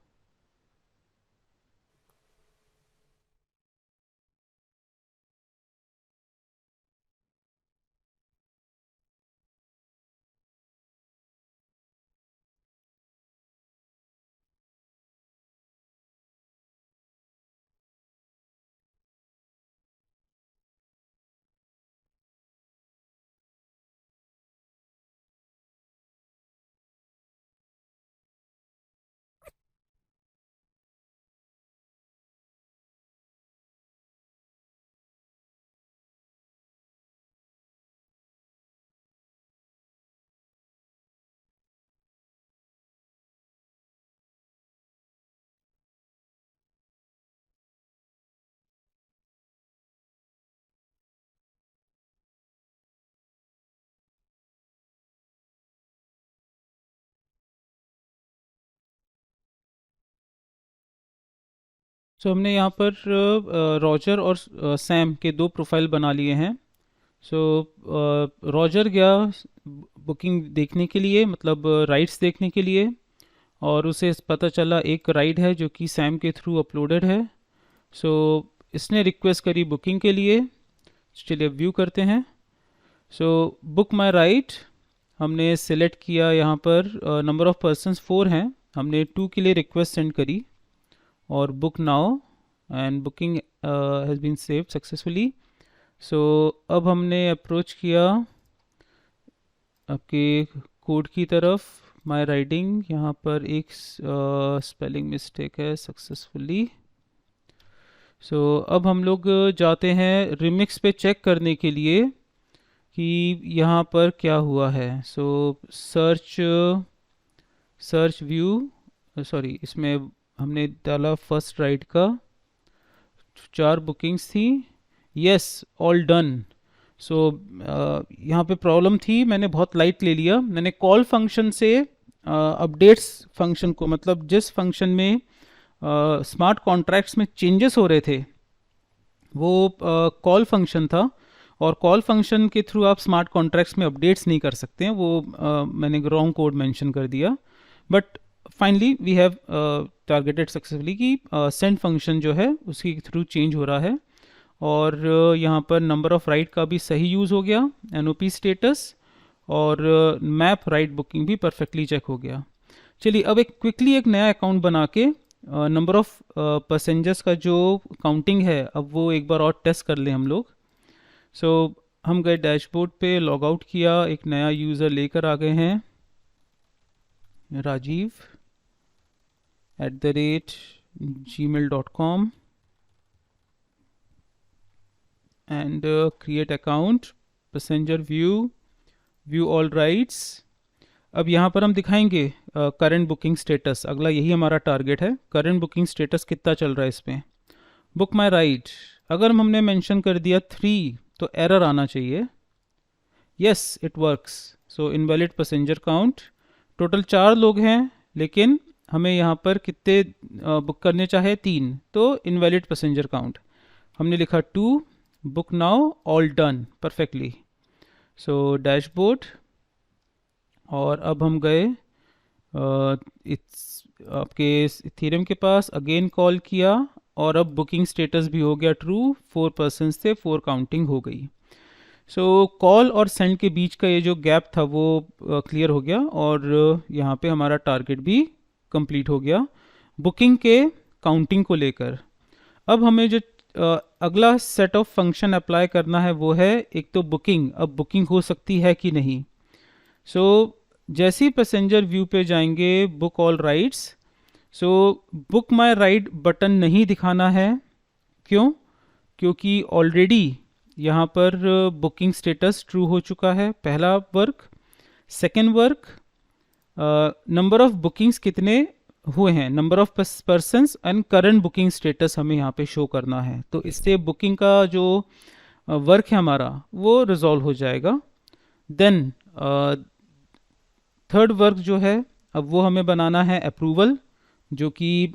हमने यहाँ पर रॉजर और सैम के दो प्रोफाइल बना लिए हैं। सो रॉजर गया बुकिंग देखने के लिए, मतलब राइड्स देखने के लिए, और उसे पता चला एक राइड है जो कि सैम के थ्रू अपलोडेड है। सो इसने रिक्वेस्ट करी बुकिंग के लिए। चलिए व्यू करते हैं। बुक माई राइड हमने सेलेक्ट किया। यहाँ पर नंबर ऑफ़ पर्सन्स 4 हैं, हमने 2 के लिए रिक्वेस्ट सेंड करी, और book now, and booking has been saved successfully. अब हमने अप्रोच किया आपके कोड की तरफ। माय राइडिंग, यहाँ पर एक स्पेलिंग मिस्टेक है, सक्सेसफुली। अब हम लोग जाते हैं रिमिक्स पे चेक करने के लिए कि यहाँ पर क्या हुआ है। सर्च व्यू, सॉरी, इसमें हमने डाला फर्स्ट राइड का, 4 बुकिंग्स थी, यस ऑल डन। यहाँ पे प्रॉब्लम थी, मैंने बहुत लाइट ले लिया। मैंने कॉल फंक्शन से अपडेट्स फंक्शन को, मतलब जिस फंक्शन में स्मार्ट कॉन्ट्रैक्ट्स में चेंजेस हो रहे थे, वो कॉल फंक्शन था, और कॉल फंक्शन के थ्रू आप स्मार्ट कॉन्ट्रैक्ट्स में अपडेट्स नहीं कर सकते हैं। वो मैंने रॉन्ग कोड मेंशन कर दिया, but finally we have targeted successfully कि सेंड फंक्शन जो है उसके थ्रू चेंज हो रहा है, और यहाँ पर नंबर ऑफ़ राइड का भी सही यूज़ हो गया, NOP स्टेटस, और मैप राइड बुकिंग भी परफेक्टली चेक हो गया। चलिए अब क्विकली एक नया अकाउंट बना के नंबर ऑफ़ पैसेंजर्स का जो काउंटिंग है, अब वो एक बार और टेस्ट कर लें हम लोग। हम गए डैशबोर्ड पे, लॉग आउट किया, एक नया यूज़र लेकर आ गए हैं, Rajiv @gmail.com, and create account, passenger view all rights। अब यहाँ पर हम दिखाएंगे करंट बुकिंग स्टेटस। अगला यही हमारा टारगेट है, करंट बुकिंग स्टेटस कितना चल रहा है इसमें। बुक माई राइड, अगर हमने मेंशन कर दिया 3 तो एरर आना चाहिए। Yes it works. Invalid passenger count, total 4 लोग हैं, लेकिन हमें यहाँ पर कितने बुक करने चाहे, 3, तो इनवैलिड पैसेंजर काउंट। हमने लिखा 2, book now, all done perfectly. Dashboard, और अब हम गए आपके इथेरियम के पास, अगेन कॉल किया, और अब बुकिंग स्टेटस भी हो गया ट्रू, 4 पर्सन्स थे, 4 काउंटिंग हो गई। कॉल और सेंड के बीच का ये जो गैप था वो क्लियर हो गया, और यहाँ पे हमारा टारगेट भी कंप्लीट हो गया बुकिंग के काउंटिंग को लेकर। अब हमें जो अगला सेट ऑफ फंक्शन अप्लाई करना है वो है एक तो बुकिंग। अब बुकिंग हो सकती है कि नहीं। जैसे ही पैसेंजर व्यू पे जाएंगे book all rides, so book my ride button नहीं दिखाना है। क्यों? क्योंकि ऑलरेडी यहाँ पर बुकिंग स्टेटस ट्रू हो चुका है, पहला work. Second work, number of bookings कितने हुए हैं, number of persons and current booking status हमें यहाँ पे शो करना है। तो इससे बुकिंग का जो वर्क है हमारा वो रिजॉल्व हो जाएगा। देन थर्ड वर्क जो है, अब वो हमें बनाना है अप्रूवल, जो कि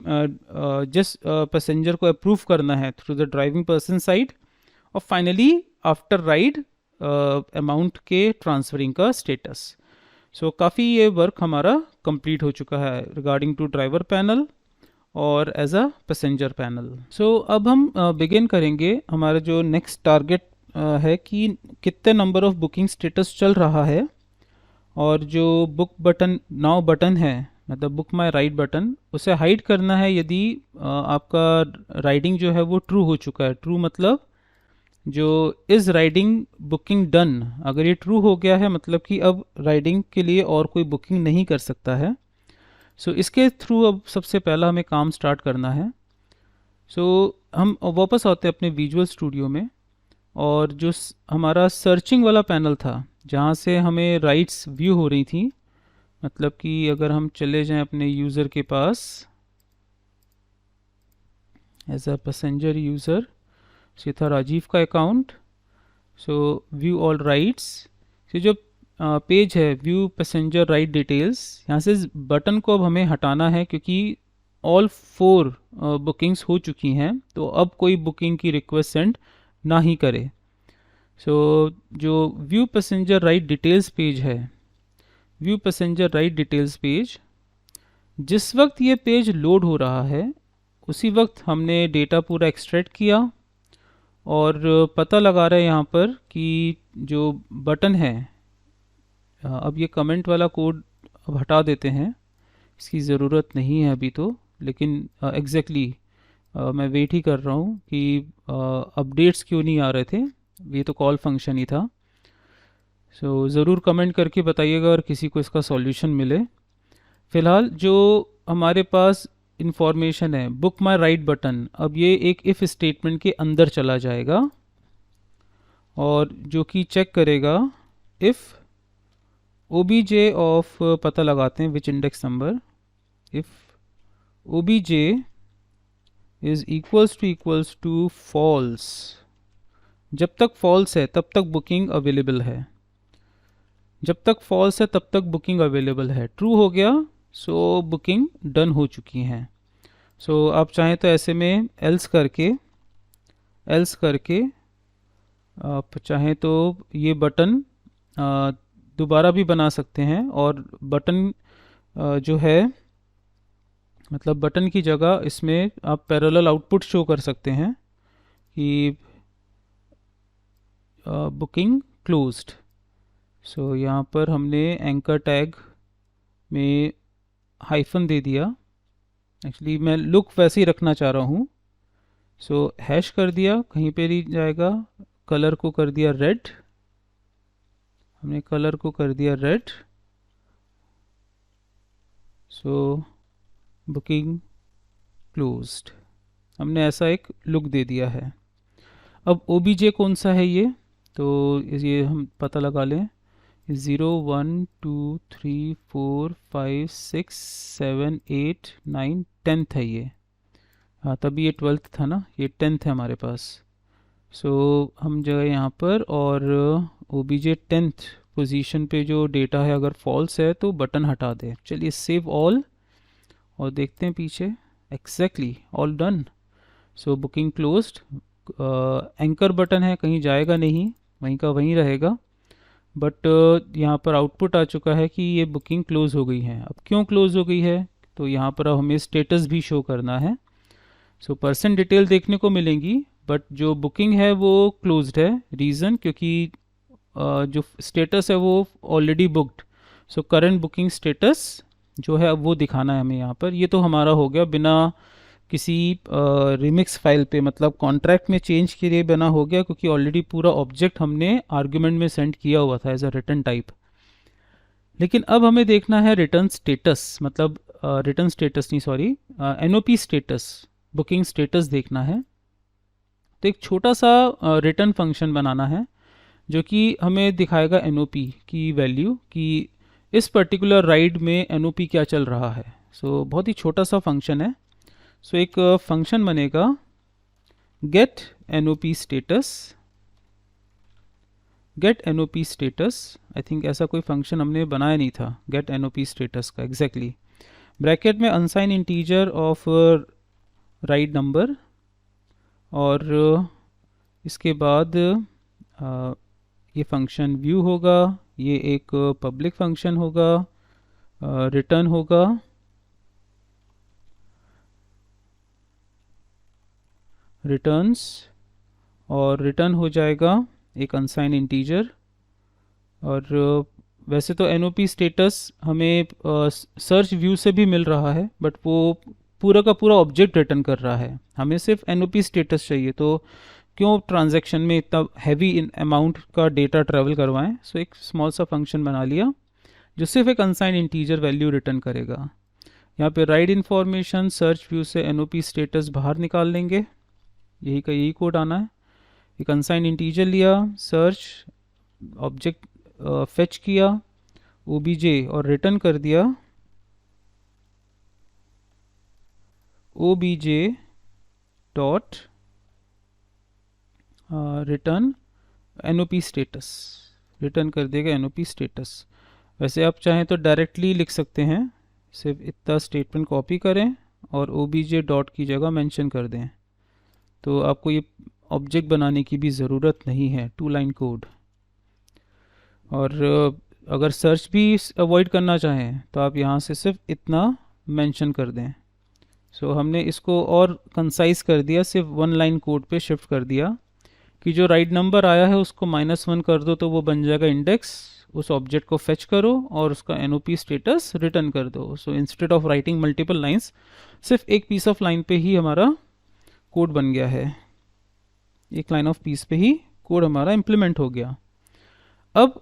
जिस पैसेंजर को अप्रूव करना है through the driving person side. और फाइनली आफ्टर राइड अमाउंट के ट्रांसफरिंग का स्टेटस। सो काफ़ी ये वर्क हमारा कंप्लीट हो चुका है रिगार्डिंग टू ड्राइवर पैनल और एज अ पैसेंजर पैनल। सो अब हम बिगिन करेंगे हमारा जो नेक्स्ट टारगेट है कि कितने नंबर ऑफ बुकिंग स्टेटस चल रहा है, और जो बुक बटन नाउ बटन है, मतलब बुक माई राइड बटन, उसे हाइड करना है यदि आपका राइडिंग जो है वो ट्रू हो चुका है। ट्रू मतलब जो इस राइडिंग बुकिंग डन, अगर ये ट्रू हो गया है मतलब कि अब राइडिंग के लिए और कोई बुकिंग नहीं कर सकता है। सो इसके थ्रू अब सबसे पहला हमें काम स्टार्ट करना है। सो हम वापस आते हैं अपने विजुअल स्टूडियो में, और जो हमारा सर्चिंग वाला पैनल था जहाँ से हमें राइट्स व्यू हो रही थी, मतलब कि अगर हम चले जाएं अपने यूज़र के पास एज अ पैसेंजर यूज़र, ये था राजीव का अकाउंट। सो व्यू ऑल राइट्स से जो पेज है व्यू पैसेंजर राइट डिटेल्स, यहाँ से बटन को अब हमें हटाना है क्योंकि ऑल 4 बुकिंग्स हो चुकी हैं, तो अब कोई बुकिंग की रिक्वेस्ट सेंड ना ही करे। सो जो view passenger ride details page है, view passenger ride details page, जिस वक्त ये पेज लोड हो रहा है उसी वक्त हमने डेटा पूरा एक्सट्रैक्ट किया और पता लगा रहे हैं यहाँ पर कि जो बटन है, अब ये कमेंट वाला कोड अब हटा देते हैं, इसकी ज़रूरत नहीं है अभी तो, लेकिन एग्जैक्टली मैं वेट ही कर रहा हूँ कि अपडेट्स क्यों नहीं आ रहे थे। ये तो कॉल फंक्शन ही था। सो ज़रूर कमेंट करके बताइएगा अगर किसी को इसका सॉल्यूशन मिले। फ़िलहाल जो हमारे पास इंफॉर्मेशन है बुक माई राइट बटन, अब ये एक इफ़ स्टेटमेंट के अंदर चला जाएगा और जो कि चेक करेगा इफ़ obj ऑफ, पता लगाते हैं which index number, if obj is equals to false, जब तक फॉल्स है तब तक बुकिंग अवेलेबल है, जब तक फॉल्स है तब तक बुकिंग अवेलेबल है। ट्रू हो गया सो बुकिंग डन हो चुकी हैं। सो आप चाहें तो ऐसे में एल्स करके आप चाहें तो ये बटन दोबारा भी बना सकते हैं, और बटन जो है मतलब बटन की जगह इसमें आप पैरेलल आउटपुट शो कर सकते हैं कि बुकिंग क्लोज्ड। सो यहाँ पर हमने एंकर टैग में हाइफन दे दिया, एक्चुअली मैं लुक वैसे ही रखना चाह रहा हूँ। सो हैश कर दिया, कहीं पे नहीं जाएगा। कलर को कर दिया रेड, हमने कलर को कर दिया रेड। सो बुकिंग क्लोज्ड, हमने ऐसा एक लुक दे दिया है। अब OBJ कौन सा है ये, तो ये हम पता लगा लें। 0 1 2 3 4 5 6 7 8 9 10th है ये, हाँ तभी ये 12th था ना, ये 10th है हमारे पास। सो हम जो है यहाँ पर, और OBJ 10th पोजीशन पे जो डेटा है अगर फॉल्स है तो बटन हटा दे। चलिए सेव ऑल और देखते हैं पीछे, एग्जैक्टली ऑल डन। सो बुकिंग क्लोज्ड, एंकर बटन है कहीं जाएगा नहीं, वहीं का वहीं रहेगा, बट यहाँ पर आउटपुट आ चुका है कि ये बुकिंग क्लोज हो गई है। अब क्यों क्लोज हो गई है, तो यहाँ पर हमें स्टेटस भी शो करना है। सो पर्सन डिटेल देखने को मिलेंगी, बट जो बुकिंग है वो क्लोज्ड है। रीज़न क्योंकि जो स्टेटस है वो ऑलरेडी बुक्ड। सो करंट बुकिंग स्टेटस जो है अब वो दिखाना है हमें यहाँ पर। ये तो हमारा हो गया बिना किसी रिमिक्स फाइल पे, मतलब कॉन्ट्रैक्ट में चेंज के लिए बना हो गया, क्योंकि ऑलरेडी पूरा ऑब्जेक्ट हमने आर्ग्यूमेंट में सेंड किया हुआ था एज अ रिटर्न टाइप। लेकिन अब हमें देखना है रिटर्न स्टेटस, मतलब रिटर्न स्टेटस नहीं, sorry, NOP status, booking status देखना है। तो एक छोटा सा रिटर्न फंक्शन बनाना है जो कि हमें दिखाएगा एनओपी की वैल्यू, कि इस पर्टिकुलर राइड में एनओपी क्या चल रहा है। सो बहुत ही छोटा सा फंक्शन है। सो एक फंक्शन बनेगा get NOP status, get NOP status. I think ऐसा कोई फंक्शन हमने बनाया नहीं था गेट एनओपी स्टेटस का, एग्जैक्टली। ब्रैकेट में unsigned integer of ride number, और इसके बाद ये फंक्शन व्यू होगा, ये एक पब्लिक फंक्शन होगा, रिटर्न होगा, रिटर्न्स, और रिटर्न हो जाएगा एक अनसाइन इंटीजर। और वैसे तो एनओपी स्टेटस हमें सर्च व्यू से भी मिल रहा है, बट वो पूरा का पूरा ऑब्जेक्ट रिटर्न कर रहा है, हमें सिर्फ एनओपी स्टेटस चाहिए। तो क्यों ट्रांजैक्शन में इतना हैवी अमाउंट का डेटा ट्रैवल करवाएं। सो एक स्मॉल सा फंक्शन बना लिया जो सिर्फ एक अनसाइन इंटीजर वैल्यू रिटर्न करेगा। यहाँ पे राइड इन्फॉर्मेशन सर्च व्यू से एनओपी स्टेटस बाहर निकाल लेंगे, यही का यही कोड आना है। एक अनसाइन इंटीजर लिया, सर्च ऑब्जेक्ट फेच किया, ओबीजे, और रिटर्न कर दिया OBJ dot return NOP status, return कर देगा एनओपी स्टेटस। वैसे आप चाहें तो डायरेक्टली लिख सकते हैं, सिर्फ इतना स्टेटमेंट कॉपी करें और ओबीजे डॉट की जगह मेंशन कर दें, तो आपको ये ऑब्जेक्ट बनाने की भी ज़रूरत नहीं है, 2 लाइन कोड। और अगर सर्च भी अवॉइड करना चाहें तो आप यहाँ से सिर्फ इतना मेंशन कर दें। सो हमने इसको और कंसाइज कर दिया, सिर्फ 1 लाइन कोड पे शिफ्ट कर दिया कि जो राइट नंबर आया है उसको -1 कर दो तो वो बन जाएगा इंडेक्स, उस ऑब्जेक्ट को फेच करो और उसका एनओपी स्टेटस रिटर्न कर दो। So instead of writing multiple lines, सिर्फ एक पीस ऑफ लाइन पे ही हमारा कोड बन गया है, एक लाइन ऑफ पीस पे ही कोड हमारा इम्प्लीमेंट हो गया। अब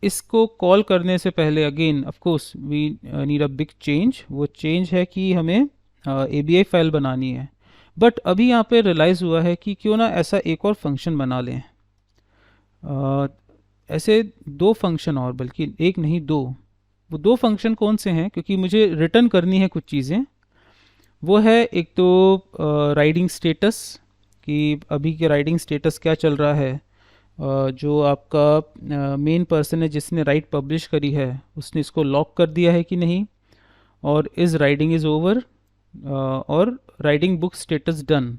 इसको कॉल करने से पहले again of course we need a big change. वो चेंज है कि हमें ABI फाइल बनानी है, बट अभी यहाँ पे रियलाइज़ हुआ है कि क्यों ना ऐसा एक और फंक्शन बना लें। ऐसे 2 फंक्शन और, बल्कि एक नहीं 2। वो 2 फंक्शन कौन से हैं, क्योंकि मुझे रिटर्न करनी है कुछ चीज़ें। वो है एक तो राइडिंग स्टेटस, कि अभी के राइडिंग स्टेटस क्या चल रहा है। जो आपका मेन पर्सन है जिसने राइड पब्लिश करी है उसने इसको लॉक कर दिया है कि नहीं, और इज़ राइडिंग इज़ ओवर, और राइडिंग बुक स्टेटस डन।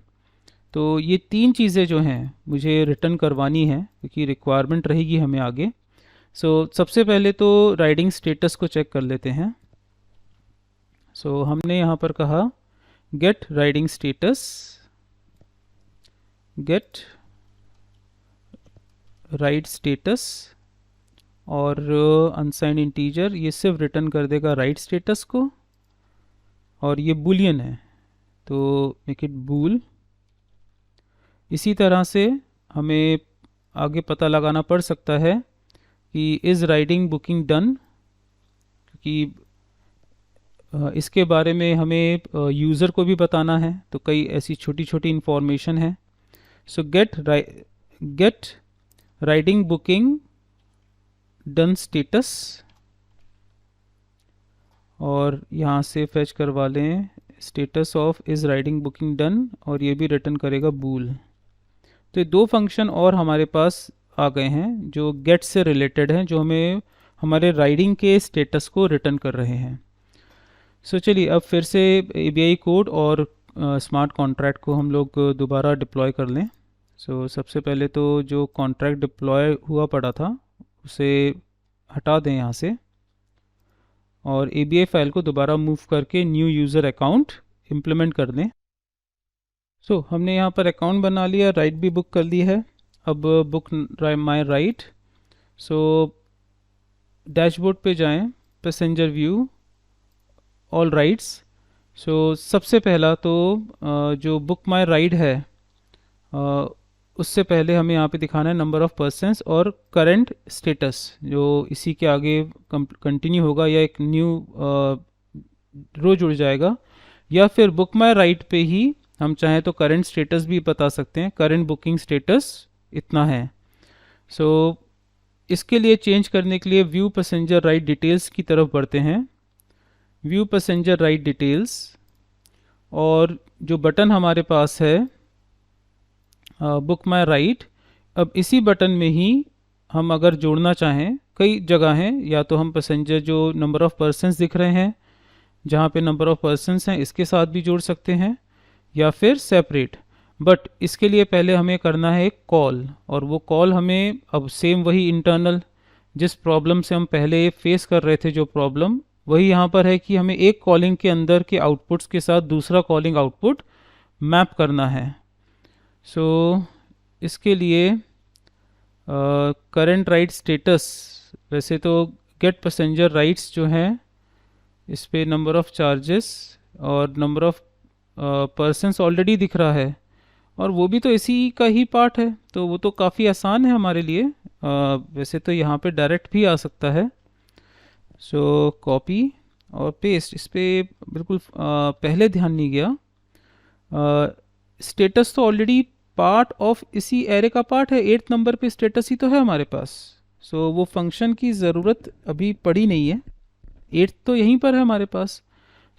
तो ये 3 चीज़ें जो हैं मुझे रिटर्न करवानी है क्योंकि रिक्वायरमेंट रहेगी हमें आगे। सो सबसे पहले तो राइडिंग स्टेटस को चेक कर लेते हैं। सो हमने यहाँ पर कहा get riding status, get ride status, और अनसाइंड इंटीजर ये सिर्फ रिटर्न कर देगा राइड स्टेटस को, और ये बुलियन है तो मेक इट बूल। इसी तरह से हमें आगे पता लगाना पड़ सकता है कि इज़ राइडिंग बुकिंग डन, क्योंकि इसके बारे में हमें यूज़र को भी बताना है, तो कई ऐसी छोटी छोटी इन्फॉर्मेशन है। सो gate riding booking done status, और यहाँ से फेच करवा लें status of is riding booking done, और ये भी रिटर्न करेगा बूल। तो ये 2 फंक्शन और हमारे पास आ गए हैं जो गेट से रिलेटेड हैं, जो हमें हमारे राइडिंग के स्टेटस को रिटर्न कर रहे हैं। सो चलिए अब फिर से ABI कोड और स्मार्ट कॉन्ट्रैक्ट को हम लोग दोबारा डिप्लॉय कर लें। सो सबसे पहले तो जो कॉन्ट्रैक्ट डिप्लॉय हुआ पड़ा था उसे हटा दें यहाँ से, और ABI फाइल को दोबारा मूव करके न्यू यूज़र अकाउंट इम्प्लीमेंट कर दें। सो हमने यहाँ पर अकाउंट बना लिया, राइड भी बुक कर ली है। अब book my ride. So dashboard पे जाएं, पैसेंजर व्यू, ऑल राइड्स। सो सबसे पहला तो जो बुक माई राइड है उससे पहले हमें यहाँ पे दिखाना है नंबर ऑफ़ पर्सन्स और करंट स्टेटस, जो इसी के आगे कंटिन्यू होगा या एक न्यू रो जुड़ जाएगा, या फिर बुक माई राइट पे ही हम चाहें तो करंट स्टेटस भी बता सकते हैं। करंट बुकिंग स्टेटस इतना है। सो इसके लिए चेंज करने के लिए व्यू पैसेंजर राइट डिटेल्स की तरफ बढ़ते हैं। व्यू पैसेंजर राइट डिटेल्स, और जो बटन हमारे पास है बुक माई राइट, अब इसी बटन में ही हम अगर जोड़ना चाहें, कई जगह हैं, या तो हम पैसेंजर जो नंबर ऑफ़ पर्सन्स दिख रहे हैं जहाँ पे नंबर ऑफ़ पर्सन्स हैं इसके साथ भी जोड़ सकते हैं, या फिर सेपरेट। बट इसके लिए पहले हमें करना है एक कॉल, और वो कॉल हमें अब सेम वही इंटरनल जिस प्रॉब्लम से हम पहले फेस कर रहे थे, जो प्रॉब्लम वही यहाँ पर है कि हमें एक कॉलिंग के अंदर के आउटपुट्स के साथ दूसरा कॉलिंग आउटपुट मैप करना है। सो इसके लिए करंट राइट स्टेटस, वैसे तो गेट पैसेंजर राइट्स जो हैं इस पे नंबर ऑफ़ चार्जेस और नंबर ऑफ़ पर्सन्स ऑलरेडी दिख रहा है, और वो भी तो इसी का ही पार्ट है, तो वो तो काफ़ी आसान है हमारे लिए। वैसे तो यहाँ पे डायरेक्ट भी आ सकता है। सो कॉपी और पेस्ट, इस पर बिल्कुल पहले ध्यान नहीं गया। स्टेटस तो ऑलरेडी पार्ट ऑफ इसी एरे का पार्ट है, 8th नंबर पे स्टेटस ही तो है हमारे पास। सो वो फंक्शन की ज़रूरत अभी पड़ी नहीं है, 8th तो यहीं पर है हमारे पास।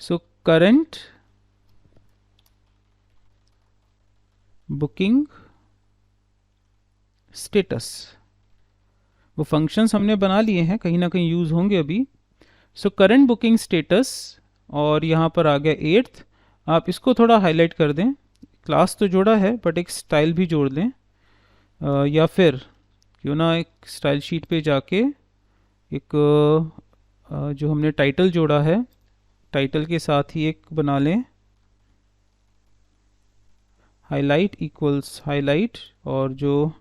सो करंट बुकिंग स्टेटस, वो फंक्शंस हमने बना लिए हैं, कहीं ना कहीं यूज़ होंगे अभी। सो करंट बुकिंग स्टेटस, और यहाँ पर आ गया 8th। आप इसको थोड़ा हाईलाइट कर दें, क्लास तो जोड़ा है बट एक स्टाइल भी जोड़ दें, या फिर क्यों ना एक स्टाइल शीट पे जाके एक जो हमने टाइटल जोड़ा है, टाइटल के साथ ही एक बना लें हाईलाइट इक्वल्स हाईलाइट, और जो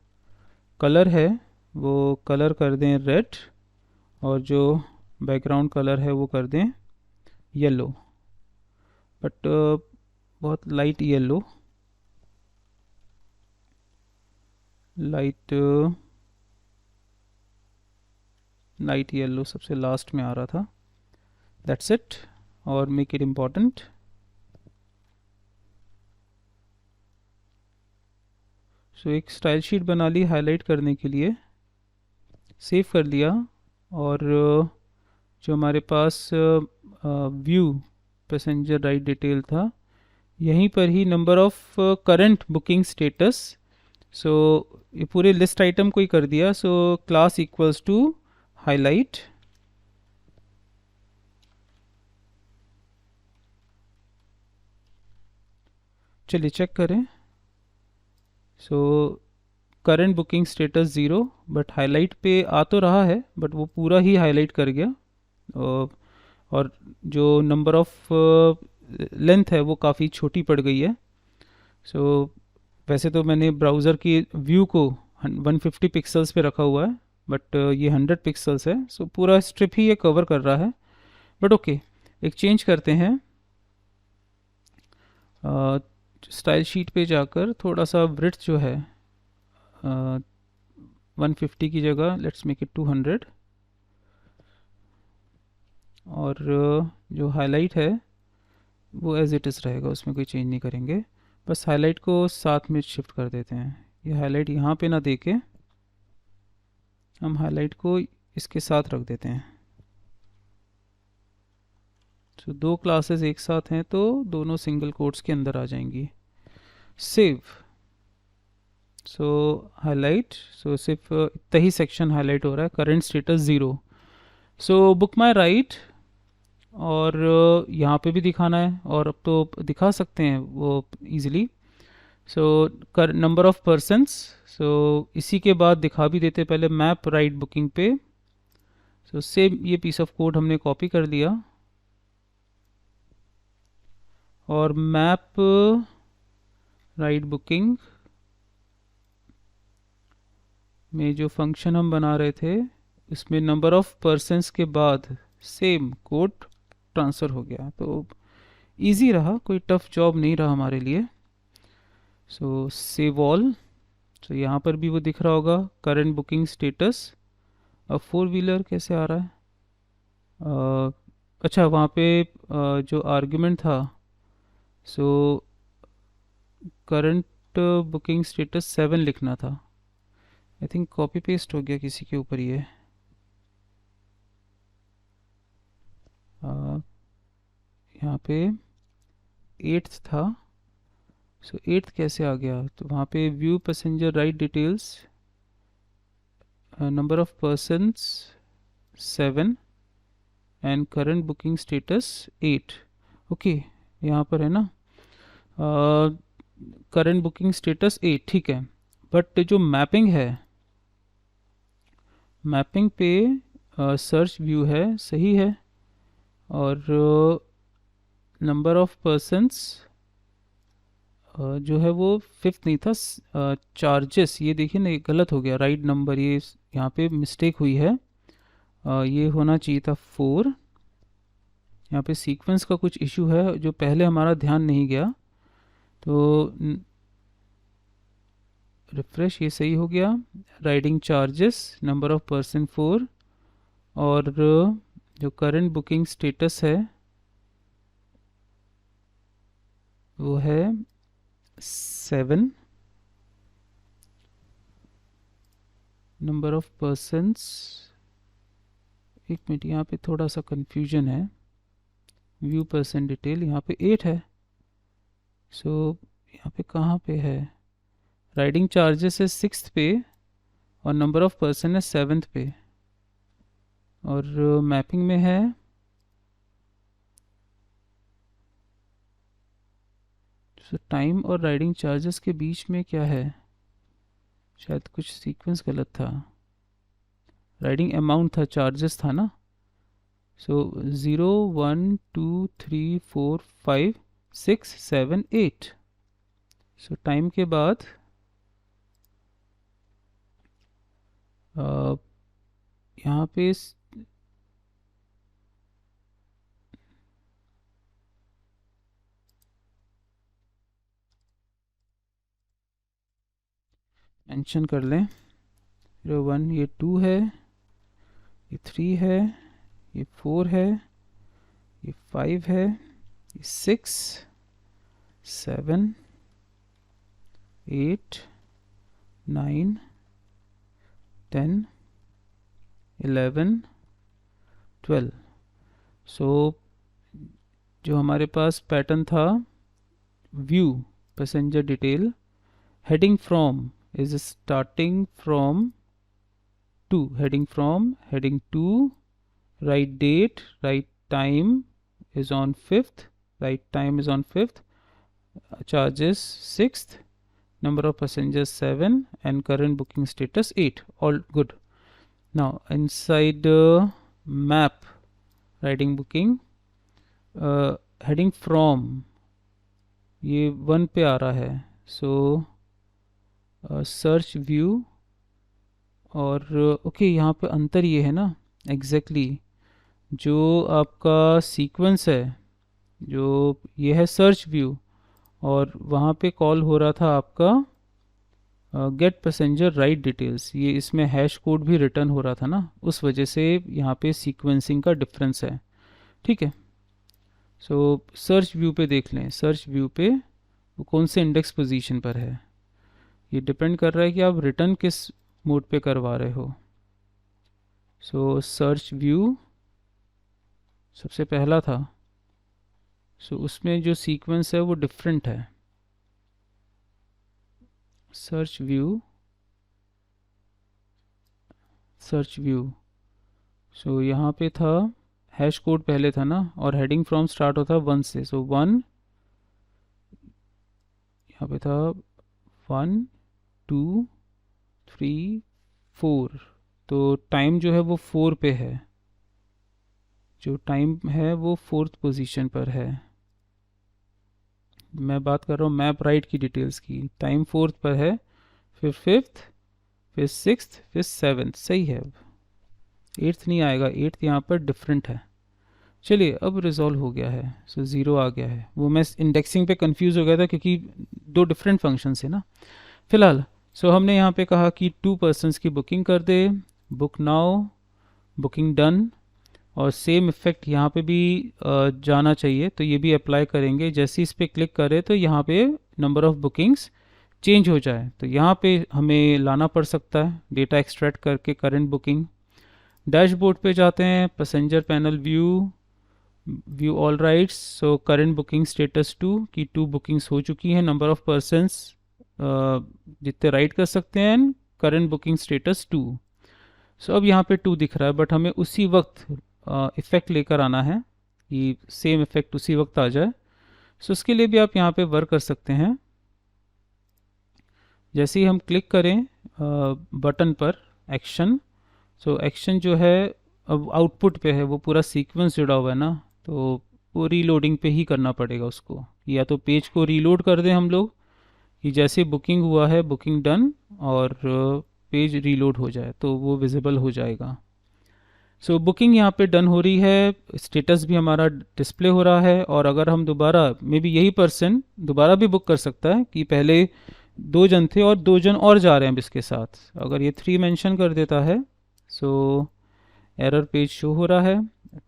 कलर है वो कलर कर दें रेड, और जो बैकग्राउंड कलर है वो कर दें येलो, बट बहुत लाइट येलो, लाइट येलो सबसे लास्ट में आ रहा था। दैट्स इट, और मेक इट इम्पॉर्टेंट। सो एक स्टाइल शीट बना ली हाईलाइट करने के लिए, सेव कर लिया, और जो हमारे पास व्यू पैसेंजर राइट डिटेल था, यहीं पर ही number of current booking status. So ये पूरे लिस्ट आइटम को ही कर दिया। So class equals to highlight, चलिए चेक करें। So current booking status 0, but highlight पे आ तो रहा है, बट वो पूरा ही हाईलाइट कर गया। और जो नंबर ऑफ लेंथ है वो काफ़ी छोटी पड़ गई है। सो वैसे तो मैंने ब्राउज़र की व्यू को 150 पिक्सल्स पे रखा हुआ है, बट ये 100 पिक्सल्स है, सो पूरा स्ट्रिप ही ये कवर कर रहा है। बट ओके, एक चेंज करते हैं, स्टाइल शीट पे जाकर थोड़ा सा ब्रिड्थ जो है 150 की जगह लेट्स मेक इट 200, और जो हाईलाइट है वो एज इट इज़ रहेगा, उसमें कोई चेंज नहीं करेंगे, बस हाईलाइट को साथ में शिफ्ट कर देते हैं। ये हाईलाइट यहाँ पे ना देके हम हाईलाइट को इसके साथ रख देते हैं। तो दो क्लासेस एक साथ हैं तो दोनों सिंगल कोट्स के अंदर आ जाएंगी। सेव, सो हाईलाइट, सो सिर्फ इतना ही सेक्शन हाईलाइट हो रहा है, current status 0। So book my right, और यहाँ पे भी दिखाना है, और अब तो दिखा सकते हैं वो easily. So number of persons, so इसी के बाद दिखा भी देते, पहले मैप राइट बुकिंग पे। सो सेम ये पीस ऑफ कोड हमने कॉपी कर लिया, और मैप राइट बुकिंग में जो फंक्शन हम बना रहे थे इसमें नंबर ऑफ पर्सन्स के बाद सेम कोड ट्रांसफ़र हो गया, तो इजी रहा, कोई टफ जॉब नहीं रहा हमारे लिए। सो सेव ऑल, तो यहाँ पर भी वो दिख रहा होगा करंट बुकिंग स्टेटस। अब फोर व्हीलर कैसे आ रहा है? अच्छा, वहाँ पे जो आर्ग्यूमेंट था, सो करंट बुकिंग स्टेटस 7 लिखना था। आई थिंक कॉपी पेस्ट हो गया किसी के ऊपर ये। यहाँ पे 8th था, सो 8th कैसे आ गया? तो वहाँ पे view passenger ride details, number of persons 7 and current booking status 8। Okay, यहाँ पर है ना करंट बुकिंग स्टेटस 8, ठीक है। बट जो मैपिंग है, मैपिंग पे सर्च व्यू है, सही है। और नंबर ऑफ पर्सन्स जो है वो 5th नहीं था। चार्जेस, ये देखिए ना, ये गलत हो गया, राइट नंबर, ये यहाँ पे मिस्टेक हुई है। ये होना चाहिए था 4। यहाँ पे सीक्वेंस का कुछ इशू है जो पहले हमारा ध्यान नहीं गया। तो रिफ्रेश, ये सही हो गया। Riding charges, number of person 4, और जो करंट बुकिंग स्टेटस है वो है 7। नंबर ऑफ पर्सन्स, एक मिनट, यहाँ पे थोड़ा सा कंफ्यूजन है। व्यू पर्सन डिटेल यहाँ पे 8 है, सो यहाँ पे कहाँ पे है? राइडिंग चार्जेस है 6th पे और नंबर ऑफ पर्सन है 7th पे, और मैपिंग में है टाइम और राइडिंग चार्जेस के बीच में क्या है? शायद कुछ सीक्वेंस गलत था। राइडिंग अमाउंट था, चार्जेस था ना। सो 0 1 2 3 4 5 6 7 8। सो टाइम के बाद यहाँ पे मेंशन कर लें 1, ये 2 है, ये 3 है, ये 4 है, ये 5 है, ये 6 7 8 9 10 11 12। सो जो हमारे पास पैटर्न था, view passenger detail, heading from is starting from 2, heading to, right date, right time is on 5th, right time is on 5th, charges 6th, number of passengers 7, and current booking status 8. All good. Now inside map, riding booking, heading from, ये 1 पे आ रहा है, सो search view, और okay यहाँ पे अंतर ये है ना, एग्जैक्टली जो आपका सीक्वेंस है, जो ये है सर्च व्यू, और वहाँ पे कॉल हो रहा था आपका गेट पैसेंजर राइट डिटेल्स, ये इसमें हैश कोड भी रिटर्न हो रहा था ना, उस वजह से यहाँ पे सीक्वेंसिंग का डिफरेंस है, ठीक है। सो सर्च व्यू पे देख लें, सर्च व्यू पे वो कौन से इंडेक्स पोजीशन पर है, ये डिपेंड कर रहा है कि आप रिटर्न किस मोड पे करवा रहे हो। सो सर्च व्यू सबसे पहला था, सो उसमें जो सीक्वेंस है वो डिफरेंट है। सर्च व्यू, सो यहाँ पे था हैश कोड पहले था ना, और हेडिंग फ्रॉम स्टार्ट होता 1 से, सो 1 यहाँ पे था, 1 2 3 4, तो टाइम जो है वो 4 पे है, जो टाइम है वो 4th पोजीशन पर है। मैं बात कर रहा हूँ मैप राइट की डिटेल्स की, टाइम 4th पर है, फिर 5th, फिर 6th, फिर 7th, सही है। 8th नहीं आएगा, 8th यहाँ पर डिफरेंट है। चलिए अब रिजॉल्व हो गया है, सो 0 आ गया है। वो मैं इंडेक्सिंग पे कंफ्यूज हो गया था क्योंकि दो डिफरेंट फंक्शन है ना। फिलहाल सो हमने यहाँ पे कहा कि 2 पर्सनस की बुकिंग कर दे, बुक नाउ, बुकिंग डन, और सेम इफ़ेक्ट यहाँ पे भी जाना चाहिए, तो ये भी अप्लाई करेंगे। जैसे इस पर क्लिक करें तो यहाँ पे नंबर ऑफ़ बुकिंग्स चेंज हो जाए, तो यहाँ पे हमें लाना पड़ सकता है डेटा एक्सट्रैक्ट करके करंट बुकिंग। डैशबोर्ड पे जाते हैं, passenger panel view all rides, सो करंट बुकिंग स्टेटस 2 की 2 बुकिंग्स हो चुकी हैं, नंबर ऑफ़ पर्सनस जितने राइट कर सकते हैं, करंट बुकिंग स्टेटस 2। सो अब यहाँ पे 2 दिख रहा है, बट हमें उसी वक्त इफ़ेक्ट लेकर आना है कि सेम इफ़ेक्ट उसी वक्त आ जाए। सो उसके लिए भी आप यहाँ पे वर्क कर सकते हैं। जैसे ही हम क्लिक करें बटन पर एक्शन, सो एक्शन जो है अब आउटपुट पे है, वो पूरा सीक्वेंस जुड़ा हुआ है ना, तो वो रीलोडिंग पे ही करना पड़ेगा उसको। या तो पेज को रीलोड कर दें हम लोग कि जैसे बुकिंग हुआ है बुकिंग डन, और पेज रीलोड हो जाए तो वो विजिबल हो जाएगा। सो बुकिंग यहाँ पे डन हो रही है, स्टेटस भी हमारा डिस्प्ले हो रहा है, और अगर हम दोबारा मे बी यही पर्सन दोबारा भी बुक कर सकता है कि पहले 2 जन थे और 2 जन और जा रहे हैं अब इसके साथ। अगर ये 3 मेंशन कर देता है, सो एरर पेज शो हो रहा है,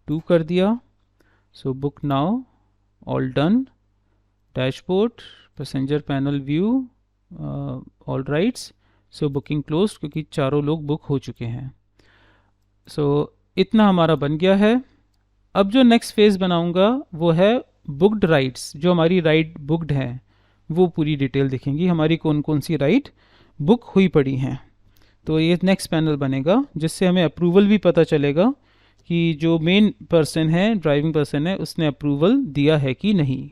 2 कर दिया, so book now, all done, dashboard, passenger panel view, all rides, so booking close, क्योंकि चारों लोग बुक हो चुके हैं। सो इतना हमारा बन गया है। अब जो नेक्स्ट फेज़ बनाऊंगा वो है बुक्ड राइड्स। जो हमारी राइड बुक्ड हैं वो पूरी डिटेल दिखेंगी, हमारी कौन कौन सी राइड बुक हुई पड़ी हैं। तो ये नेक्स्ट पैनल बनेगा, जिससे हमें अप्रूवल भी पता चलेगा कि जो मेन पर्सन है, ड्राइविंग पर्सन है, उसने अप्रूवल दिया है कि नहीं।